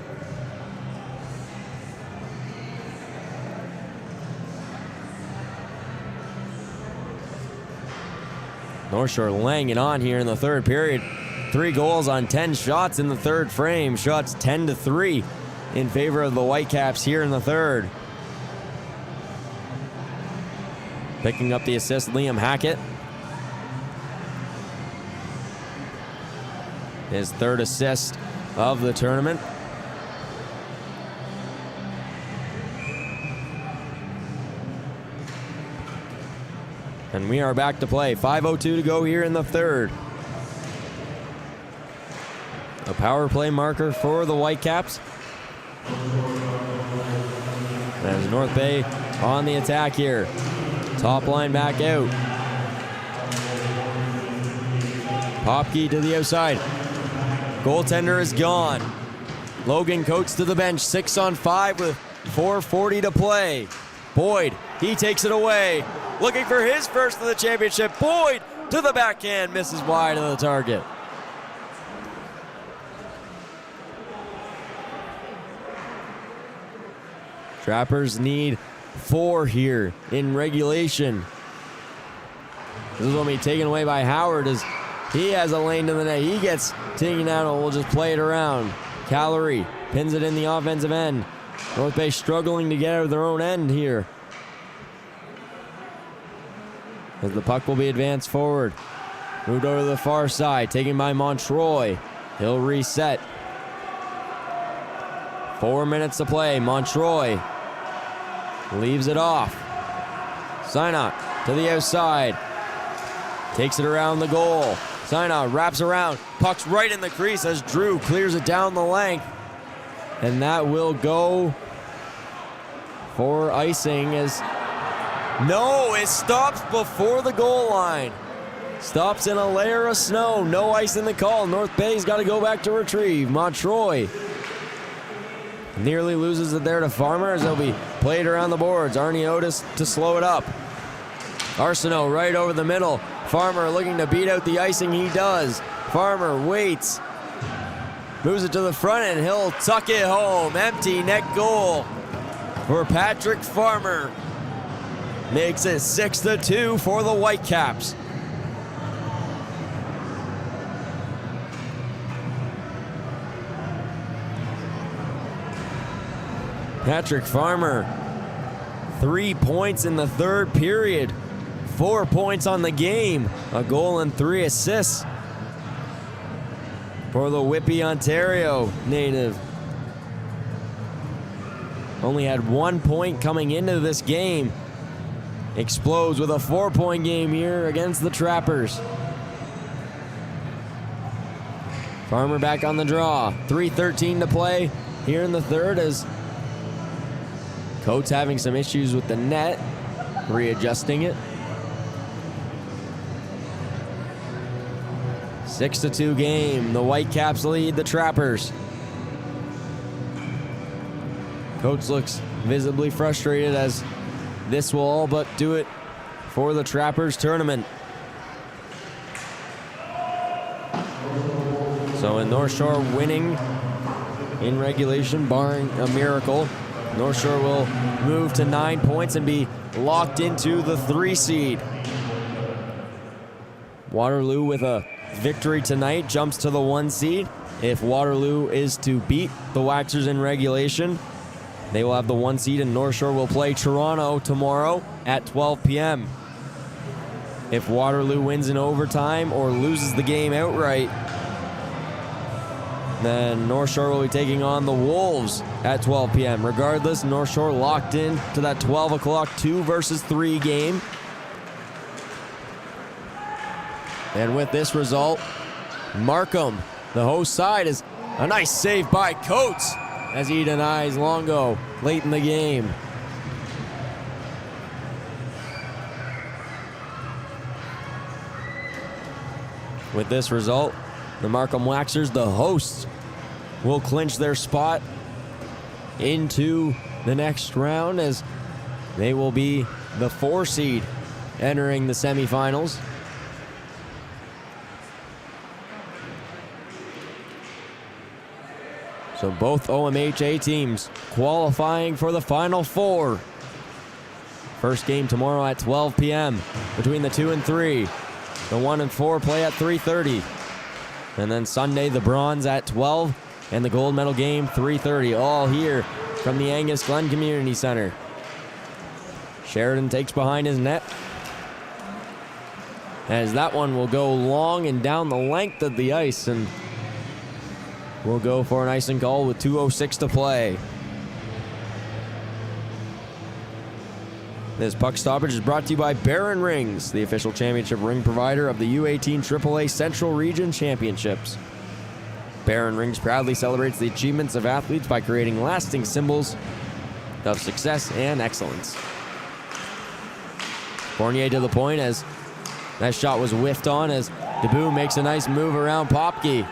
Speaker 1: North Shore laying it on here in the third period. 3 goals on 10 shots in the third frame. Shots 10-3 in favor of the Whitecaps here in the third. Picking up the assist, Liam Hackett. His third assist of the tournament. And we are back to play. 5:02 to go here in the third. A power play marker for the Whitecaps. There's North Bay on the attack here. Top line back out. Popke to the outside. Goaltender is gone. Logan Coates to the bench. 6 on 5 with 4:40 to play. Boyd, he takes it away. Looking for his first of the championship. Boyd to the backhand, misses wide of the target. Trappers need 4 here in regulation. This is going to be taken away by Howard as he has a lane to the net. He gets taken out and we'll just play it around. Callery pins it in the offensive end. North Bay struggling to get out of their own end here. As the puck will be advanced forward. Moved over to the far side, taken by Montroy. He'll reset. 4 minutes to play. Montroy leaves it off. Sinot to the outside. Takes it around the goal. Sinot wraps around. Puck's right in the crease as Drew clears it down the length. And that will go for icing as... No, it stops before the goal line. Stops in a layer of snow. No ice in the call. North Bay's got to go back to retrieve. Montroy nearly loses it there to Farmer as they'll be played around the boards. Arnie Otis to slow it up. Arsenault right over the middle. Farmer looking to beat out the icing. He does. Farmer waits. Moves it to the front and he'll tuck it home. Empty net goal for Patrick Farmer. Makes it 6-2 for the Whitecaps. Patrick Farmer, 3 points in the third period. 4 points on the game. A goal and 3 assists for the Whitby, Ontario native. Only had 1 point coming into this game. Explodes with a 4-point game here against the Trappers. Farmer back on the draw. 3:13 to play here in the third as Coates having some issues with the net, readjusting it. 6-2 game. The Whitecaps lead the Trappers. Coates looks visibly frustrated as this will all but do it for the Trappers tournament. So in North Shore winning in regulation, barring a miracle, North Shore will move to 9 points and be locked into the 3 seed. Waterloo with a victory tonight jumps to the 1 seed. If Waterloo is to beat the Waxers in regulation, they will have the 1 seed, and North Shore will play Toronto tomorrow at 12 p.m. If Waterloo wins in overtime or loses the game outright, then North Shore will be taking on the Wolves at 12 p.m. Regardless, North Shore locked in to that 12 o'clock 2 versus 3 game. And with this result, Markham, the host side, is a nice save by Coates as he denies Longo late in the game. With this result, the Markham Waxers, the hosts, will clinch their spot into the next round as they will be the 4 seed entering the semifinals. So both OMHA teams qualifying for the Final Four. First game tomorrow at 12 p.m. between the 2 and 3. The 1 and 4 play at 3:30. And then Sunday, the bronze at 12 and the gold medal game 3:30. All here from the Angus Glen Community Centre. Sheridan takes behind his net, as that one will go long and down the length of the ice, and we'll go for an icing call with 2:06 to play. This puck stoppage is brought to you by Barron Rings, the official championship ring provider of the U18 AAA Central Region Championships. Barron Rings proudly celebrates the achievements of athletes by creating lasting symbols of success and excellence. Fournier to the point as that shot was whiffed on as Debut makes a nice move around Popke.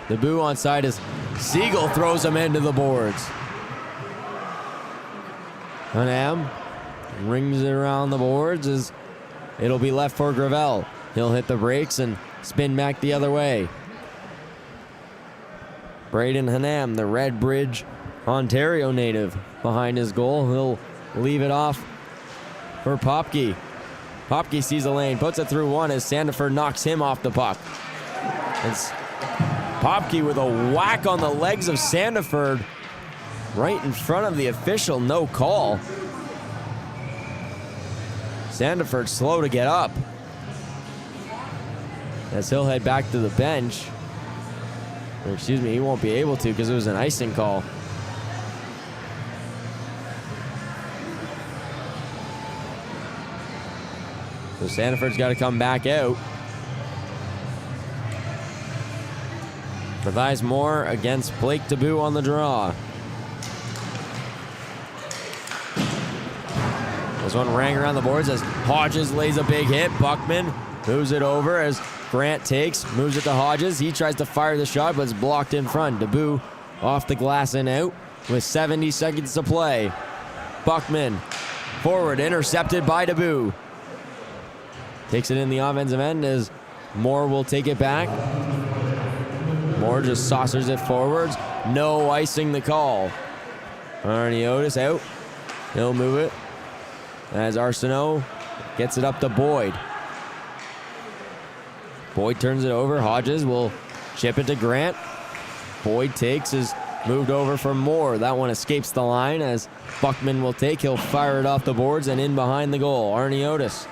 Speaker 1: Debut onside as Siegel throws him into the boards. Hanam rings it around the boards as it'll be left for Gravel. He'll hit the brakes and spin back the other way. Braden Hanam, the Red Bridge, Ontario native, behind his goal. He'll leave it off for Popke. Popke sees a lane, puts it through one as Sandiford knocks him off the puck. It's Popke with a whack on the legs of Sandiford right in front of the official, no call. Sandiford slow to get up as he'll head back to the bench. Or excuse me, he won't be able to because it was an icing call. So Sandiford's got to come back out. Mathias Moore against Blake Debut on the draw. This one rang around the boards as Hodges lays a big hit. Buckman moves it over as Grant takes, moves it to Hodges. He tries to fire the shot, but it's blocked in front. Debut off the glass and out with 70 seconds to play. Buckman forward, intercepted by Debut. Takes it in the offensive end as Moore will take it back. Moore just saucers it forwards. No icing the call. Arnie Otis out. He'll move it as Arsenault gets it up to Boyd. Boyd turns it over. Hodges will chip it to Grant. Boyd takes, is moved over for Moore. That one escapes the line as Buckman will take. He'll fire it off the boards and in behind the goal. Arnie Otis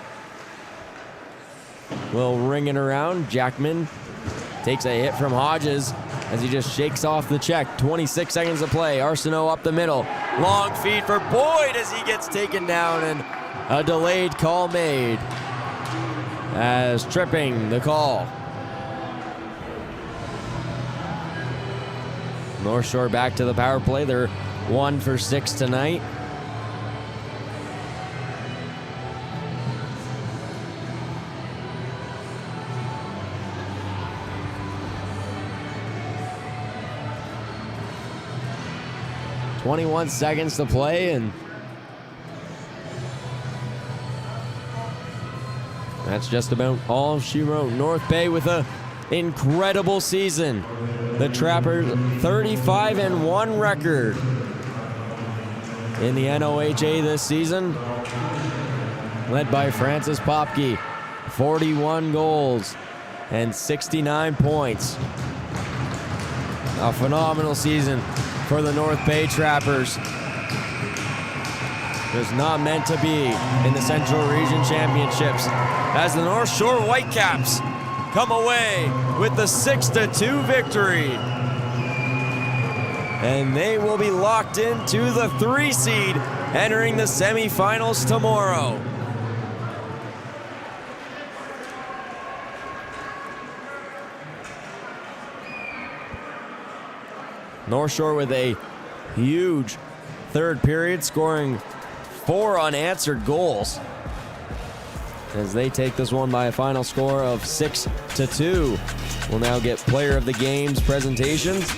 Speaker 1: will ring it around. Jackman takes a hit from Hodges as he just shakes off the check. 26 seconds to play. Arsenault up the middle. Long feed for Boyd as he gets taken down and a delayed call made. As tripping the call. North Shore back to the power play. They're 1 for 6 tonight. .21 seconds to play, and that's just about all she wrote. North Bay with an incredible season. The Trappers 35-1 record in the NOHA this season, led by Francis Popke, 41 goals and 69 points. A phenomenal season for the North Bay Trappers. It was not meant to be in the Central Region Championships as the North Shore Whitecaps come away with the 6-2 victory. And they will be locked into the 3 seed entering the semifinals tomorrow. North Shore with a huge third period, scoring 4 unanswered goals as they take this one by a final score of 6-2. We'll now get player of the game's presentations.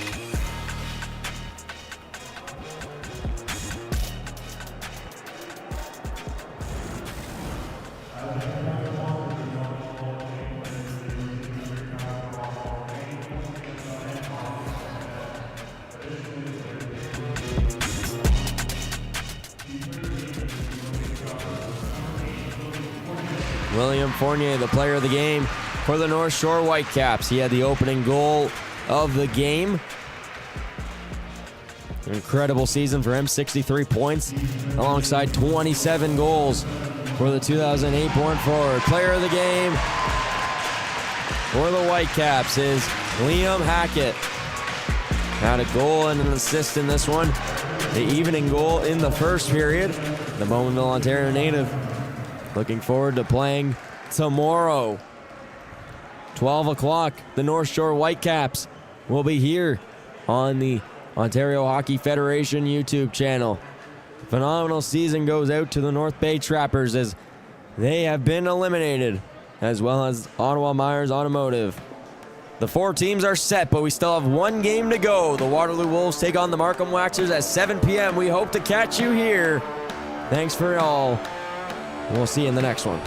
Speaker 1: William Fournier, the player of the game for the North Shore Whitecaps. He had the opening goal of the game. An incredible season for him, 63 points alongside 27 goals for the 2008 born forward. Player of the game for the Whitecaps is Liam Hackett. Had a goal and an assist in this one. The evening goal in the first period. The Bowmanville, Ontario native looking forward to playing tomorrow. 12 o'clock, the North Shore Whitecaps will be here on the Ontario Hockey Federation YouTube channel. Phenomenal season goes out to the North Bay Trappers as they have been eliminated, as well as Ottawa Myers Automotive. The 4 teams are set, but we still have 1 game to go. The Waterloo Wolves take on the Markham Waxers at 7 p.m. We hope to catch you here. Thanks for it all. We'll see you in the next one.